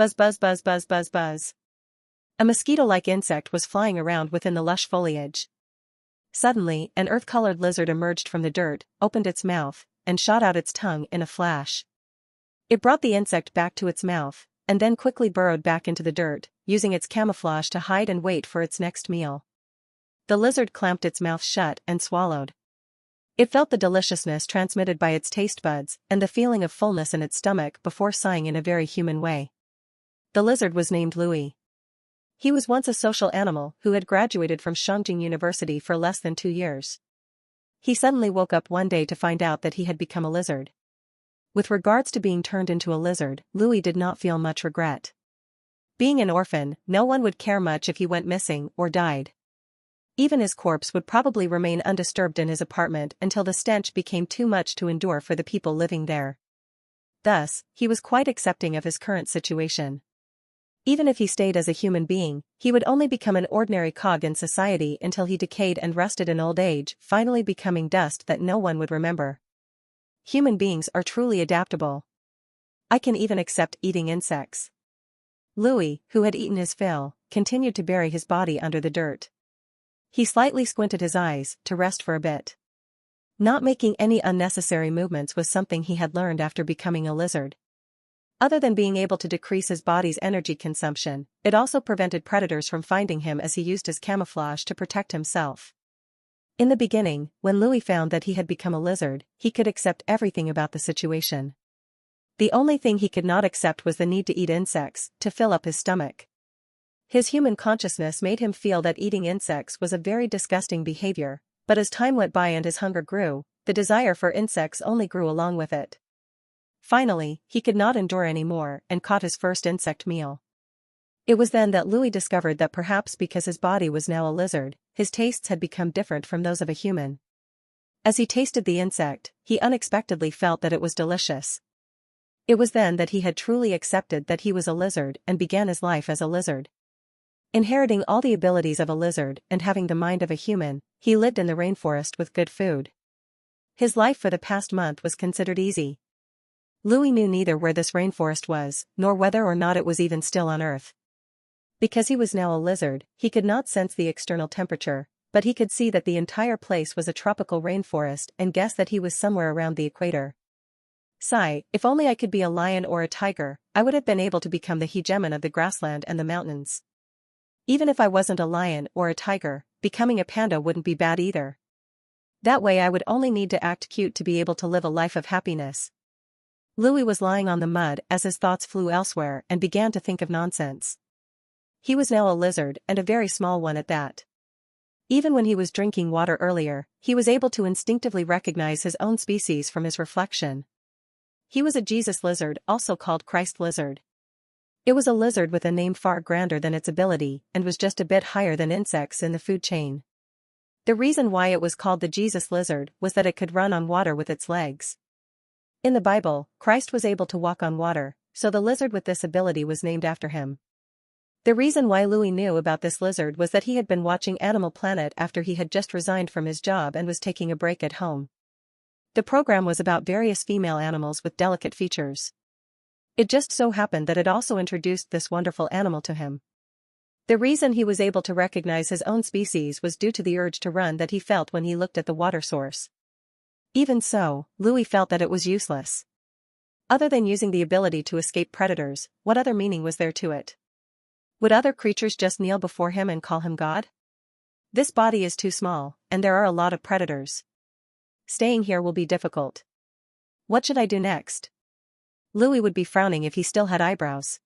Buzz buzz buzz buzz buzz buzz. A mosquito-like insect was flying around within the lush foliage. Suddenly, an earth-colored lizard emerged from the dirt, opened its mouth, and shot out its tongue in a flash. It brought the insect back to its mouth, and then quickly burrowed back into the dirt, using its camouflage to hide and wait for its next meal. The lizard clamped its mouth shut and swallowed. It felt the deliciousness transmitted by its taste buds and the feeling of fullness in its stomach before sighing in a very human way. The lizard was named Louis. He was once a social animal who had graduated from Shangjing University for less than 2 years. He suddenly woke up one day to find out that he had become a lizard. With regards to being turned into a lizard, Louis did not feel much regret. Being an orphan, no one would care much if he went missing or died. Even his corpse would probably remain undisturbed in his apartment until the stench became too much to endure for the people living there. Thus, he was quite accepting of his current situation. Even if he stayed as a human being, he would only become an ordinary cog in society until he decayed and rusted in old age, finally becoming dust that no one would remember. Human beings are truly adaptable. I can even accept eating insects. Louis, who had eaten his fill, continued to bury his body under the dirt. He slightly squinted his eyes to rest for a bit. Not making any unnecessary movements was something he had learned after becoming a lizard. Other than being able to decrease his body's energy consumption, it also prevented predators from finding him as he used his camouflage to protect himself. In the beginning, when Louis found that he had become a lizard, he could accept everything about the situation. The only thing he could not accept was the need to eat insects to fill up his stomach. His human consciousness made him feel that eating insects was a very disgusting behavior, but as time went by and his hunger grew, the desire for insects only grew along with it. Finally, he could not endure any more and caught his first insect meal. It was then that Louis discovered that perhaps because his body was now a lizard, his tastes had become different from those of a human. As he tasted the insect, he unexpectedly felt that it was delicious. It was then that he had truly accepted that he was a lizard and began his life as a lizard. Inheriting all the abilities of a lizard and having the mind of a human, he lived in the rainforest with good food. His life for the past month was considered easy. Louis knew neither where this rainforest was, nor whether or not it was even still on Earth. Because he was now a lizard, he could not sense the external temperature, but he could see that the entire place was a tropical rainforest and guess that he was somewhere around the equator. Sigh, if only I could be a lion or a tiger, I would have been able to become the hegemon of the grassland and the mountains. Even if I wasn't a lion or a tiger, becoming a panda wouldn't be bad either. That way I would only need to act cute to be able to live a life of happiness. Louis was lying on the mud as his thoughts flew elsewhere and began to think of nonsense. He was now a lizard and a very small one at that. Even when he was drinking water earlier, he was able to instinctively recognize his own species from his reflection. He was a Jesus lizard, also called Christ lizard. It was a lizard with a name far grander than its ability and was just a bit higher than insects in the food chain. The reason why it was called the Jesus lizard was that it could run on water with its legs. In the Bible, Christ was able to walk on water, so the lizard with this ability was named after him. The reason why Louis knew about this lizard was that he had been watching Animal Planet after he had just resigned from his job and was taking a break at home. The program was about various female animals with delicate features. It just so happened that it also introduced this wonderful animal to him. The reason he was able to recognize his own species was due to the urge to run that he felt when he looked at the water source. Even so, Louis felt that it was useless. Other than using the ability to escape predators, what other meaning was there to it? Would other creatures just kneel before him and call him God? This body is too small, and there are a lot of predators. Staying here will be difficult. What should I do next? Louis would be frowning if he still had eyebrows.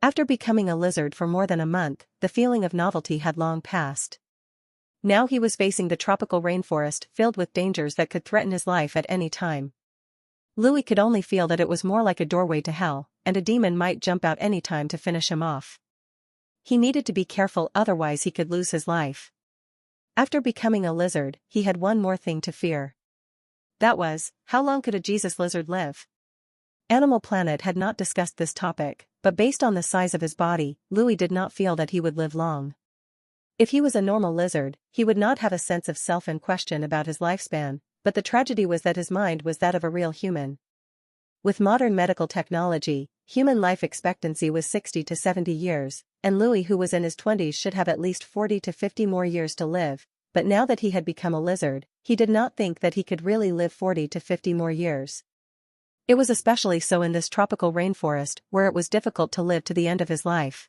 After becoming a lizard for more than a month, the feeling of novelty had long passed. Now he was facing the tropical rainforest filled with dangers that could threaten his life at any time. Louis could only feel that it was more like a doorway to hell, and a demon might jump out any time to finish him off. He needed to be careful, otherwise he could lose his life. After becoming a lizard, he had one more thing to fear. That was, how long could a Jesus lizard live? Animal Planet had not discussed this topic, but based on the size of his body, Louis did not feel that he would live long. If he was a normal lizard, he would not have a sense of self and question about his lifespan, but the tragedy was that his mind was that of a real human. With modern medical technology, human life expectancy was 60 to 70 years, and Louis, who was in his 20s, should have at least 40 to 50 more years to live, but now that he had become a lizard, he did not think that he could really live 40 to 50 more years. It was especially so in this tropical rainforest, where it was difficult to live to the end of his life.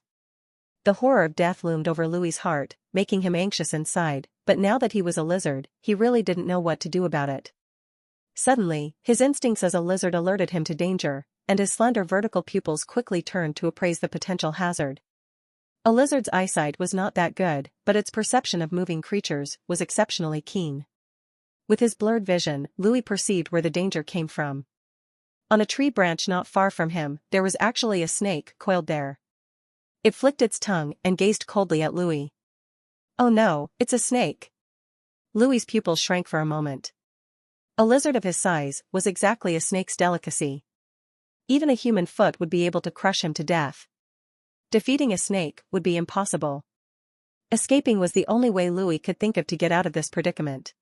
The horror of death loomed over Louis's heart, making him anxious inside, but now that he was a lizard, he really didn't know what to do about it. Suddenly, his instincts as a lizard alerted him to danger, and his slender vertical pupils quickly turned to appraise the potential hazard. A lizard's eyesight was not that good, but its perception of moving creatures was exceptionally keen. With his blurred vision, Louis perceived where the danger came from. On a tree branch not far from him, there was actually a snake coiled there. It flicked its tongue and gazed coldly at Louis. "Oh no, it's a snake." Louis's pupils shrank for a moment. A lizard of his size was exactly a snake's delicacy. Even a human foot would be able to crush him to death. Defeating a snake would be impossible. Escaping was the only way Louis could think of to get out of this predicament.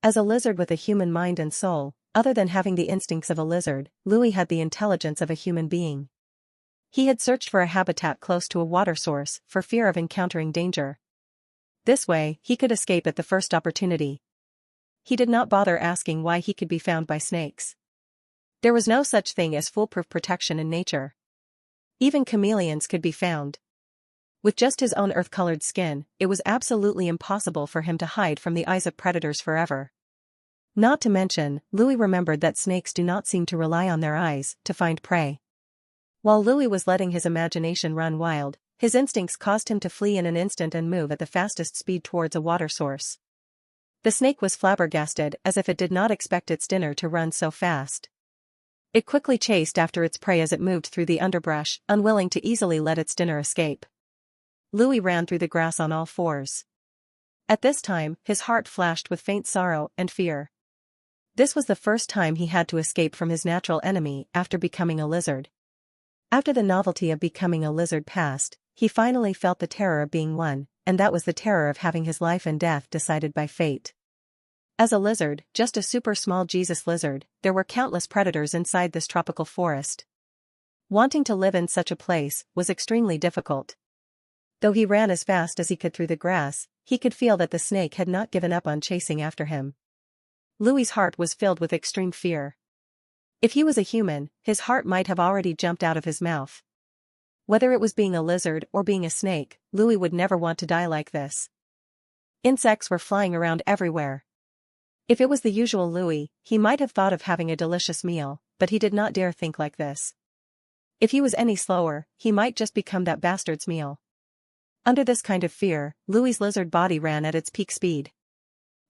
As a lizard with a human mind and soul, other than having the instincts of a lizard, Louis had the intelligence of a human being. He had searched for a habitat close to a water source for fear of encountering danger. This way, he could escape at the first opportunity. He did not bother asking why he could be found by snakes. There was no such thing as foolproof protection in nature. Even chameleons could be found. With just his own earth-colored skin, it was absolutely impossible for him to hide from the eyes of predators forever. Not to mention, Louis remembered that snakes do not seem to rely on their eyes to find prey. While Louis was letting his imagination run wild, his instincts caused him to flee in an instant and move at the fastest speed towards a water source. The snake was flabbergasted, as if it did not expect its dinner to run so fast. It quickly chased after its prey as it moved through the underbrush, unwilling to easily let its dinner escape. Louis ran through the grass on all fours. At this time, his heart flashed with faint sorrow and fear. This was the first time he had to escape from his natural enemy after becoming a lizard. After the novelty of becoming a lizard passed, he finally felt the terror of being one, and that was the terror of having his life and death decided by fate. As a lizard, just a super small Jesus lizard, there were countless predators inside this tropical forest. Wanting to live in such a place was extremely difficult. Though he ran as fast as he could through the grass, he could feel that the snake had not given up on chasing after him. Louis's heart was filled with extreme fear. If he was a human, his heart might have already jumped out of his mouth. Whether it was being a lizard or being a snake, Louis would never want to die like this. Insects were flying around everywhere. If it was the usual Louis, he might have thought of having a delicious meal, but he did not dare think like this. If he was any slower, he might just become that bastard's meal. Under this kind of fear, Louis's lizard body ran at its peak speed.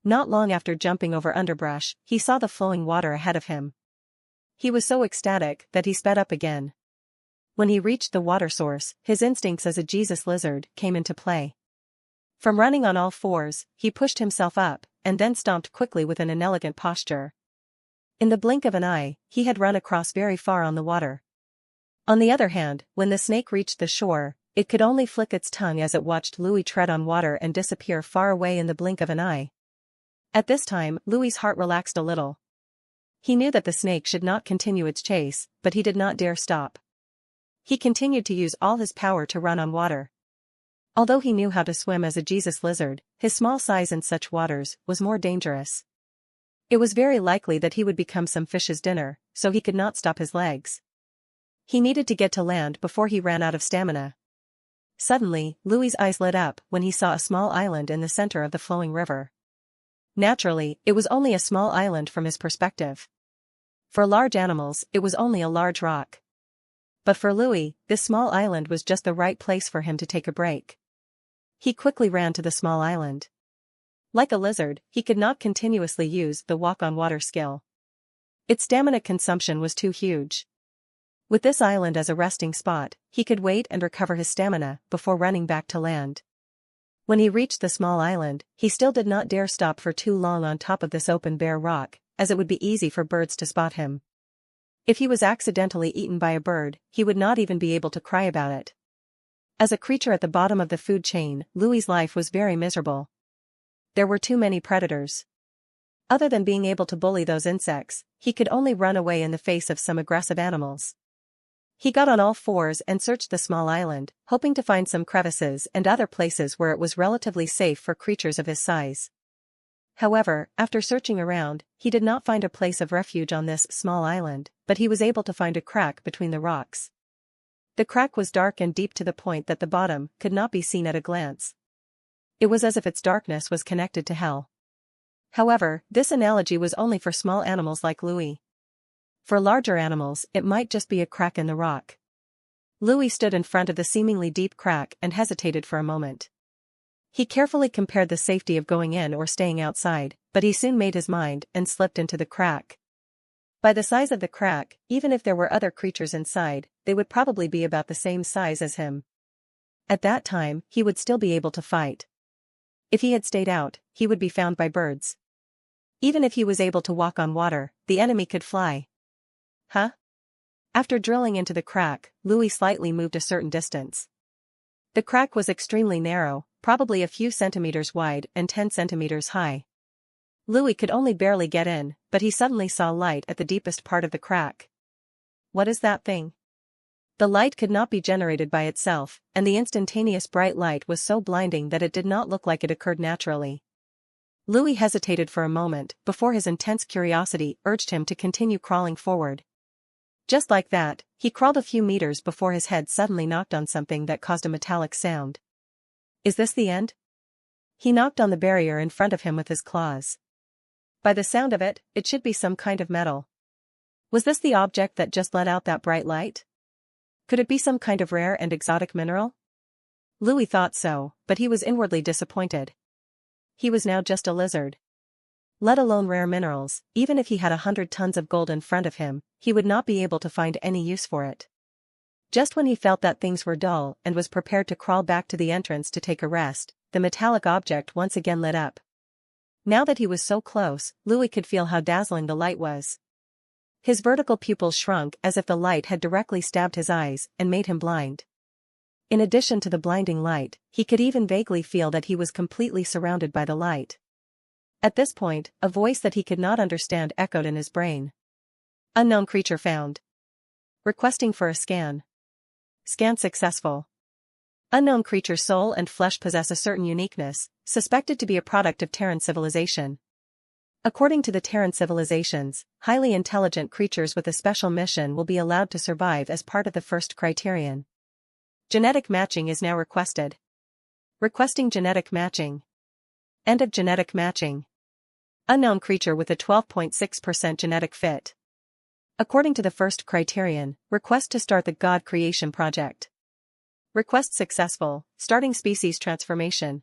Not long after jumping over underbrush, he saw the flowing water ahead of him. He was so ecstatic that he sped up again. When he reached the water source, his instincts as a Jesus lizard came into play. From running on all fours, he pushed himself up, and then stomped quickly with an inelegant posture. In the blink of an eye, he had run across very far on the water. On the other hand, when the snake reached the shore, it could only flick its tongue as it watched Louis tread on water and disappear far away in the blink of an eye. At this time, Louis's heart relaxed a little. He knew that the snake should not continue its chase, but he did not dare stop. He continued to use all his power to run on water. Although he knew how to swim as a Jesus lizard, his small size in such waters was more dangerous. It was very likely that he would become some fish's dinner, so he could not stop his legs. He needed to get to land before he ran out of stamina. Suddenly, Louis's eyes lit up when he saw a small island in the center of the flowing river. Naturally, it was only a small island from his perspective. For large animals, it was only a large rock. But for Louis, this small island was just the right place for him to take a break. He quickly ran to the small island. Like a lizard, he could not continuously use the walk-on-water skill. Its stamina consumption was too huge. With this island as a resting spot, he could wait and recover his stamina before running back to land. When he reached the small island, he still did not dare stop for too long on top of this open bare rock, as it would be easy for birds to spot him. If he was accidentally eaten by a bird, he would not even be able to cry about it. As a creature at the bottom of the food chain, Louis's life was very miserable. There were too many predators. Other than being able to bully those insects, he could only run away in the face of some aggressive animals. He got on all fours and searched the small island, hoping to find some crevices and other places where it was relatively safe for creatures of his size. However, after searching around, he did not find a place of refuge on this small island, but he was able to find a crack between the rocks. The crack was dark and deep to the point that the bottom could not be seen at a glance. It was as if its darkness was connected to hell. However, this analogy was only for small animals like Louis. For larger animals, it might just be a crack in the rock. Louis stood in front of the seemingly deep crack and hesitated for a moment. He carefully compared the safety of going in or staying outside, but he soon made his mind and slipped into the crack. By the size of the crack, even if there were other creatures inside, they would probably be about the same size as him. At that time, he would still be able to fight. If he had stayed out, he would be found by birds. Even if he was able to walk on water, the enemy could fly. Huh? After drilling into the crack, Louis slightly moved a certain distance. The crack was extremely narrow, probably a few centimeters wide and 10 centimeters high. Louis could only barely get in, but he suddenly saw light at the deepest part of the crack. What is that thing? The light could not be generated by itself, and the instantaneous bright light was so blinding that it did not look like it occurred naturally. Louis hesitated for a moment before his intense curiosity urged him to continue crawling forward. Just like that, he crawled a few meters before his head suddenly knocked on something that caused a metallic sound. Is this the end? He knocked on the barrier in front of him with his claws. By the sound of it, it should be some kind of metal. Was this the object that just let out that bright light? Could it be some kind of rare and exotic mineral? Louis thought so, but he was inwardly disappointed. He was now just a lizard. Let alone rare minerals, even if he had 100 tons of gold in front of him, he would not be able to find any use for it. Just when he felt that things were dull and was prepared to crawl back to the entrance to take a rest, the metallic object once again lit up. Now that he was so close, Louis could feel how dazzling the light was. His vertical pupils shrunk as if the light had directly stabbed his eyes and made him blind. In addition to the blinding light, he could even vaguely feel that he was completely surrounded by the light. At this point, a voice that he could not understand echoed in his brain. Unknown creature found. Requesting for a scan. Scan successful. Unknown creature's soul and flesh possess a certain uniqueness, suspected to be a product of Terran civilization. According to the Terran civilizations, highly intelligent creatures with a special mission will be allowed to survive as part of the first criterion. Genetic matching is now requested. Requesting genetic matching. End of genetic matching. Unknown creature with a 12.6% genetic fit. According to the first criterion, request to start the God Creation Project. Request successful, starting species transformation.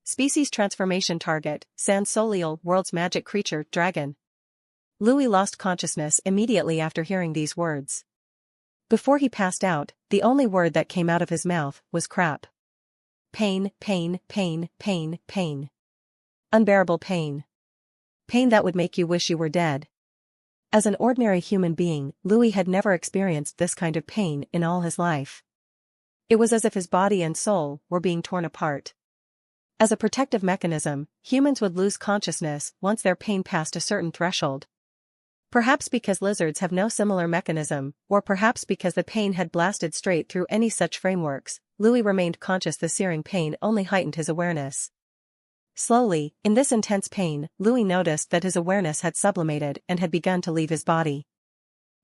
Species transformation target, Sansolial, world's magic creature, dragon. Louis lost consciousness immediately after hearing these words. Before he passed out, the only word that came out of his mouth was crap. Pain, pain, pain, pain, pain. Unbearable pain. Pain that would make you wish you were dead. As an ordinary human being, Louis had never experienced this kind of pain in all his life. It was as if his body and soul were being torn apart. As a protective mechanism, humans would lose consciousness once their pain passed a certain threshold. Perhaps because lizards have no similar mechanism, or perhaps because the pain had blasted straight through any such frameworks, Louis remained conscious. The searing pain only heightened his awareness. Slowly, in this intense pain, Louis noticed that his awareness had sublimated and had begun to leave his body.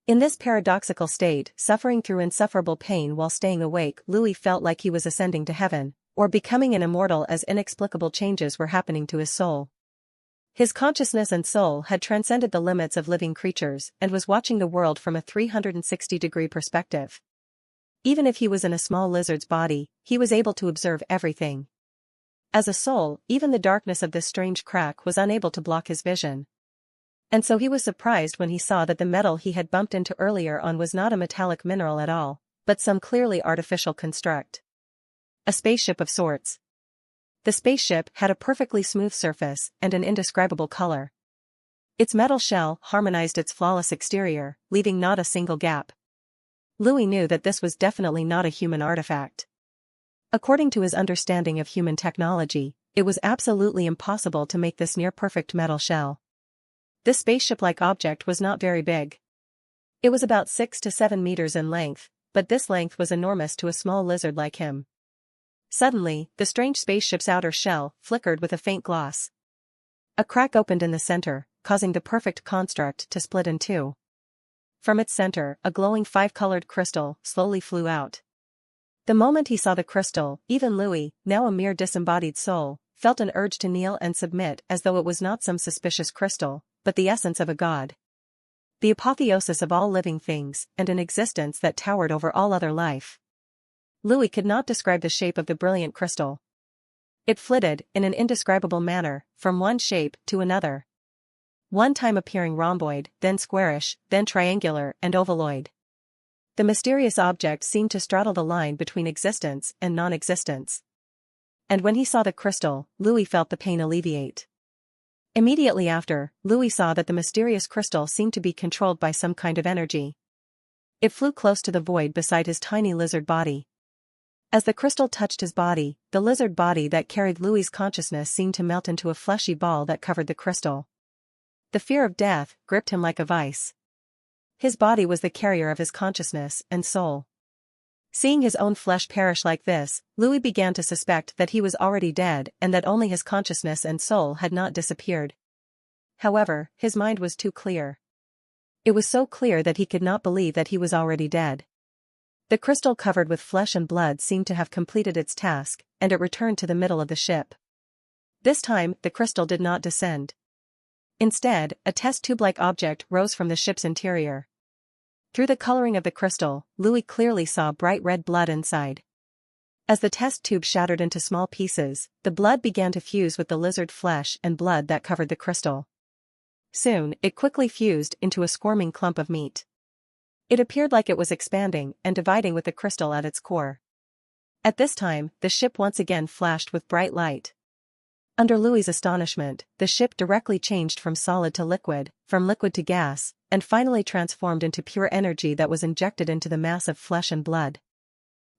In this paradoxical state, suffering through insufferable pain while staying awake, Louis felt like he was ascending to heaven, or becoming an immortal as inexplicable changes were happening to his soul. His consciousness and soul had transcended the limits of living creatures and was watching the world from a 360-degree perspective. Even if he was in a small lizard's body, he was able to observe everything. As a soul, even the darkness of this strange crack was unable to block his vision. And so he was surprised when he saw that the metal he had bumped into earlier on was not a metallic mineral at all, but some clearly artificial construct. A spaceship of sorts. The spaceship had a perfectly smooth surface and an indescribable color. Its metal shell harmonized its flawless exterior, leaving not a single gap. Louis knew that this was definitely not a human artifact. According to his understanding of human technology, it was absolutely impossible to make this near-perfect metal shell. This spaceship-like object was not very big. It was about 6 to 7 meters in length, but this length was enormous to a small lizard like him. Suddenly, the strange spaceship's outer shell flickered with a faint gloss. A crack opened in the center, causing the perfect construct to split in two. From its center, a glowing 5-colored crystal slowly flew out. The moment he saw the crystal, even Louis, now a mere disembodied soul, felt an urge to kneel and submit as though it was not some suspicious crystal, but the essence of a god. The apotheosis of all living things, and an existence that towered over all other life. Louis could not describe the shape of the brilliant crystal. It flitted, in an indescribable manner, from one shape to another. One time appearing rhomboid, then squarish, then triangular and ovaloid. The mysterious object seemed to straddle the line between existence and non-existence. And when he saw the crystal, Louis felt the pain alleviate. Immediately after, Louis saw that the mysterious crystal seemed to be controlled by some kind of energy. It flew close to the void beside his tiny lizard body. As the crystal touched his body, the lizard body that carried Louis's consciousness seemed to melt into a fleshy ball that covered the crystal. The fear of death gripped him like a vice. His body was the carrier of his consciousness and soul. Seeing his own flesh perish like this, Louis began to suspect that he was already dead and that only his consciousness and soul had not disappeared. However, his mind was too clear. It was so clear that he could not believe that he was already dead. The crystal covered with flesh and blood seemed to have completed its task, and it returned to the middle of the ship. This time, the crystal did not descend. Instead, a test tube-like object rose from the ship's interior. Through the coloring of the crystal, Louis clearly saw bright red blood inside. As the test tube shattered into small pieces, the blood began to fuse with the lizard flesh and blood that covered the crystal. Soon, it quickly fused into a squirming clump of meat. It appeared like it was expanding and dividing with the crystal at its core. At this time, the ship once again flashed with bright light. Under Louis's astonishment, the ship directly changed from solid to liquid, from liquid to gas, and finally transformed into pure energy that was injected into the mass of flesh and blood.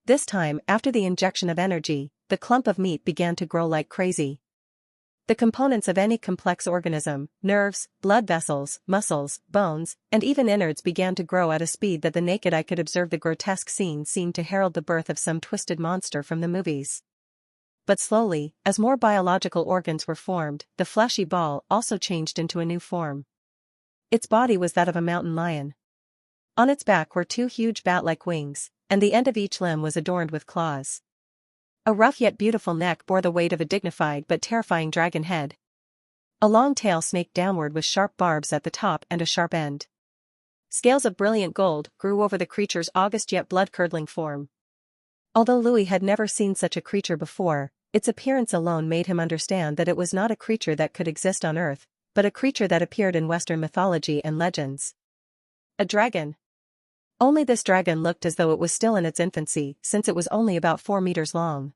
This time, after the injection of energy, the clump of meat began to grow like crazy. The components of any complex organism, nerves, blood vessels, muscles, bones, and even innards began to grow at a speed that the naked eye could observe. The grotesque scene seemed to herald the birth of some twisted monster from the movies. But slowly, as more biological organs were formed, the fleshy ball also changed into a new form. Its body was that of a mountain lion. On its back were 2 huge bat-like wings, and the end of each limb was adorned with claws. A rough yet beautiful neck bore the weight of a dignified but terrifying dragon head. A long tail snaked downward with sharp barbs at the top and a sharp end. Scales of brilliant gold grew over the creature's august yet blood-curdling form. Although Louis had never seen such a creature before, its appearance alone made him understand that it was not a creature that could exist on Earth, but a creature that appeared in Western mythology and legends. A dragon. Only this dragon looked as though it was still in its infancy, since it was only about 4 meters long.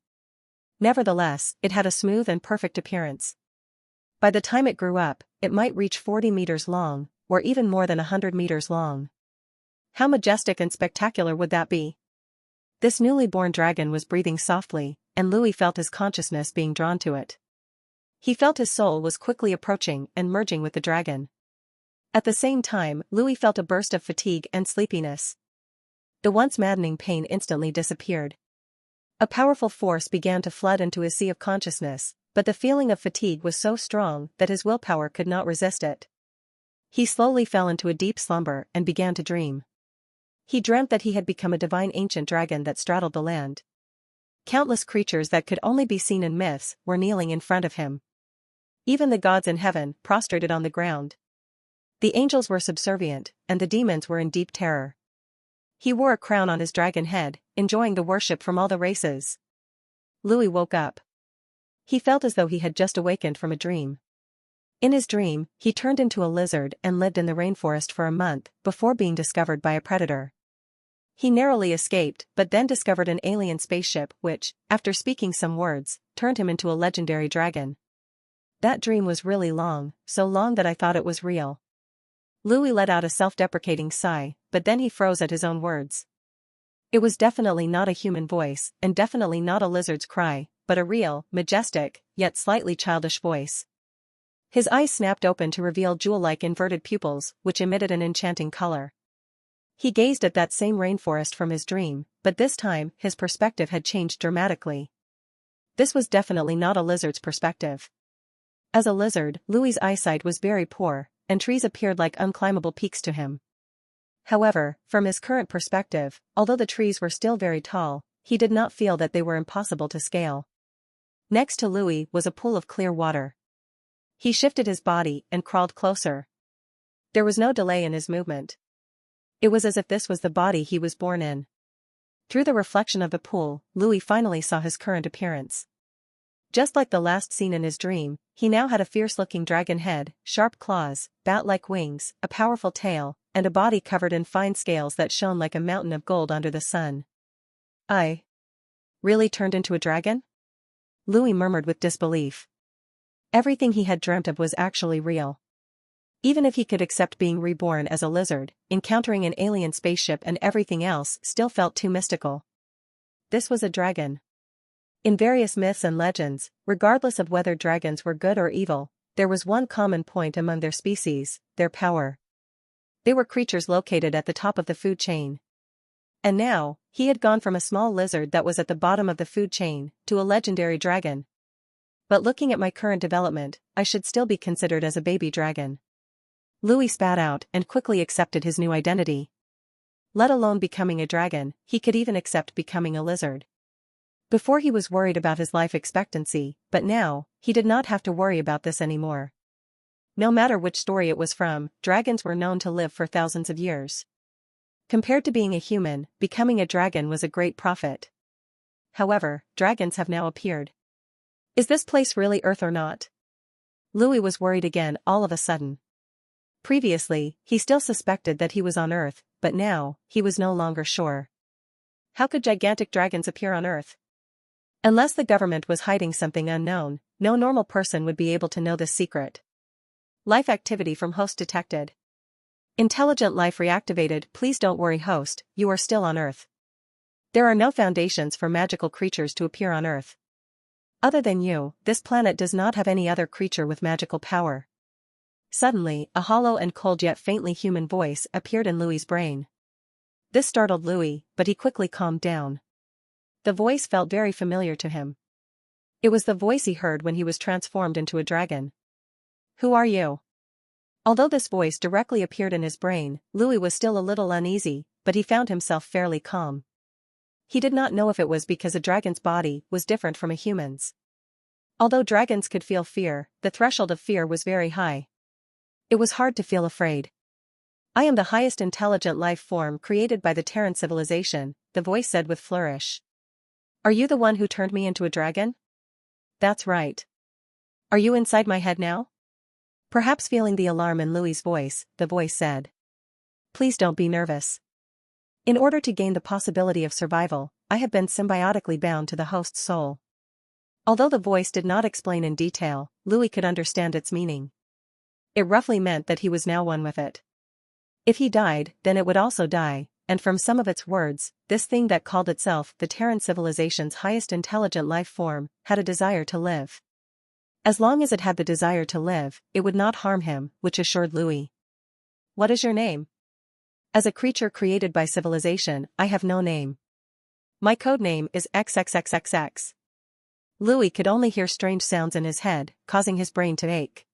Nevertheless, it had a smooth and perfect appearance. By the time it grew up, it might reach 40 meters long, or even more than 100 meters long. How majestic and spectacular would that be? This newly born dragon was breathing softly, and Louis felt his consciousness being drawn to it. He felt his soul was quickly approaching and merging with the dragon. At the same time, Louis felt a burst of fatigue and sleepiness. The once maddening pain instantly disappeared. A powerful force began to flood into his sea of consciousness, but the feeling of fatigue was so strong that his willpower could not resist it. He slowly fell into a deep slumber and began to dream. He dreamt that he had become a divine ancient dragon that straddled the land. Countless creatures that could only be seen in myths were kneeling in front of him. Even the gods in heaven prostrated on the ground. The angels were subservient, and the demons were in deep terror. He wore a crown on his dragon head, enjoying the worship from all the races. Louis woke up. He felt as though he had just awakened from a dream. In his dream, he turned into a lizard and lived in the rainforest for a month before being discovered by a predator. He narrowly escaped, but then discovered an alien spaceship which, after speaking some words, turned him into a legendary dragon. That dream was really long, so long that I thought it was real. Louis let out a self-deprecating sigh, but then he froze at his own words. It was definitely not a human voice, and definitely not a lizard's cry, but a real, majestic, yet slightly childish voice. His eyes snapped open to reveal jewel-like inverted pupils, which emitted an enchanting color. He gazed at that same rainforest from his dream, but this time, his perspective had changed dramatically. This was definitely not a lizard's perspective. As a lizard, Louis's eyesight was very poor, and trees appeared like unclimbable peaks to him. However, from his current perspective, although the trees were still very tall, he did not feel that they were impossible to scale. Next to Louis was a pool of clear water. He shifted his body and crawled closer. There was no delay in his movement. It was as if this was the body he was born in. Through the reflection of the pool, Louis finally saw his current appearance. Just like the last scene in his dream, he now had a fierce-looking dragon head, sharp claws, bat-like wings, a powerful tail, and a body covered in fine scales that shone like a mountain of gold under the sun. I really turned into a dragon? Louis murmured with disbelief. Everything he had dreamt of was actually real. Even if he could accept being reborn as a lizard, encountering an alien spaceship and everything else still felt too mystical. This was a dragon. In various myths and legends, regardless of whether dragons were good or evil, there was one common point among their species: their power. They were creatures located at the top of the food chain. And now, he had gone from a small lizard that was at the bottom of the food chain to a legendary dragon. But looking at my current development, I should still be considered as a baby dragon. Louis spat out and quickly accepted his new identity. Let alone becoming a dragon, he could even accept becoming a lizard. Before he was worried about his life expectancy, but now, he did not have to worry about this anymore. No matter which story it was from, dragons were known to live for thousands of years. Compared to being a human, becoming a dragon was a great profit. However, dragons have now appeared. Is this place really Earth or not? Louis was worried again all of a sudden. Previously, he still suspected that he was on Earth, but now, he was no longer sure. How could gigantic dragons appear on Earth? Unless the government was hiding something unknown, no normal person would be able to know this secret. Life activity from host detected. Intelligent life reactivated. Please don't worry, host, you are still on Earth. There are no foundations for magical creatures to appear on Earth. Other than you, this planet does not have any other creature with magical power. Suddenly, a hollow and cold yet faintly human voice appeared in Louis's brain. This startled Louis, but he quickly calmed down. The voice felt very familiar to him. It was the voice he heard when he was transformed into a dragon. Who are you? Although this voice directly appeared in his brain, Louis was still a little uneasy, but he found himself fairly calm. He did not know if it was because a dragon's body was different from a human's. Although dragons could feel fear, the threshold of fear was very high. It was hard to feel afraid. I am the highest intelligent life form created by the Terran civilization, the voice said with flourish. Are you the one who turned me into a dragon? That's right. Are you inside my head now? Perhaps feeling the alarm in Louis's voice, the voice said. Please don't be nervous. In order to gain the possibility of survival, I have been symbiotically bound to the host's soul. Although the voice did not explain in detail, Louis could understand its meaning. It roughly meant that he was now one with it. If he died, then it would also die, and from some of its words, this thing that called itself the Terran civilization's highest intelligent life form had a desire to live. As long as it had the desire to live, it would not harm him, which assured Louis. What is your name? As a creature created by civilization, I have no name. My code name is XXXXX. Louis could only hear strange sounds in his head, causing his brain to ache.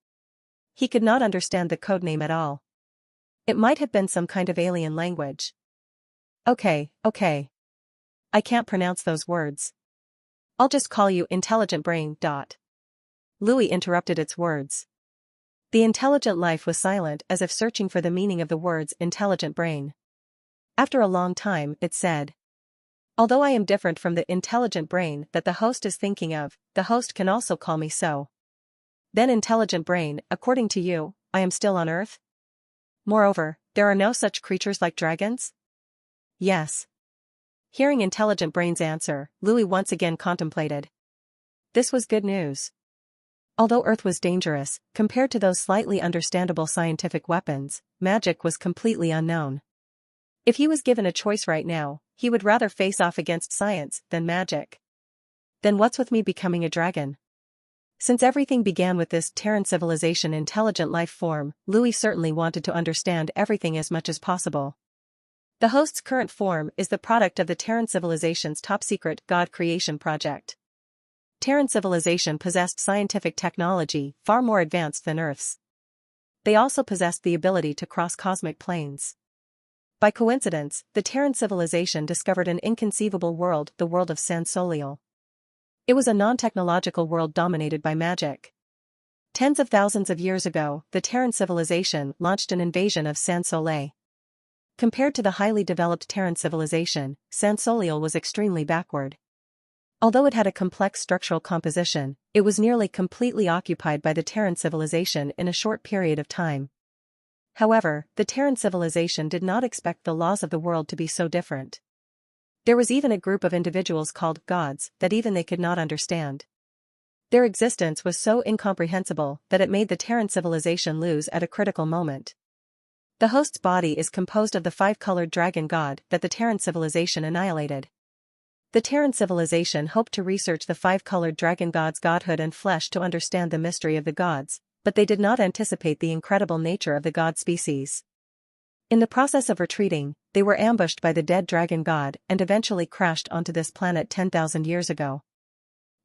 He could not understand the code name at all. It might have been some kind of alien language. Okay. I can't pronounce those words. I'll just call you Intelligent Brain. Louis interrupted its words. The intelligent life was silent as if searching for the meaning of the words intelligent brain. After a long time, it said. Although I am different from the intelligent brain that the host is thinking of, the host can also call me so. Then intelligent brain, according to you, I am still on Earth? Moreover, there are no such creatures like dragons? Yes. Hearing intelligent brain's answer, Louis once again contemplated. This was good news. Although Earth was dangerous, compared to those slightly understandable scientific weapons, magic was completely unknown. If he was given a choice right now, he would rather face off against science than magic. Then what's with me becoming a dragon? Since everything began with this Terran civilization intelligent life form, Louis certainly wanted to understand everything as much as possible. The host's current form is the product of the Terran civilization's top-secret God creation project. Terran civilization possessed scientific technology far more advanced than Earth's. They also possessed the ability to cross cosmic planes. By coincidence, the Terran civilization discovered an inconceivable world, the world of San Soliel. It was a non-technological world dominated by magic. Tens of thousands of years ago, the Terran civilization launched an invasion of San Soleil. Compared to the highly developed Terran civilization, San Soliel was extremely backward. Although it had a complex structural composition, it was nearly completely occupied by the Terran civilization in a short period of time. However, the Terran civilization did not expect the laws of the world to be so different. There was even a group of individuals called gods that even they could not understand. Their existence was so incomprehensible that it made the Terran civilization lose at a critical moment. The host's body is composed of the five-colored dragon god that the Terran civilization annihilated. The Terran civilization hoped to research the five-colored dragon god's godhood and flesh to understand the mystery of the gods, but they did not anticipate the incredible nature of the god species. In the process of retreating, they were ambushed by the dead dragon god and eventually crashed onto this planet 10,000 years ago.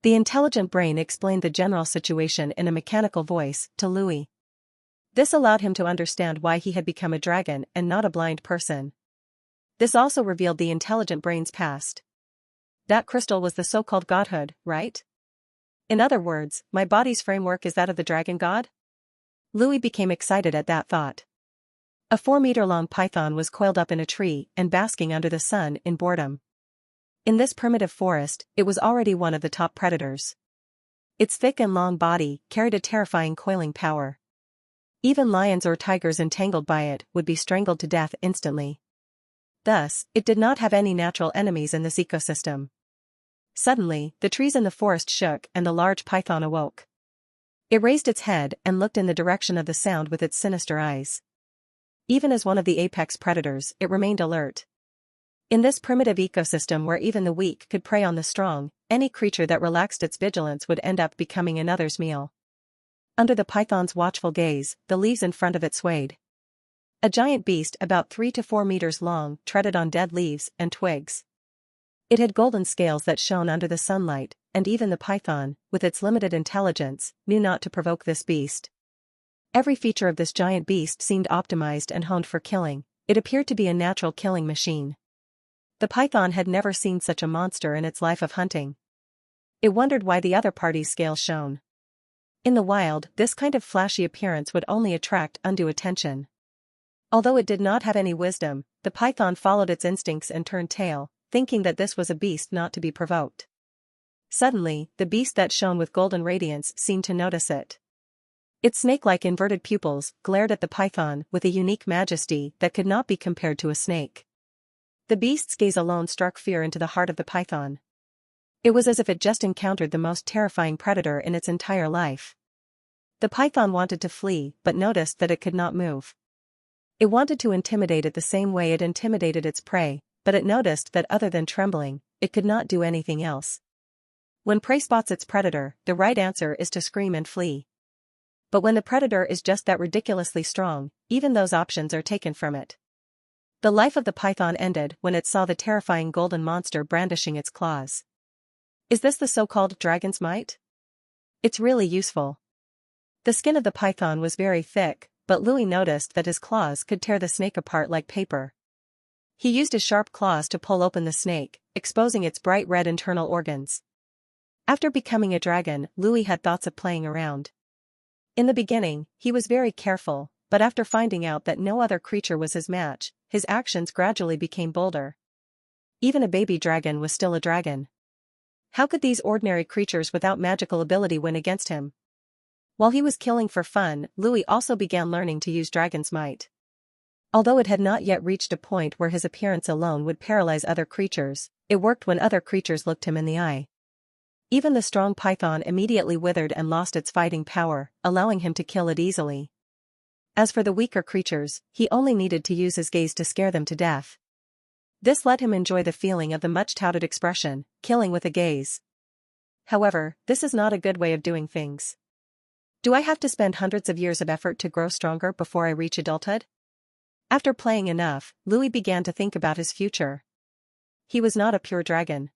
The intelligent brain explained the general situation in a mechanical voice to Louis. This allowed him to understand why he had become a dragon and not a blind person. This also revealed the intelligent brain's past. That crystal was the so-called godhood, right? In other words, my body's framework is that of the dragon god? Louis became excited at that thought. A 4-meter-long python was coiled up in a tree and basking under the sun in boredom. In this primitive forest, it was already one of the top predators. Its thick and long body carried a terrifying coiling power. Even lions or tigers entangled by it would be strangled to death instantly. Thus, it did not have any natural enemies in this ecosystem. Suddenly, the trees in the forest shook and the large python awoke. It raised its head and looked in the direction of the sound with its sinister eyes. Even as one of the apex predators, it remained alert. In this primitive ecosystem where even the weak could prey on the strong, any creature that relaxed its vigilance would end up becoming another's meal. Under the python's watchful gaze, the leaves in front of it swayed. A giant beast about 3 to 4 meters long treaded on dead leaves and twigs. It had golden scales that shone under the sunlight, and even the python, with its limited intelligence, knew not to provoke this beast. Every feature of this giant beast seemed optimized and honed for killing. It appeared to be a natural killing machine. The python had never seen such a monster in its life of hunting. It wondered why the other party's scales shone. In the wild, this kind of flashy appearance would only attract undue attention. Although it did not have any wisdom, the python followed its instincts and turned tail, thinking that this was a beast not to be provoked. Suddenly, the beast that shone with golden radiance seemed to notice it. Its snake-like inverted pupils glared at the python with a unique majesty that could not be compared to a snake. The beast's gaze alone struck fear into the heart of the python. It was as if it just encountered the most terrifying predator in its entire life. The python wanted to flee but noticed that it could not move. It wanted to intimidate it the same way it intimidated its prey, but it noticed that other than trembling, it could not do anything else. When prey spots its predator, the right answer is to scream and flee. But when the predator is just that ridiculously strong, even those options are taken from it. The life of the python ended when it saw the terrifying golden monster brandishing its claws. Is this the so-called dragon's might? It's really useful. The skin of the python was very thick, but Louis noticed that his claws could tear the snake apart like paper. He used his sharp claws to pull open the snake, exposing its bright red internal organs. After becoming a dragon, Louis had thoughts of playing around. In the beginning, he was very careful, but after finding out that no other creature was his match, his actions gradually became bolder. Even a baby dragon was still a dragon. How could these ordinary creatures without magical ability win against him? While he was killing for fun, Louis also began learning to use dragon's might. Although it had not yet reached a point where his appearance alone would paralyze other creatures, it worked when other creatures looked him in the eye. Even the strong python immediately withered and lost its fighting power, allowing him to kill it easily. As for the weaker creatures, he only needed to use his gaze to scare them to death. This let him enjoy the feeling of the much-touted expression, killing with a gaze. However, this is not a good way of doing things. Do I have to spend hundreds of years of effort to grow stronger before I reach adulthood? After playing enough, Louis began to think about his future. He was not a pure dragon.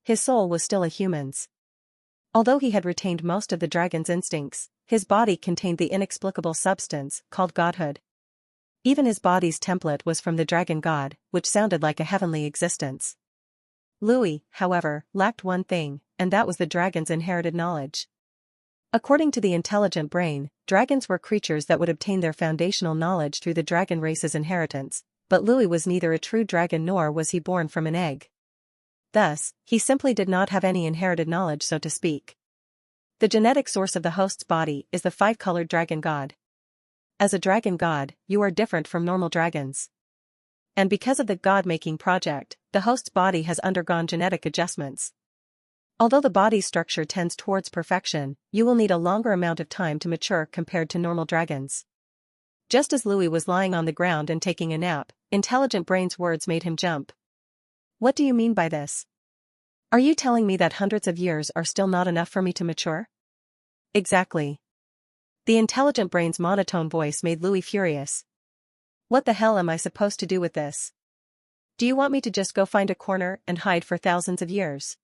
His soul was still a human's. Although he had retained most of the dragon's instincts, his body contained the inexplicable substance called godhood. Even his body's template was from the dragon god, which sounded like a heavenly existence. Louis, however, lacked one thing, and that was the dragon's inherited knowledge. According to the intelligent brain, dragons were creatures that would obtain their foundational knowledge through the dragon race's inheritance, but Louis was neither a true dragon nor was he born from an egg. Thus, he simply did not have any inherited knowledge, so to speak. The genetic source of the host's body is the five-colored dragon god. As a dragon god, you are different from normal dragons. And because of the god-making project, the host's body has undergone genetic adjustments. Although the body's structure tends towards perfection, you will need a longer amount of time to mature compared to normal dragons. Just as Louis was lying on the ground and taking a nap, Intelligent Brain's words made him jump. What do you mean by this? Are you telling me that hundreds of years are still not enough for me to mature? Exactly. The Intelligent Brain's monotone voice made Louis furious. What the hell am I supposed to do with this? Do you want me to just go find a corner and hide for thousands of years?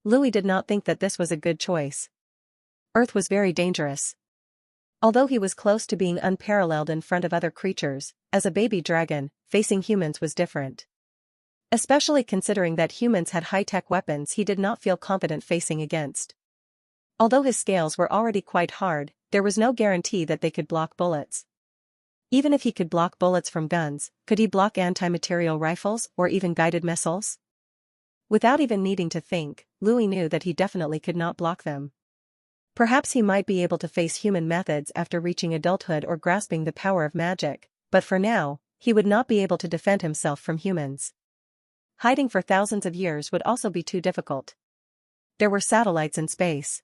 Louis did not think that this was a good choice. Earth was very dangerous. Although he was close to being unparalleled in front of other creatures, as a baby dragon, facing humans was different. Especially considering that humans had high-tech weapons he did not feel confident facing against. Although his scales were already quite hard, there was no guarantee that they could block bullets. Even if he could block bullets from guns, could he block anti-material rifles or even guided missiles? Without even needing to think, Louis knew that he definitely could not block them. Perhaps he might be able to face human methods after reaching adulthood or grasping the power of magic, but for now, he would not be able to defend himself from humans. Hiding for thousands of years would also be too difficult. There were satellites in space.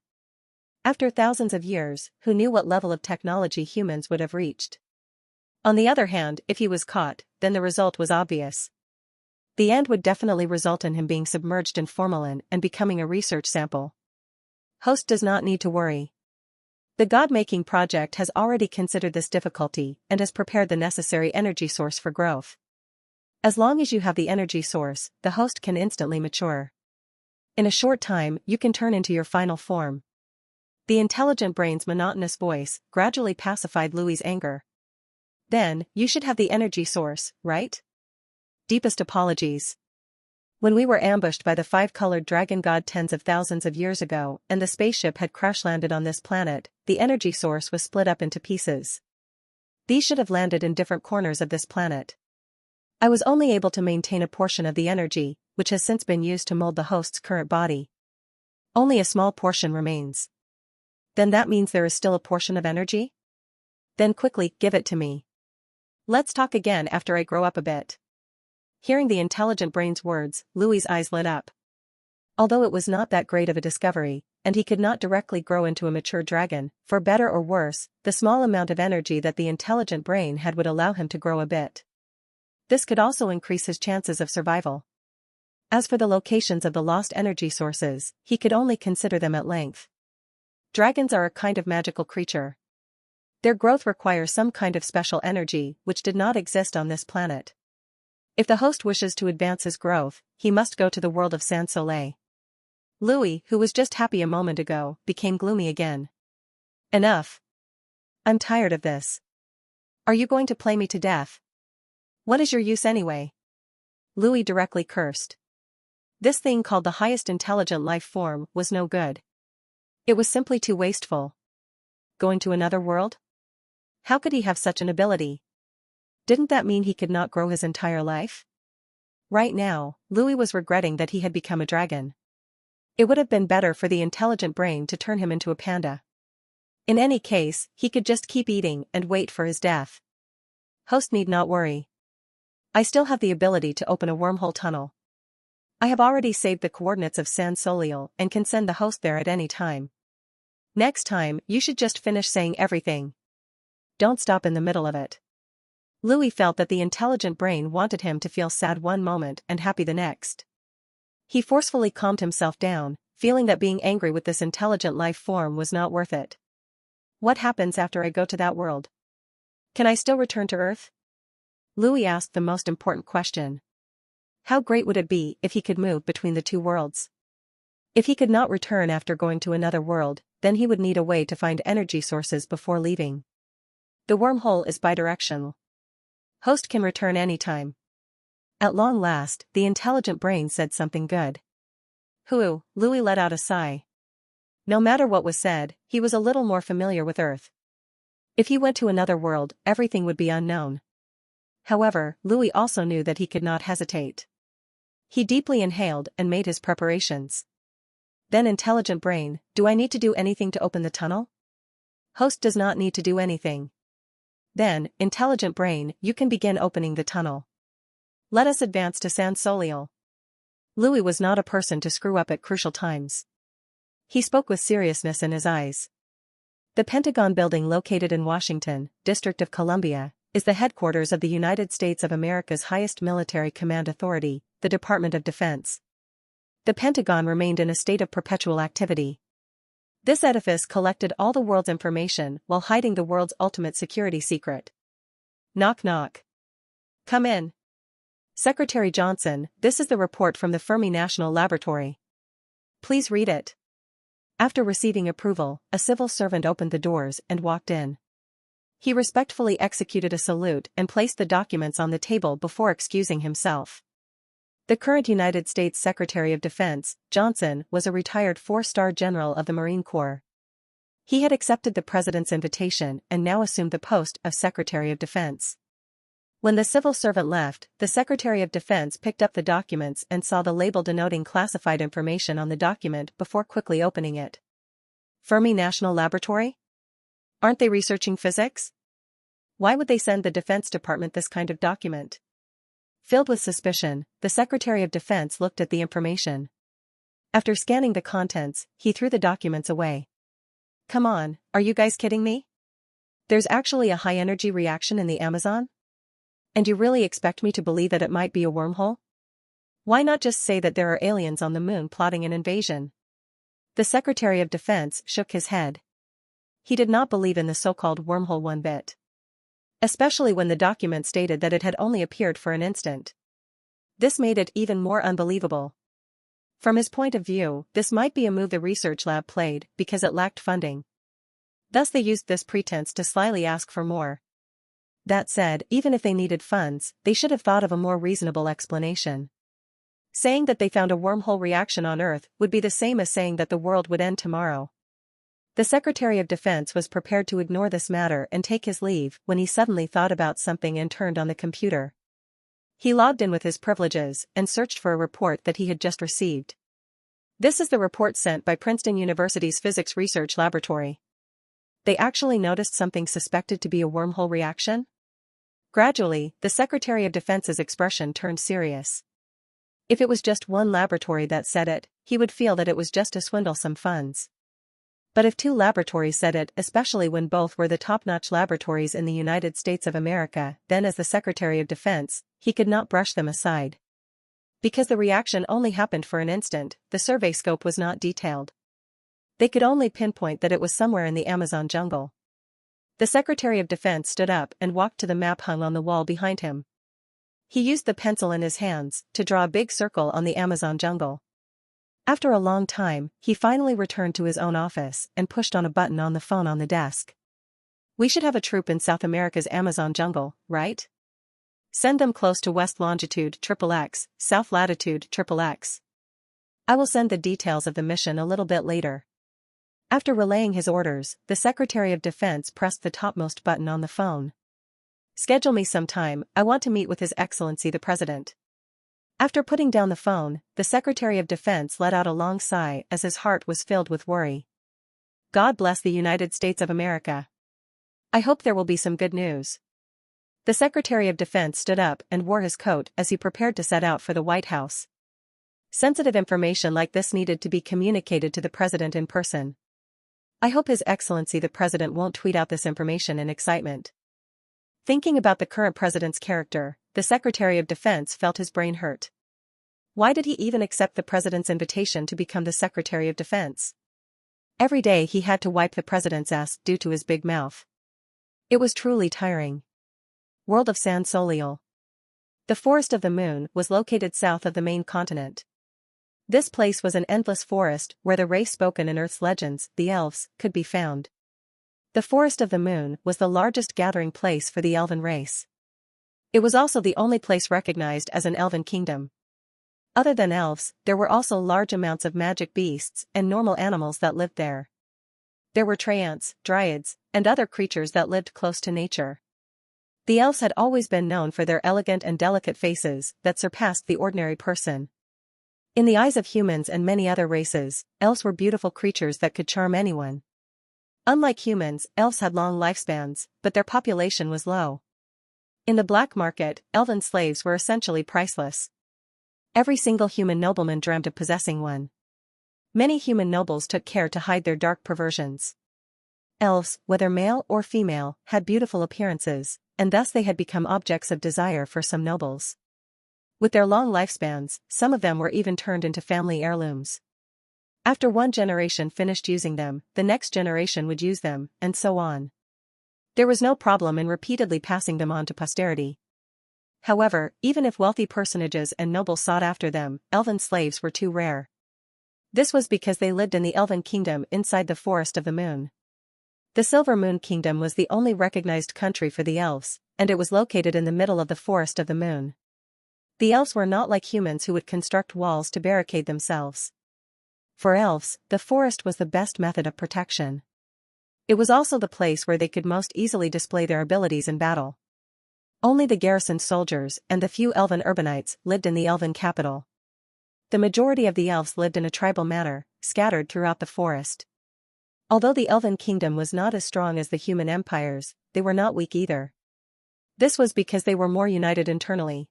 After thousands of years, who knew what level of technology humans would have reached? On the other hand, if he was caught, then the result was obvious. The end would definitely result in him being submerged in formalin and becoming a research sample. Host does not need to worry. The God-making project has already considered this difficulty and has prepared the necessary energy source for growth. As long as you have the energy source, the host can instantly mature. In a short time, you can turn into your final form. The Intelligent Brain's monotonous voice gradually pacified Louis's anger. Then, you should have the energy source, right? Deepest apologies. When we were ambushed by the five-colored dragon god tens of thousands of years ago and the spaceship had crash-landed on this planet, the energy source was split up into pieces. These should have landed in different corners of this planet. I was only able to maintain a portion of the energy, which has since been used to mold the host's current body. Only a small portion remains. Then that means there is still a portion of energy? Then quickly, give it to me. Let's talk again after I grow up a bit. Hearing the Intelligent Brain's words, Louis's eyes lit up. Although it was not that great of a discovery, and he could not directly grow into a mature dragon, for better or worse, the small amount of energy that the Intelligent Brain had would allow him to grow a bit. This could also increase his chances of survival. As for the locations of the lost energy sources, he could only consider them at length. Dragons are a kind of magical creature. Their growth requires some kind of special energy which did not exist on this planet. If the host wishes to advance his growth, he must go to the world of Sans Soleil. Louis, who was just happy a moment ago, became gloomy again. Enough. I'm tired of this. Are you going to play me to death? What is your use anyway? Louis directly cursed. This thing called the highest intelligent life form was no good. It was simply too wasteful. Going to another world? How could he have such an ability? Didn't that mean he could not grow his entire life? Right now, Louis was regretting that he had become a dragon. It would have been better for the Intelligent Brain to turn him into a panda. In any case, he could just keep eating and wait for his death. Host need not worry. I still have the ability to open a wormhole tunnel. I have already saved the coordinates of Sans Soleil and can send the host there at any time. Next time, you should just finish saying everything. Don't stop in the middle of it. Louis felt that the Intelligent Brain wanted him to feel sad one moment and happy the next. He forcefully calmed himself down, feeling that being angry with this intelligent life form was not worth it. What happens after I go to that world? Can I still return to Earth? Louis asked the most important question. How great would it be if he could move between the two worlds? If he could not return after going to another world, then he would need a way to find energy sources before leaving. The wormhole is bidirectional. Host can return anytime. At long last, the intelligent brain said something good. Hoo, Louis let out a sigh. No matter what was said, he was a little more familiar with Earth. If he went to another world, everything would be unknown. However, Louis also knew that he could not hesitate. He deeply inhaled and made his preparations. Then intelligent brain, do I need to do anything to open the tunnel? Host does not need to do anything. Then, intelligent brain, you can begin opening the tunnel. Let us advance to San Soliel. Louis was not a person to screw up at crucial times. He spoke with seriousness in his eyes. The Pentagon building located in Washington, District of Columbia, is the headquarters of the United States of America's highest military command authority, the Department of Defense. The Pentagon remained in a state of perpetual activity. This edifice collected all the world's information while hiding the world's ultimate security secret. Knock knock. Come in. Secretary Johnson, this is the report from the Fermi National Laboratory. Please read it. After receiving approval, a civil servant opened the doors and walked in. He respectfully executed a salute and placed the documents on the table before excusing himself. The current United States Secretary of Defense, Johnson, was a retired four-star general of the Marine Corps. He had accepted the president's invitation and now assumed the post of Secretary of Defense. When the civil servant left, the Secretary of Defense picked up the documents and saw the label denoting classified information on the document before quickly opening it. Fermi National Laboratory? Aren't they researching physics? Why would they send the Defense Department this kind of document? Filled with suspicion, the Secretary of Defense looked at the information. After scanning the contents, he threw the documents away. Come on, are you guys kidding me? There's actually a high-energy reaction in the Amazon? And you really expect me to believe that it might be a wormhole? Why not just say that there are aliens on the moon plotting an invasion? The Secretary of Defense shook his head. He did not believe in the so-called wormhole one bit. Especially when the document stated that it had only appeared for an instant. This made it even more unbelievable. From his point of view, this might be a move the research lab played because it lacked funding. Thus they used this pretense to slyly ask for more. That said, even if they needed funds, they should have thought of a more reasonable explanation. Saying that they found a wormhole reaction on Earth would be the same as saying that the world would end tomorrow. The Secretary of Defense was prepared to ignore this matter and take his leave when he suddenly thought about something and turned on the computer. He logged in with his privileges and searched for a report that he had just received. This is the report sent by Princeton University's Physics Research Laboratory. They actually noticed something suspected to be a wormhole reaction? Gradually, the Secretary of Defense's expression turned serious. If it was just one laboratory that said it, he would feel that it was just to swindle some funds. But if two laboratories said it, especially when both were the top-notch laboratories in the United States of America, then as the Secretary of Defense, he could not brush them aside. Because the reaction only happened for an instant, the survey scope was not detailed. They could only pinpoint that it was somewhere in the Amazon jungle. The Secretary of Defense stood up and walked to the map hung on the wall behind him. He used the pencil in his hands to draw a big circle on the Amazon jungle. After a long time, he finally returned to his own office and pushed on a button on the phone on the desk. We should have a troop in South America's Amazon jungle, right? Send them close to west longitude XXX, south latitude XXX. I will send the details of the mission a little bit later. After relaying his orders, the Secretary of Defense pressed the topmost button on the phone. Schedule me some time, I want to meet with His Excellency the President. After putting down the phone, the Secretary of Defense let out a long sigh as his heart was filled with worry. God bless the United States of America. I hope there will be some good news. The Secretary of Defense stood up and wore his coat as he prepared to set out for the White House. Sensitive information like this needed to be communicated to the President in person. I hope His Excellency the President won't tweet out this information in excitement. Thinking about the current president's character, the Secretary of Defense felt his brain hurt. Why did he even accept the president's invitation to become the Secretary of Defense? Every day he had to wipe the president's ass due to his big mouth. It was truly tiring. World of San Soliel. The Forest of the Moon was located south of the main continent. This place was an endless forest where the race spoken in Earth's legends, the elves, could be found. The Forest of the Moon was the largest gathering place for the elven race. It was also the only place recognized as an elven kingdom. Other than elves, there were also large amounts of magic beasts and normal animals that lived there. There were treants, dryads, and other creatures that lived close to nature. The elves had always been known for their elegant and delicate faces that surpassed the ordinary person. In the eyes of humans and many other races, elves were beautiful creatures that could charm anyone. Unlike humans, elves had long lifespans, but their population was low. In the black market, elven slaves were essentially priceless. Every single human nobleman dreamt of possessing one. Many human nobles took care to hide their dark perversions. Elves, whether male or female, had beautiful appearances, and thus they had become objects of desire for some nobles. With their long lifespans, some of them were even turned into family heirlooms. After one generation finished using them, the next generation would use them, and so on. There was no problem in repeatedly passing them on to posterity. However, even if wealthy personages and nobles sought after them, elven slaves were too rare. This was because they lived in the elven kingdom inside the Forest of the Moon. The Silver Moon Kingdom was the only recognized country for the elves, and it was located in the middle of the Forest of the Moon. The elves were not like humans who would construct walls to barricade themselves. For elves, the forest was the best method of protection. It was also the place where they could most easily display their abilities in battle. Only the garrison soldiers and the few elven urbanites lived in the elven capital. The majority of the elves lived in a tribal manner, scattered throughout the forest. Although the elven kingdom was not as strong as the human empires, they were not weak either. This was because they were more united internally.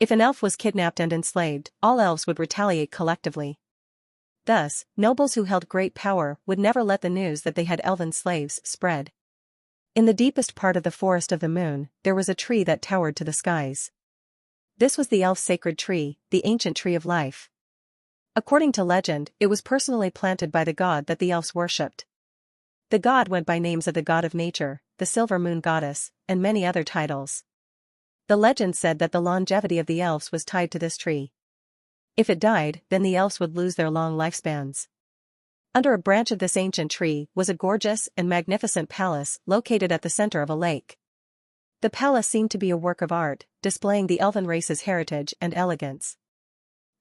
If an elf was kidnapped and enslaved, all elves would retaliate collectively. Thus, nobles who held great power would never let the news that they had elven slaves spread. In the deepest part of the Forest of the Moon, there was a tree that towered to the skies. This was the elf's sacred tree, the ancient tree of life. According to legend, it was personally planted by the god that the elves worshipped. The god went by names of the god of nature, the Silver Moon Goddess, and many other titles. The legend said that the longevity of the elves was tied to this tree. If it died, then the elves would lose their long lifespans. Under a branch of this ancient tree was a gorgeous and magnificent palace located at the center of a lake. The palace seemed to be a work of art, displaying the elven race's heritage and elegance.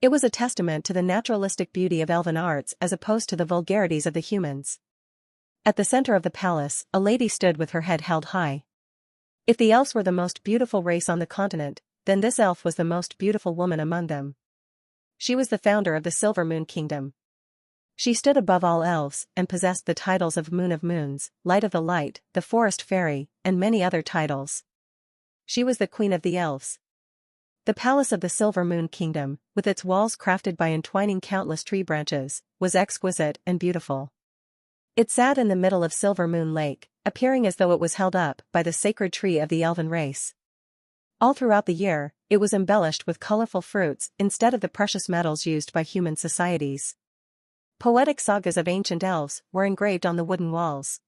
It was a testament to the naturalistic beauty of elven arts as opposed to the vulgarities of the humans. At the center of the palace, a lady stood with her head held high. If the elves were the most beautiful race on the continent, then this elf was the most beautiful woman among them. She was the founder of the Silver Moon Kingdom. She stood above all elves and possessed the titles of Moon of Moons, Light of the Light, the Forest Fairy, and many other titles. She was the Queen of the Elves. The palace of the Silver Moon Kingdom, with its walls crafted by entwining countless tree branches, was exquisite and beautiful. It sat in the middle of Silver Moon Lake, appearing as though it was held up by the sacred tree of the elven race. All throughout the year, it was embellished with colorful fruits instead of the precious metals used by human societies. Poetic sagas of ancient elves were engraved on the wooden walls.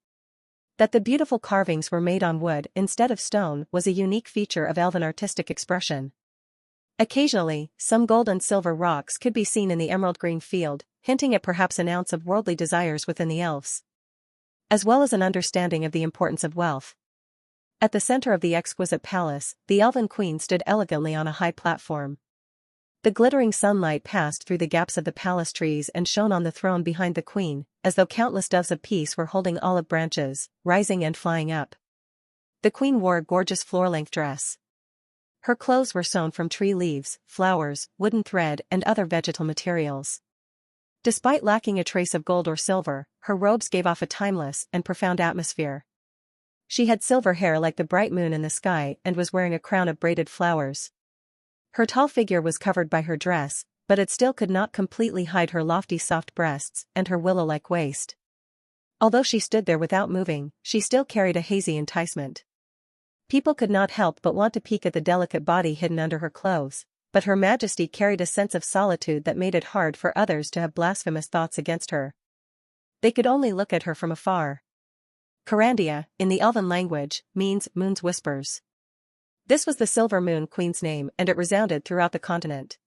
That the beautiful carvings were made on wood instead of stone was a unique feature of elven artistic expression. Occasionally, some gold and silver rocks could be seen in the emerald green field, hinting at perhaps an ounce of worldly desires within the elves, as well as an understanding of the importance of wealth. At the center of the exquisite palace, the elven queen stood elegantly on a high platform. The glittering sunlight passed through the gaps of the palace trees and shone on the throne behind the queen, as though countless doves of peace were holding olive branches, rising and flying up. The queen wore a gorgeous floor-length dress. Her clothes were sewn from tree leaves, flowers, wooden thread and other vegetal materials. Despite lacking a trace of gold or silver, her robes gave off a timeless and profound atmosphere. She had silver hair like the bright moon in the sky and was wearing a crown of braided flowers. Her tall figure was covered by her dress, but it still could not completely hide her lofty soft breasts and her willow-like waist. Although she stood there without moving, she still carried a hazy enticement. People could not help but want to peek at the delicate body hidden under her clothes, but Her Majesty carried a sense of solitude that made it hard for others to have blasphemous thoughts against her. They could only look at her from afar. Carandia, in the Elven language, means moon's whispers. This was the Silver Moon Queen's name, and it resounded throughout the continent.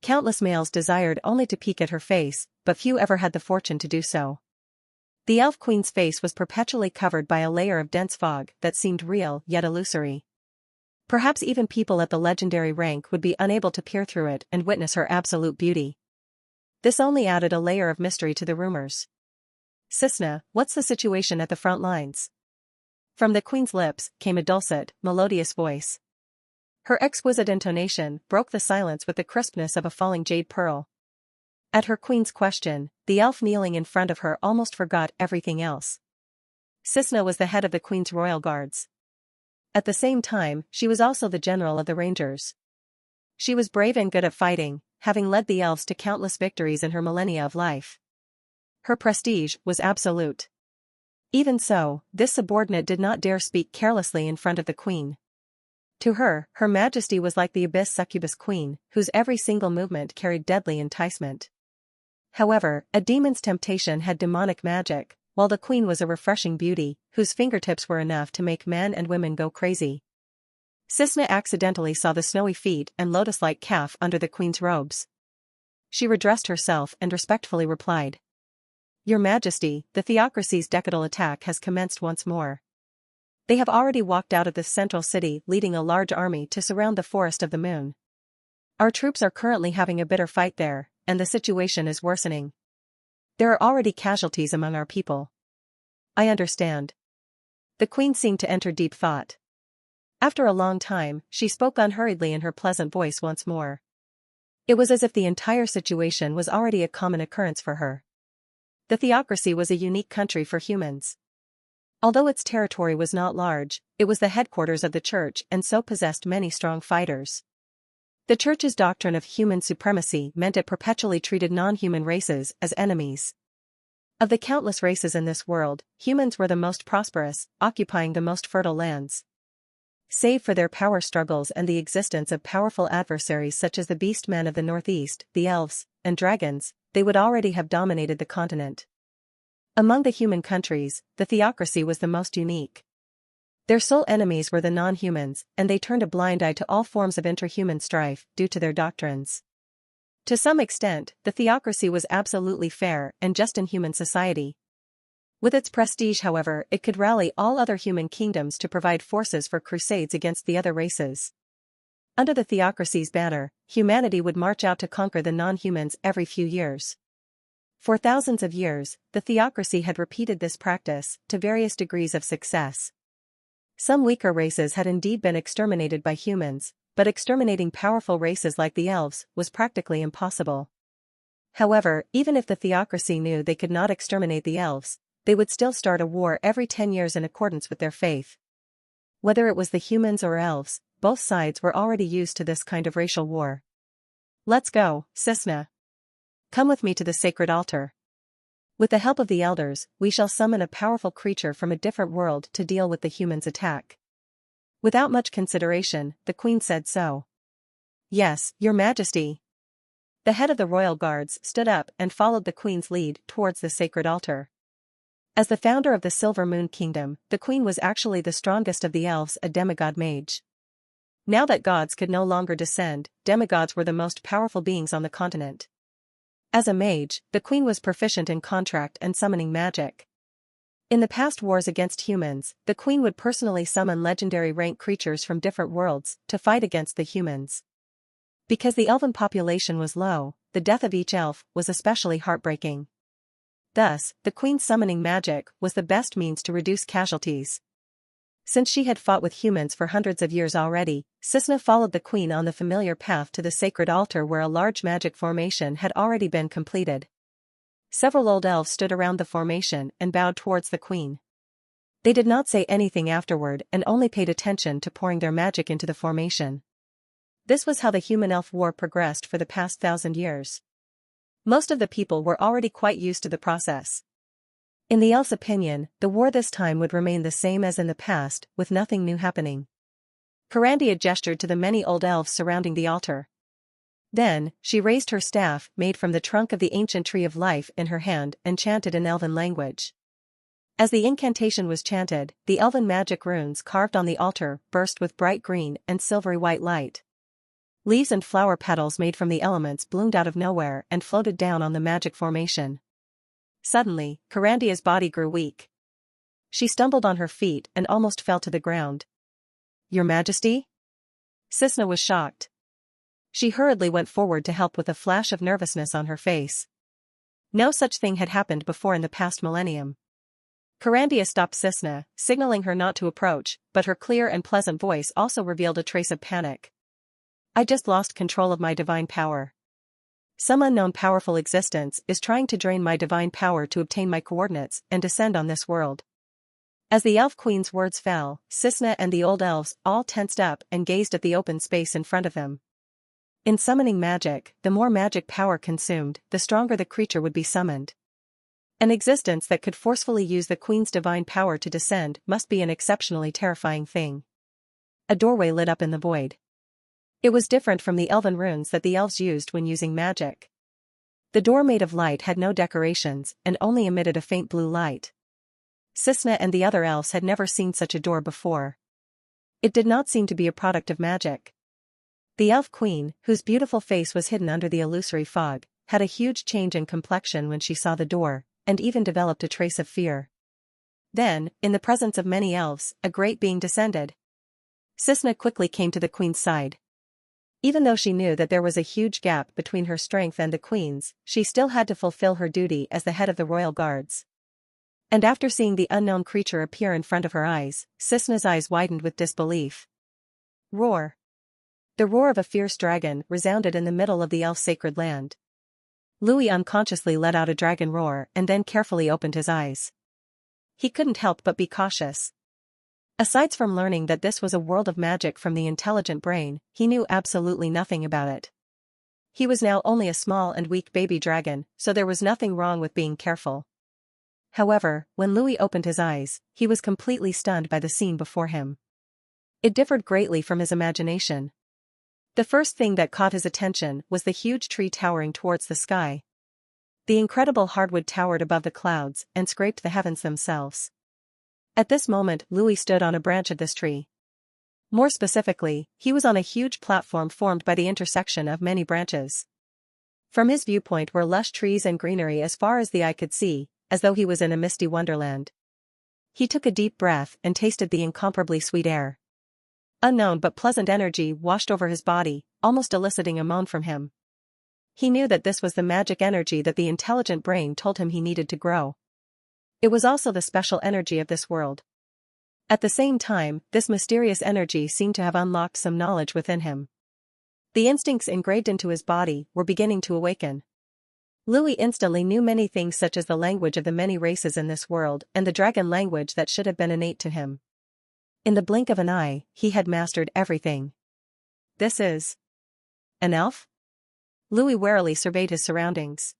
Countless males desired only to peek at her face, but few ever had the fortune to do so. The Elf Queen's face was perpetually covered by a layer of dense fog that seemed real yet illusory. Perhaps even people at the legendary rank would be unable to peer through it and witness her absolute beauty. This only added a layer of mystery to the rumors. Cisna, what's the situation at the front lines? From the Queen's lips came a dulcet, melodious voice. Her exquisite intonation broke the silence with the crispness of a falling jade pearl. At her Queen's question, the elf kneeling in front of her almost forgot everything else. Cisna was the head of the Queen's royal guards. At the same time, she was also the general of the Rangers. She was brave and good at fighting, having led the elves to countless victories in her millennia of life. Her prestige was absolute. Even so, this subordinate did not dare speak carelessly in front of the Queen. To her, Her Majesty was like the abyss succubus queen, whose every single movement carried deadly enticement. However, a demon's temptation had demonic magic, while the Queen was a refreshing beauty, whose fingertips were enough to make men and women go crazy. Cisna accidentally saw the snowy feet and lotus-like calf under the Queen's robes. She redressed herself and respectfully replied, "Your Majesty, the Theocracy's decadal attack has commenced once more. They have already walked out of the central city, leading a large army to surround the Forest of the Moon. Our troops are currently having a bitter fight there, and the situation is worsening. There are already casualties among our people." "I understand." The Queen seemed to enter deep thought. After a long time, she spoke unhurriedly in her pleasant voice once more. It was as if the entire situation was already a common occurrence for her. The Theocracy was a unique country for humans. Although its territory was not large, it was the headquarters of the Church and so possessed many strong fighters. The Church's doctrine of human supremacy meant it perpetually treated non-human races as enemies. Of the countless races in this world, humans were the most prosperous, occupying the most fertile lands. Save for their power struggles and the existence of powerful adversaries such as the beastmen of the northeast, the elves, and dragons, they would already have dominated the continent. Among the human countries, the Theocracy was the most unique. Their sole enemies were the non-humans, and they turned a blind eye to all forms of interhuman strife due to their doctrines. To some extent, the Theocracy was absolutely fair and just in human society. With its prestige, however, it could rally all other human kingdoms to provide forces for crusades against the other races. Under the Theocracy's banner, humanity would march out to conquer the non-humans every few years. For thousands of years, the Theocracy had repeated this practice, to various degrees of success. Some weaker races had indeed been exterminated by humans, but exterminating powerful races like the elves was practically impossible. However, even if the Theocracy knew they could not exterminate the elves, they would still start a war every 10 years in accordance with their faith. Whether it was the humans or elves, both sides were already used to this kind of racial war. "Let's go, Cisna. Come with me to the sacred altar. With the help of the elders, we shall summon a powerful creature from a different world to deal with the humans' attack." Without much consideration, the Queen said so. "Yes, Your Majesty." The head of the royal guards stood up and followed the Queen's lead towards the sacred altar. As the founder of the Silver Moon Kingdom, the Queen was actually the strongest of the elves, a demigod mage. Now that gods could no longer descend, demigods were the most powerful beings on the continent. As a mage, the Queen was proficient in contract and summoning magic. In the past wars against humans, the Queen would personally summon legendary rank creatures from different worlds to fight against the humans. Because the elven population was low, the death of each elf was especially heartbreaking. Thus, the Queen's summoning magic was the best means to reduce casualties. Since she had fought with humans for hundreds of years already, Cisna followed the Queen on the familiar path to the sacred altar where a large magic formation had already been completed. Several old elves stood around the formation and bowed towards the Queen. They did not say anything afterward and only paid attention to pouring their magic into the formation. This was how the human-elf war progressed for the past 1,000 years. Most of the people were already quite used to the process. In the elf's opinion, the war this time would remain the same as in the past, with nothing new happening. Carandia gestured to the many old elves surrounding the altar. Then, she raised her staff made from the trunk of the ancient tree of life in her hand and chanted in elven language. As the incantation was chanted, the elven magic runes carved on the altar burst with bright green and silvery white light. Leaves and flower petals made from the elements bloomed out of nowhere and floated down on the magic formation. Suddenly, Carandia's body grew weak. She stumbled on her feet and almost fell to the ground. "Your Majesty?" Cisna was shocked. She hurriedly went forward to help with a flash of nervousness on her face. No such thing had happened before in the past millennium. Carandia stopped Cisna, signaling her not to approach, but her clear and pleasant voice also revealed a trace of panic. "I just lost control of my divine power. Some unknown powerful existence is trying to drain my divine power to obtain my coordinates and descend on this world." As the Elf Queen's words fell, Cisna and the old elves all tensed up and gazed at the open space in front of them. In summoning magic, the more magic power consumed, the stronger the creature would be summoned. An existence that could forcefully use the Queen's divine power to descend must be an exceptionally terrifying thing. A doorway lit up in the void. It was different from the elven runes that the elves used when using magic. The door made of light had no decorations and only emitted a faint blue light. Cisna and the other elves had never seen such a door before. It did not seem to be a product of magic. The Elf Queen, whose beautiful face was hidden under the illusory fog, had a huge change in complexion when she saw the door, and even developed a trace of fear. Then, in the presence of many elves, a great being descended. Cisna quickly came to the Queen's side. Even though she knew that there was a huge gap between her strength and the Queen's, she still had to fulfill her duty as the head of the royal guards. And after seeing the unknown creature appear in front of her eyes, Cisna's eyes widened with disbelief. Roar! The roar of a fierce dragon resounded in the middle of the elf sacred land. Louis unconsciously let out a dragon roar and then carefully opened his eyes. He couldn't help but be cautious. Aside from learning that this was a world of magic from the intelligent brain, he knew absolutely nothing about it. He was now only a small and weak baby dragon, so there was nothing wrong with being careful. However, when Louis opened his eyes, he was completely stunned by the scene before him. It differed greatly from his imagination. The first thing that caught his attention was the huge tree towering towards the sky. The incredible hardwood towered above the clouds and scraped the heavens themselves. At this moment, Louis stood on a branch of this tree. More specifically, he was on a huge platform formed by the intersection of many branches. From his viewpoint were lush trees and greenery as far as the eye could see, as though he was in a misty wonderland. He took a deep breath and tasted the incomparably sweet air. Unknown but pleasant energy washed over his body, almost eliciting a moan from him. He knew that this was the magic energy that the intelligent brain told him he needed to grow. It was also the special energy of this world. At the same time, this mysterious energy seemed to have unlocked some knowledge within him. The instincts engraved into his body were beginning to awaken. Louis instantly knew many things such as the language of the many races in this world and the dragon language that should have been innate to him. In the blink of an eye, he had mastered everything. This is an elf? Louis warily surveyed his surroundings.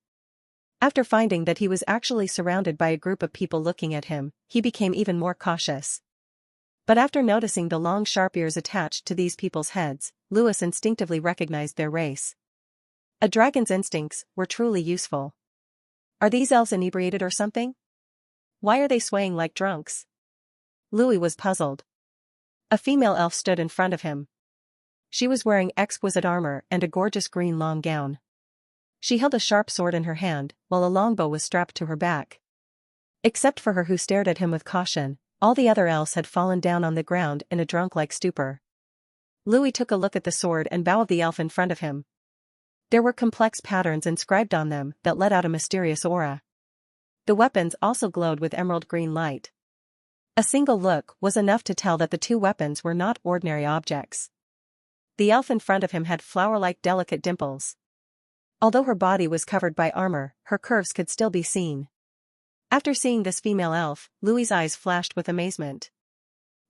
After finding that he was actually surrounded by a group of people looking at him, he became even more cautious. But after noticing the long sharp ears attached to these people's heads, Louis instinctively recognized their race. A dragon's instincts were truly useful. Are these elves inebriated or something? Why are they swaying like drunks? Louis was puzzled. A female elf stood in front of him. She was wearing exquisite armor and a gorgeous green long gown. She held a sharp sword in her hand, while a longbow was strapped to her back. Except for her, who stared at him with caution, all the other elves had fallen down on the ground in a drunk-like stupor. Louis took a look at the sword and bow of the elf in front of him. There were complex patterns inscribed on them that let out a mysterious aura. The weapons also glowed with emerald green light. A single look was enough to tell that the two weapons were not ordinary objects. The elf in front of him had flower-like delicate dimples. Although her body was covered by armor, her curves could still be seen. After seeing this female elf, Louis's eyes flashed with amazement.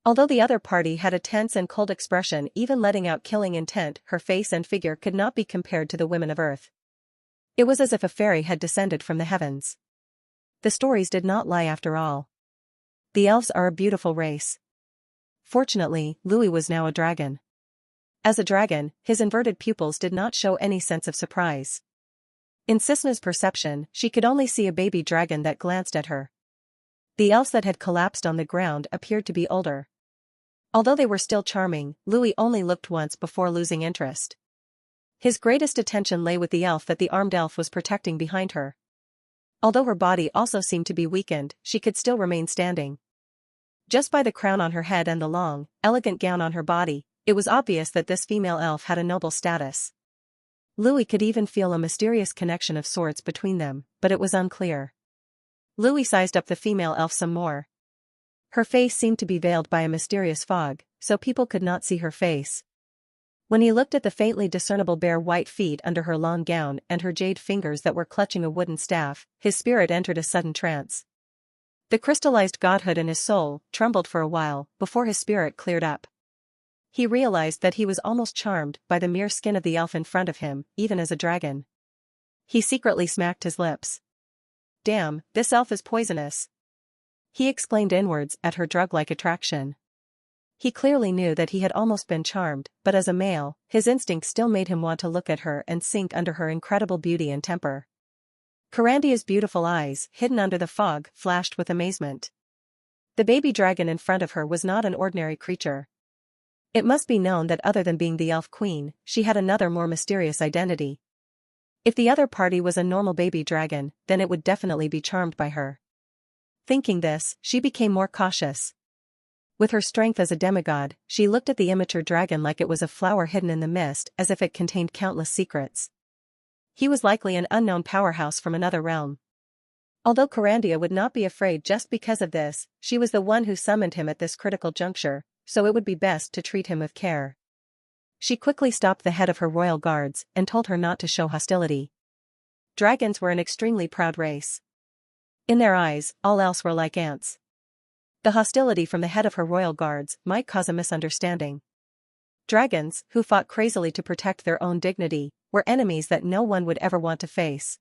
Although the other party had a tense and cold expression, even letting out killing intent, her face and figure could not be compared to the women of Earth. It was as if a fairy had descended from the heavens. The stories did not lie after all. The elves are a beautiful race. Fortunately, Louis was now a dragon. As a dragon, his inverted pupils did not show any sense of surprise. In Cisna's perception, she could only see a baby dragon that glanced at her. The elves that had collapsed on the ground appeared to be older. Although they were still charming, Louis only looked once before losing interest. His greatest attention lay with the elf that the armed elf was protecting behind her. Although her body also seemed to be weakened, she could still remain standing. Just by the crown on her head and the long, elegant gown on her body, it was obvious that this female elf had a noble status. Louis could even feel a mysterious connection of sorts between them, but it was unclear. Louis sized up the female elf some more. Her face seemed to be veiled by a mysterious fog, so people could not see her face. When he looked at the faintly discernible bare white feet under her long gown and her jade fingers that were clutching a wooden staff, his spirit entered a sudden trance. The crystallized godhood in his soul trembled for a while before his spirit cleared up. He realized that he was almost charmed by the mere skin of the elf in front of him, even as a dragon. He secretly smacked his lips. "Damn, this elf is poisonous," he exclaimed inwards at her drug-like attraction. He clearly knew that he had almost been charmed, but as a male, his instinct still made him want to look at her and sink under her incredible beauty and temper. Carandia's beautiful eyes, hidden under the fog, flashed with amazement. The baby dragon in front of her was not an ordinary creature. It must be known that other than being the elf queen, she had another more mysterious identity. If the other party was a normal baby dragon, then it would definitely be charmed by her. Thinking this, she became more cautious. With her strength as a demigod, she looked at the immature dragon like it was a flower hidden in the mist, as if it contained countless secrets. He was likely an unknown powerhouse from another realm. Although Carandia would not be afraid just because of this, she was the one who summoned him at this critical juncture, so it would be best to treat him with care. She quickly stopped the head of her royal guards and told her not to show hostility. Dragons were an extremely proud race. In their eyes, all else were like ants. The hostility from the head of her royal guards might cause a misunderstanding. Dragons, who fought crazily to protect their own dignity, were enemies that no one would ever want to face.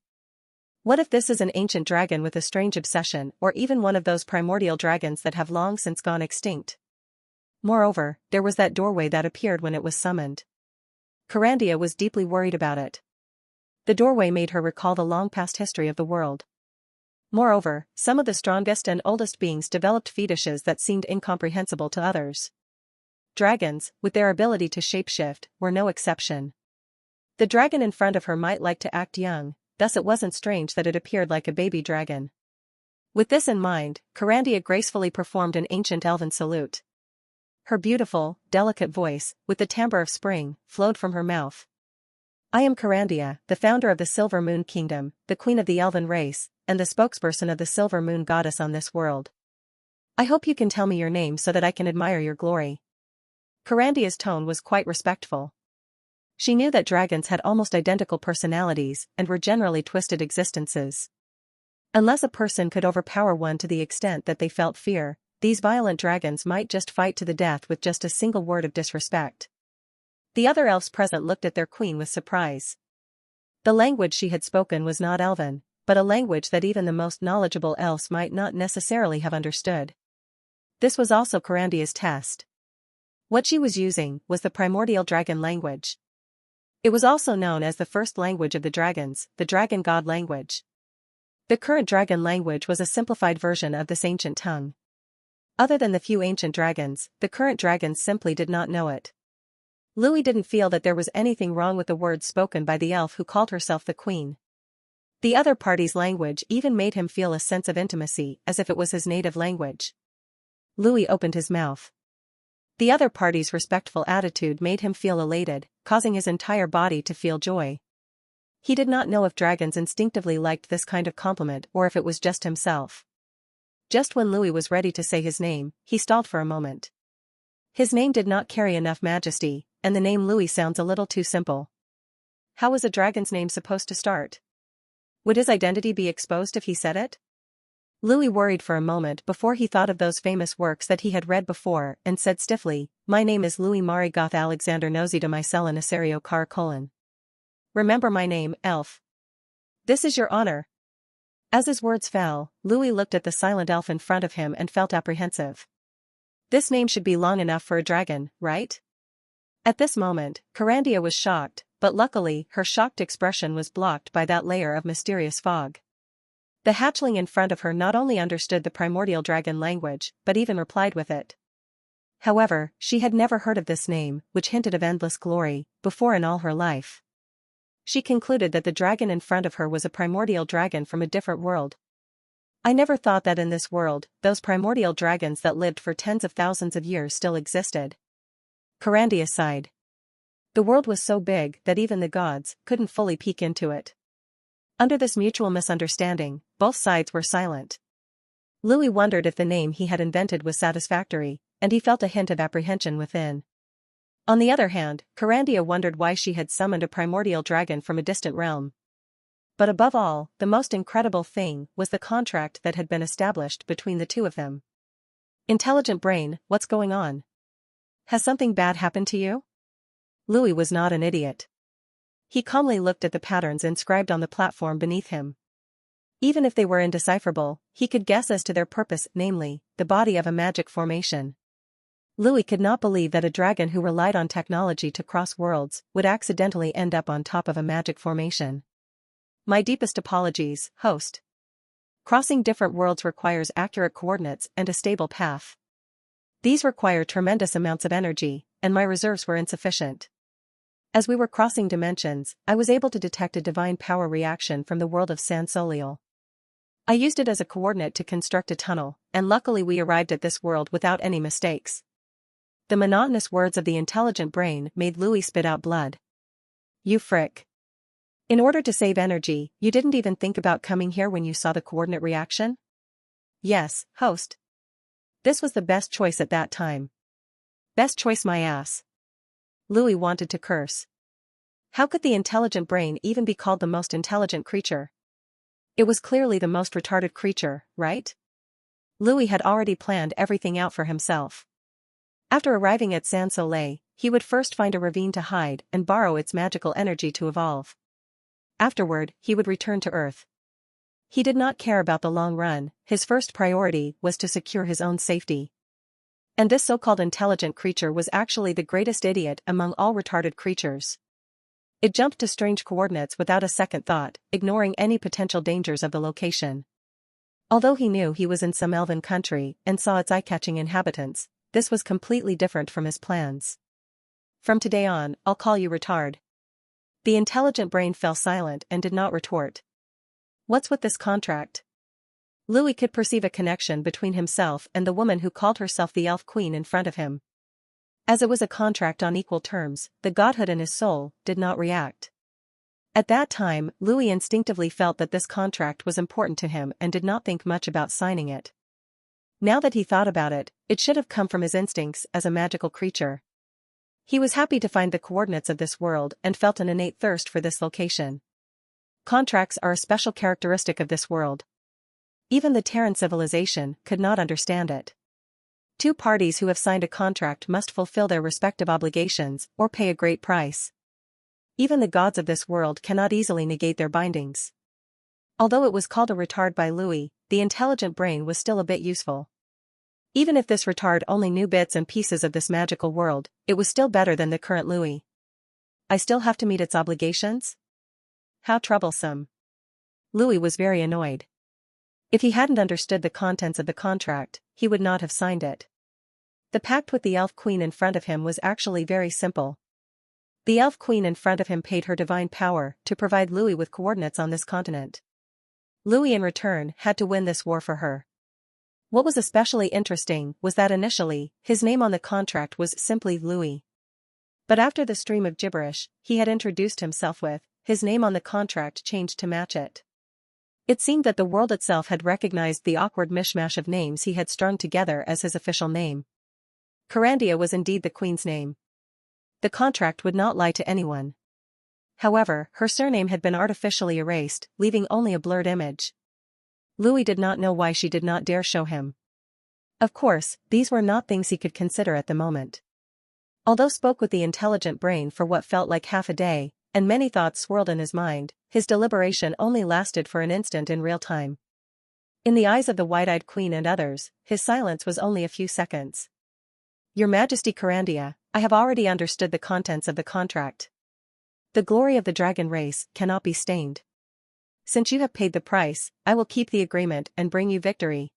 What if this is an ancient dragon with a strange obsession, or even one of those primordial dragons that have long since gone extinct? Moreover, there was that doorway that appeared when it was summoned. Carandia was deeply worried about it. The doorway made her recall the long past history of the world. Moreover, some of the strongest and oldest beings developed fetishes that seemed incomprehensible to others. Dragons, with their ability to shapeshift, were no exception. The dragon in front of her might like to act young, thus it wasn't strange that it appeared like a baby dragon. With this in mind, Carandia gracefully performed an ancient elven salute. Her beautiful, delicate voice, with the timbre of spring, flowed from her mouth. "I am Carandia, the founder of the Silver Moon Kingdom, the queen of the elven race, and the spokesperson of the Silver Moon goddess on this world. I hope you can tell me your name so that I can admire your glory." Carandia's tone was quite respectful. She knew that dragons had almost identical personalities and were generally twisted existences. Unless a person could overpower one to the extent that they felt fear, these violent dragons might just fight to the death with just a single word of disrespect. The other elves present looked at their queen with surprise. The language she had spoken was not Elven, but a language that even the most knowledgeable elves might not necessarily have understood. This was also Carandia's test. What she was using was the primordial dragon language. It was also known as the first language of the dragons, the dragon god language. The current dragon language was a simplified version of this ancient tongue. Other than the few ancient dragons, the current dragons simply did not know it. Louis didn't feel that there was anything wrong with the words spoken by the elf who called herself the queen. The other party's language even made him feel a sense of intimacy, as if it was his native language. Louis opened his mouth. The other party's respectful attitude made him feel elated, causing his entire body to feel joy. He did not know if dragons instinctively liked this kind of compliment or if it was just himself. Just when Louis was ready to say his name, he stalled for a moment. His name did not carry enough majesty, and the name Louis sounds a little too simple. How was a dragon's name supposed to start? Would his identity be exposed if he said it? Louis worried for a moment before he thought of those famous works that he had read before and said stiffly, "My name is Louis Mari Goth Alexander Nosida Mycel and Asario Car Colon. Remember my name, elf. This is your honor." As his words fell, Louis looked at the silent elf in front of him and felt apprehensive. This name should be long enough for a dragon, right? At this moment, Carandia was shocked, but luckily her shocked expression was blocked by that layer of mysterious fog. The hatchling in front of her not only understood the primordial dragon language, but even replied with it. However, she had never heard of this name, which hinted of endless glory, before in all her life. She concluded that the dragon in front of her was a primordial dragon from a different world. I never thought that in this world, those primordial dragons that lived for tens of thousands of years still existed. Carandia sighed. The world was so big that even the gods couldn't fully peek into it. Under this mutual misunderstanding, both sides were silent. Louis wondered if the name he had invented was satisfactory, and he felt a hint of apprehension within. On the other hand, Carandia wondered why she had summoned a primordial dragon from a distant realm. But above all, the most incredible thing was the contract that had been established between the two of them. Intelligent brain, what's going on? Has something bad happened to you? Louis was not an idiot. He calmly looked at the patterns inscribed on the platform beneath him. Even if they were indecipherable, he could guess as to their purpose, namely, the body of a magic formation. Louis could not believe that a dragon who relied on technology to cross worlds would accidentally end up on top of a magic formation. My deepest apologies, host. Crossing different worlds requires accurate coordinates and a stable path. These require tremendous amounts of energy, and my reserves were insufficient. As we were crossing dimensions, I was able to detect a divine power reaction from the world of San Soliel. I used it as a coordinate to construct a tunnel, and luckily we arrived at this world without any mistakes. The monotonous words of the intelligent brain made Louis spit out blood. You frick. In order to save energy, you didn't even think about coming here when you saw the coordinate reaction? Yes, host. This was the best choice at that time. Best choice my ass. Louis wanted to curse. How could the intelligent brain even be called the most intelligent creature? It was clearly the most retarded creature, right? Louis had already planned everything out for himself. After arriving at San Soleil, he would first find a ravine to hide and borrow its magical energy to evolve. Afterward, he would return to Earth. He did not care about the long run, his first priority was to secure his own safety. And this so-called intelligent creature was actually the greatest idiot among all retarded creatures. It jumped to strange coordinates without a second thought, ignoring any potential dangers of the location. Although he knew he was in some elven country and saw its eye-catching inhabitants, this was completely different from his plans. From today on, I'll call you retard. The intelligent brain fell silent and did not retort. What's with this contract? Louis could perceive a connection between himself and the woman who called herself the Elf Queen in front of him. As it was a contract on equal terms, the godhood in his soul did not react. At that time, Louis instinctively felt that this contract was important to him and did not think much about signing it. Now that he thought about it, it should have come from his instincts as a magical creature. He was happy to find the coordinates of this world and felt an innate thirst for this location. Contracts are a special characteristic of this world. Even the Terran civilization could not understand it. Two parties who have signed a contract must fulfill their respective obligations or pay a great price. Even the gods of this world cannot easily negate their bindings. Although it was called a retard by Louis, the intelligent brain was still a bit useful. Even if this retard only knew bits and pieces of this magical world, it was still better than the current Louis. I still have to meet its obligations? How troublesome. Louis was very annoyed. If he hadn't understood the contents of the contract, he would not have signed it. The pact with the Elf Queen in front of him was actually very simple. The Elf Queen in front of him paid her divine power to provide Louis with coordinates on this continent. Louis in return had to win this war for her. What was especially interesting was that initially, his name on the contract was simply Louis. But after the stream of gibberish he had introduced himself with, his name on the contract changed to match it. It seemed that the world itself had recognized the awkward mishmash of names he had strung together as his official name. Carandia was indeed the queen's name. The contract would not lie to anyone. However, her surname had been artificially erased, leaving only a blurred image. Louis did not know why she did not dare show him. Of course, these were not things he could consider at the moment. Although spoke with the intelligent brain for what felt like half a day, and many thoughts swirled in his mind, his deliberation only lasted for an instant in real time. In the eyes of the wide-eyed queen and others, his silence was only a few seconds. Your Majesty Carandia, I have already understood the contents of the contract. The glory of the dragon race cannot be stained. Since you have paid the price, I will keep the agreement and bring you victory.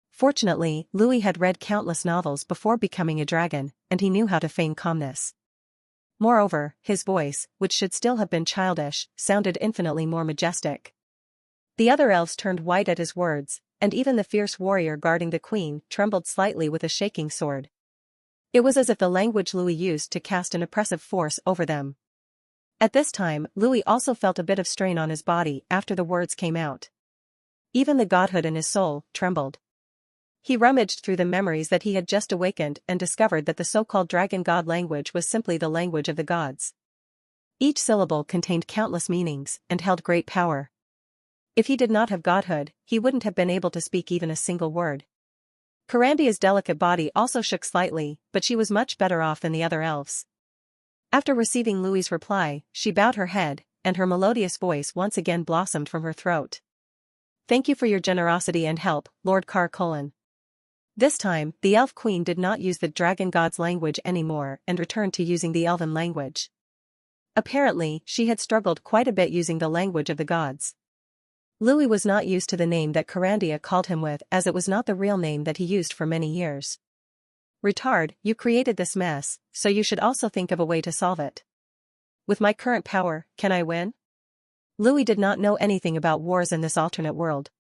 Fortunately, Louis had read countless novels before becoming a dragon, and he knew how to feign calmness. Moreover, his voice, which should still have been childish, sounded infinitely more majestic. The other elves turned white at his words, and even the fierce warrior guarding the queen trembled slightly with a shaking sword. It was as if the language Louis used to cast an oppressive force over them. At this time, Louis also felt a bit of strain on his body after the words came out. Even the godhood in his soul trembled. He rummaged through the memories that he had just awakened and discovered that the so-called dragon god language was simply the language of the gods. Each syllable contained countless meanings and held great power. If he did not have godhood, he wouldn't have been able to speak even a single word. Carandia's delicate body also shook slightly, but she was much better off than the other elves. After receiving Louis's reply, she bowed her head, and her melodious voice once again blossomed from her throat. Thank you for your generosity and help, Lord Carcolin. This time, the elf queen did not use the dragon god's language anymore and returned to using the elven language. Apparently, she had struggled quite a bit using the language of the gods. Louis was not used to the name that Carandia called him with, as it was not the real name that he used for many years. Retard, you created this mess, so you should also think of a way to solve it. With my current power, can I win? Louis did not know anything about wars in this alternate world.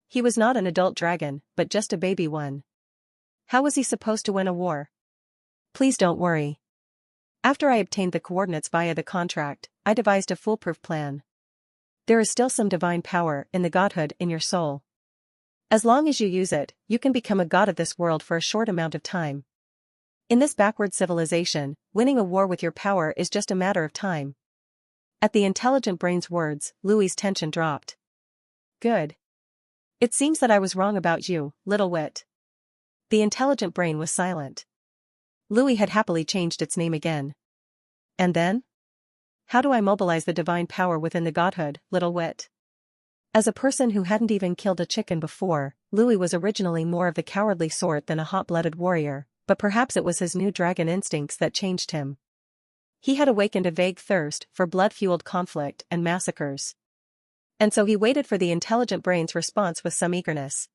He was not an adult dragon, but just a baby one. How was he supposed to win a war? Please don't worry. After I obtained the coordinates via the contract, I devised a foolproof plan. There is still some divine power in the godhood in your soul. As long as you use it, you can become a god of this world for a short amount of time. In this backward civilization, winning a war with your power is just a matter of time. At the intelligent brain's words, Louis's tension dropped. Good. It seems that I was wrong about you, little wit. The intelligent brain was silent. Louis had happily changed its name again. And then? How do I mobilize the divine power within the godhood, little wit? As a person who hadn't even killed a chicken before, Louis was originally more of the cowardly sort than a hot-blooded warrior, but perhaps it was his new dragon instincts that changed him. He had awakened a vague thirst for blood-fueled conflict and massacres. And so he waited for the intelligent brain's response with some eagerness.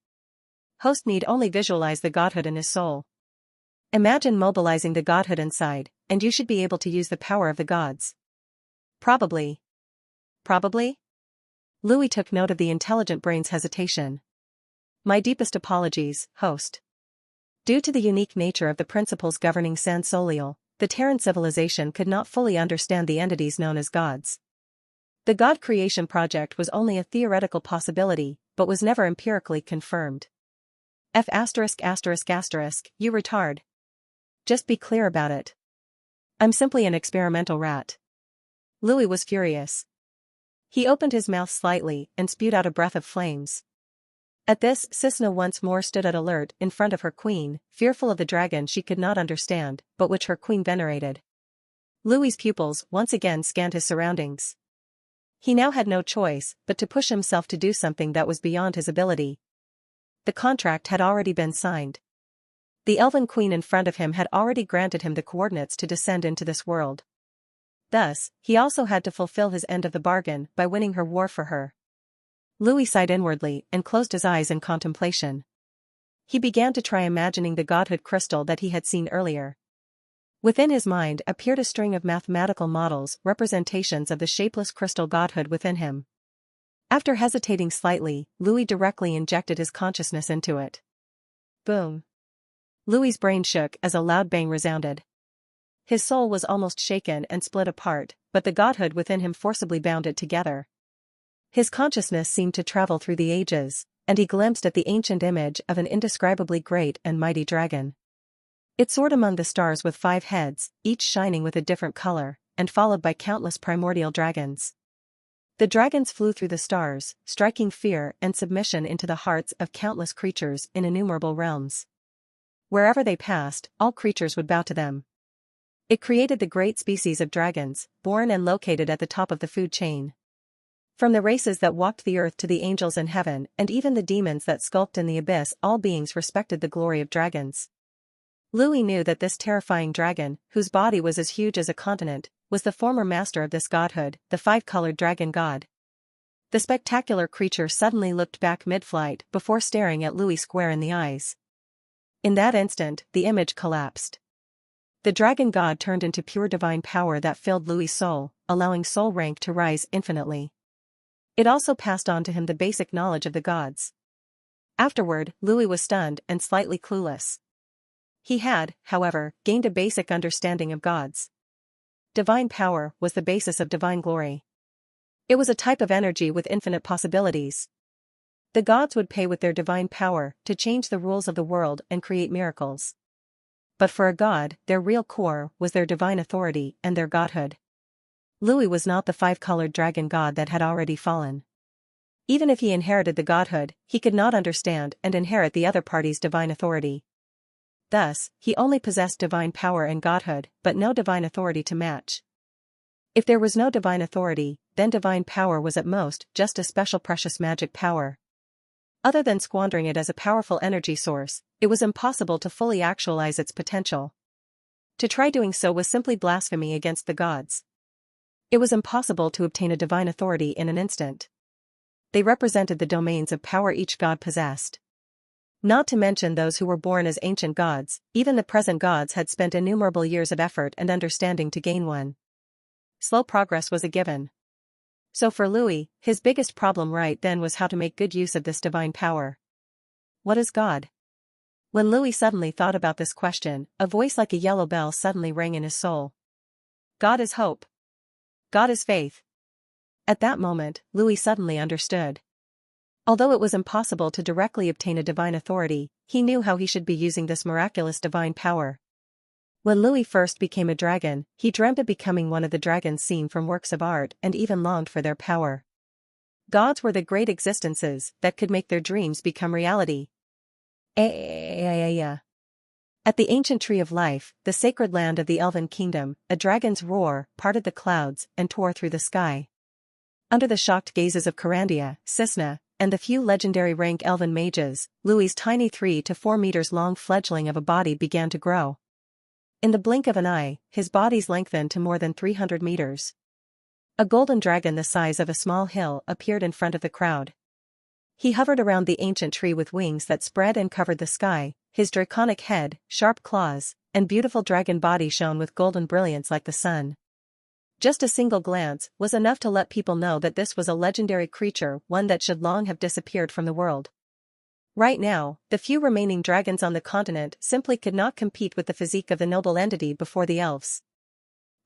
Host need only visualize the godhood in his soul. Imagine mobilizing the godhood inside, and you should be able to use the power of the gods. Probably. Probably? Louis took note of the intelligent brain's hesitation. My deepest apologies, host. Due to the unique nature of the principles governing San Soliel, the Terran civilization could not fully understand the entities known as gods. The God creation project was only a theoretical possibility, but was never empirically confirmed. You retard. Just be clear about it. I'm simply an experimental rat. Louis was furious. He opened his mouth slightly and spewed out a breath of flames. At this, Cisna once more stood at alert in front of her queen, fearful of the dragon she could not understand, but which her queen venerated. Louis's pupils once again scanned his surroundings. He now had no choice but to push himself to do something that was beyond his ability. The contract had already been signed. The elven queen in front of him had already granted him the coordinates to descend into this world. Thus, he also had to fulfill his end of the bargain by winning her war for her. Louis sighed inwardly and closed his eyes in contemplation. He began to try imagining the godhood crystal that he had seen earlier. Within his mind appeared a string of mathematical models, representations of the shapeless crystal godhood within him. After hesitating slightly, Louis directly injected his consciousness into it. Boom. Louis's brain shook as a loud bang resounded. His soul was almost shaken and split apart, but the godhood within him forcibly bound it together. His consciousness seemed to travel through the ages, and he glimpsed at the ancient image of an indescribably great and mighty dragon. It soared among the stars with 5 heads, each shining with a different color, and followed by countless primordial dragons. The dragons flew through the stars, striking fear and submission into the hearts of countless creatures in innumerable realms. Wherever they passed, all creatures would bow to them. It created the great species of dragons, born and located at the top of the food chain. From the races that walked the earth to the angels in heaven and even the demons that skulked in the abyss, all beings respected the glory of dragons. Louis knew that this terrifying dragon, whose body was as huge as a continent, was the former master of this godhood, the five-colored dragon god. The spectacular creature suddenly looked back mid-flight before staring at Louis square in the eyes. In that instant, the image collapsed. The dragon god turned into pure divine power that filled Louis' soul, allowing soul rank to rise infinitely. It also passed on to him the basic knowledge of the gods. Afterward, Louis was stunned and slightly clueless. He had, however, gained a basic understanding of gods. Divine power was the basis of divine glory. It was a type of energy with infinite possibilities. The gods would pay with their divine power to change the rules of the world and create miracles. But for a god, their real core was their divine authority and their godhood. Louis was not the five-colored dragon god that had already fallen. Even if he inherited the godhood, he could not understand and inherit the other party's divine authority. Thus, he only possessed divine power and godhood, but no divine authority to match. If there was no divine authority, then divine power was at most just a special precious magic power. Other than squandering it as a powerful energy source, it was impossible to fully actualize its potential. To try doing so was simply blasphemy against the gods. It was impossible to obtain a divine authority in an instant. They represented the domains of power each god possessed. Not to mention those who were born as ancient gods, even the present gods had spent innumerable years of effort and understanding to gain one. Slow progress was a given. So for Louis, his biggest problem right then was how to make good use of this divine power. What is God? When Louis suddenly thought about this question, a voice like a yellow bell suddenly rang in his soul. God is hope. God is faith. At that moment, Louis suddenly understood. Although it was impossible to directly obtain a divine authority, he knew how he should be using this miraculous divine power. When Louis first became a dragon, he dreamt of becoming one of the dragons seen from works of art and even longed for their power. Gods were the great existences that could make their dreams become reality. At the ancient tree of life, the sacred land of the elven kingdom, a dragon's roar parted the clouds and tore through the sky. Under the shocked gazes of Carandia, Cisna, and the few legendary rank elven mages, Louis's tiny 3 to 4 meters long fledgling of a body began to grow. In the blink of an eye, his bodies lengthened to more than 300 meters. A golden dragon the size of a small hill appeared in front of the crowd. He hovered around the ancient tree with wings that spread and covered the sky, his draconic head, sharp claws, and beautiful dragon body shone with golden brilliance like the sun. Just a single glance was enough to let people know that this was a legendary creature, one that should long have disappeared from the world. Right now, the few remaining dragons on the continent simply could not compete with the physique of the noble entity before the elves.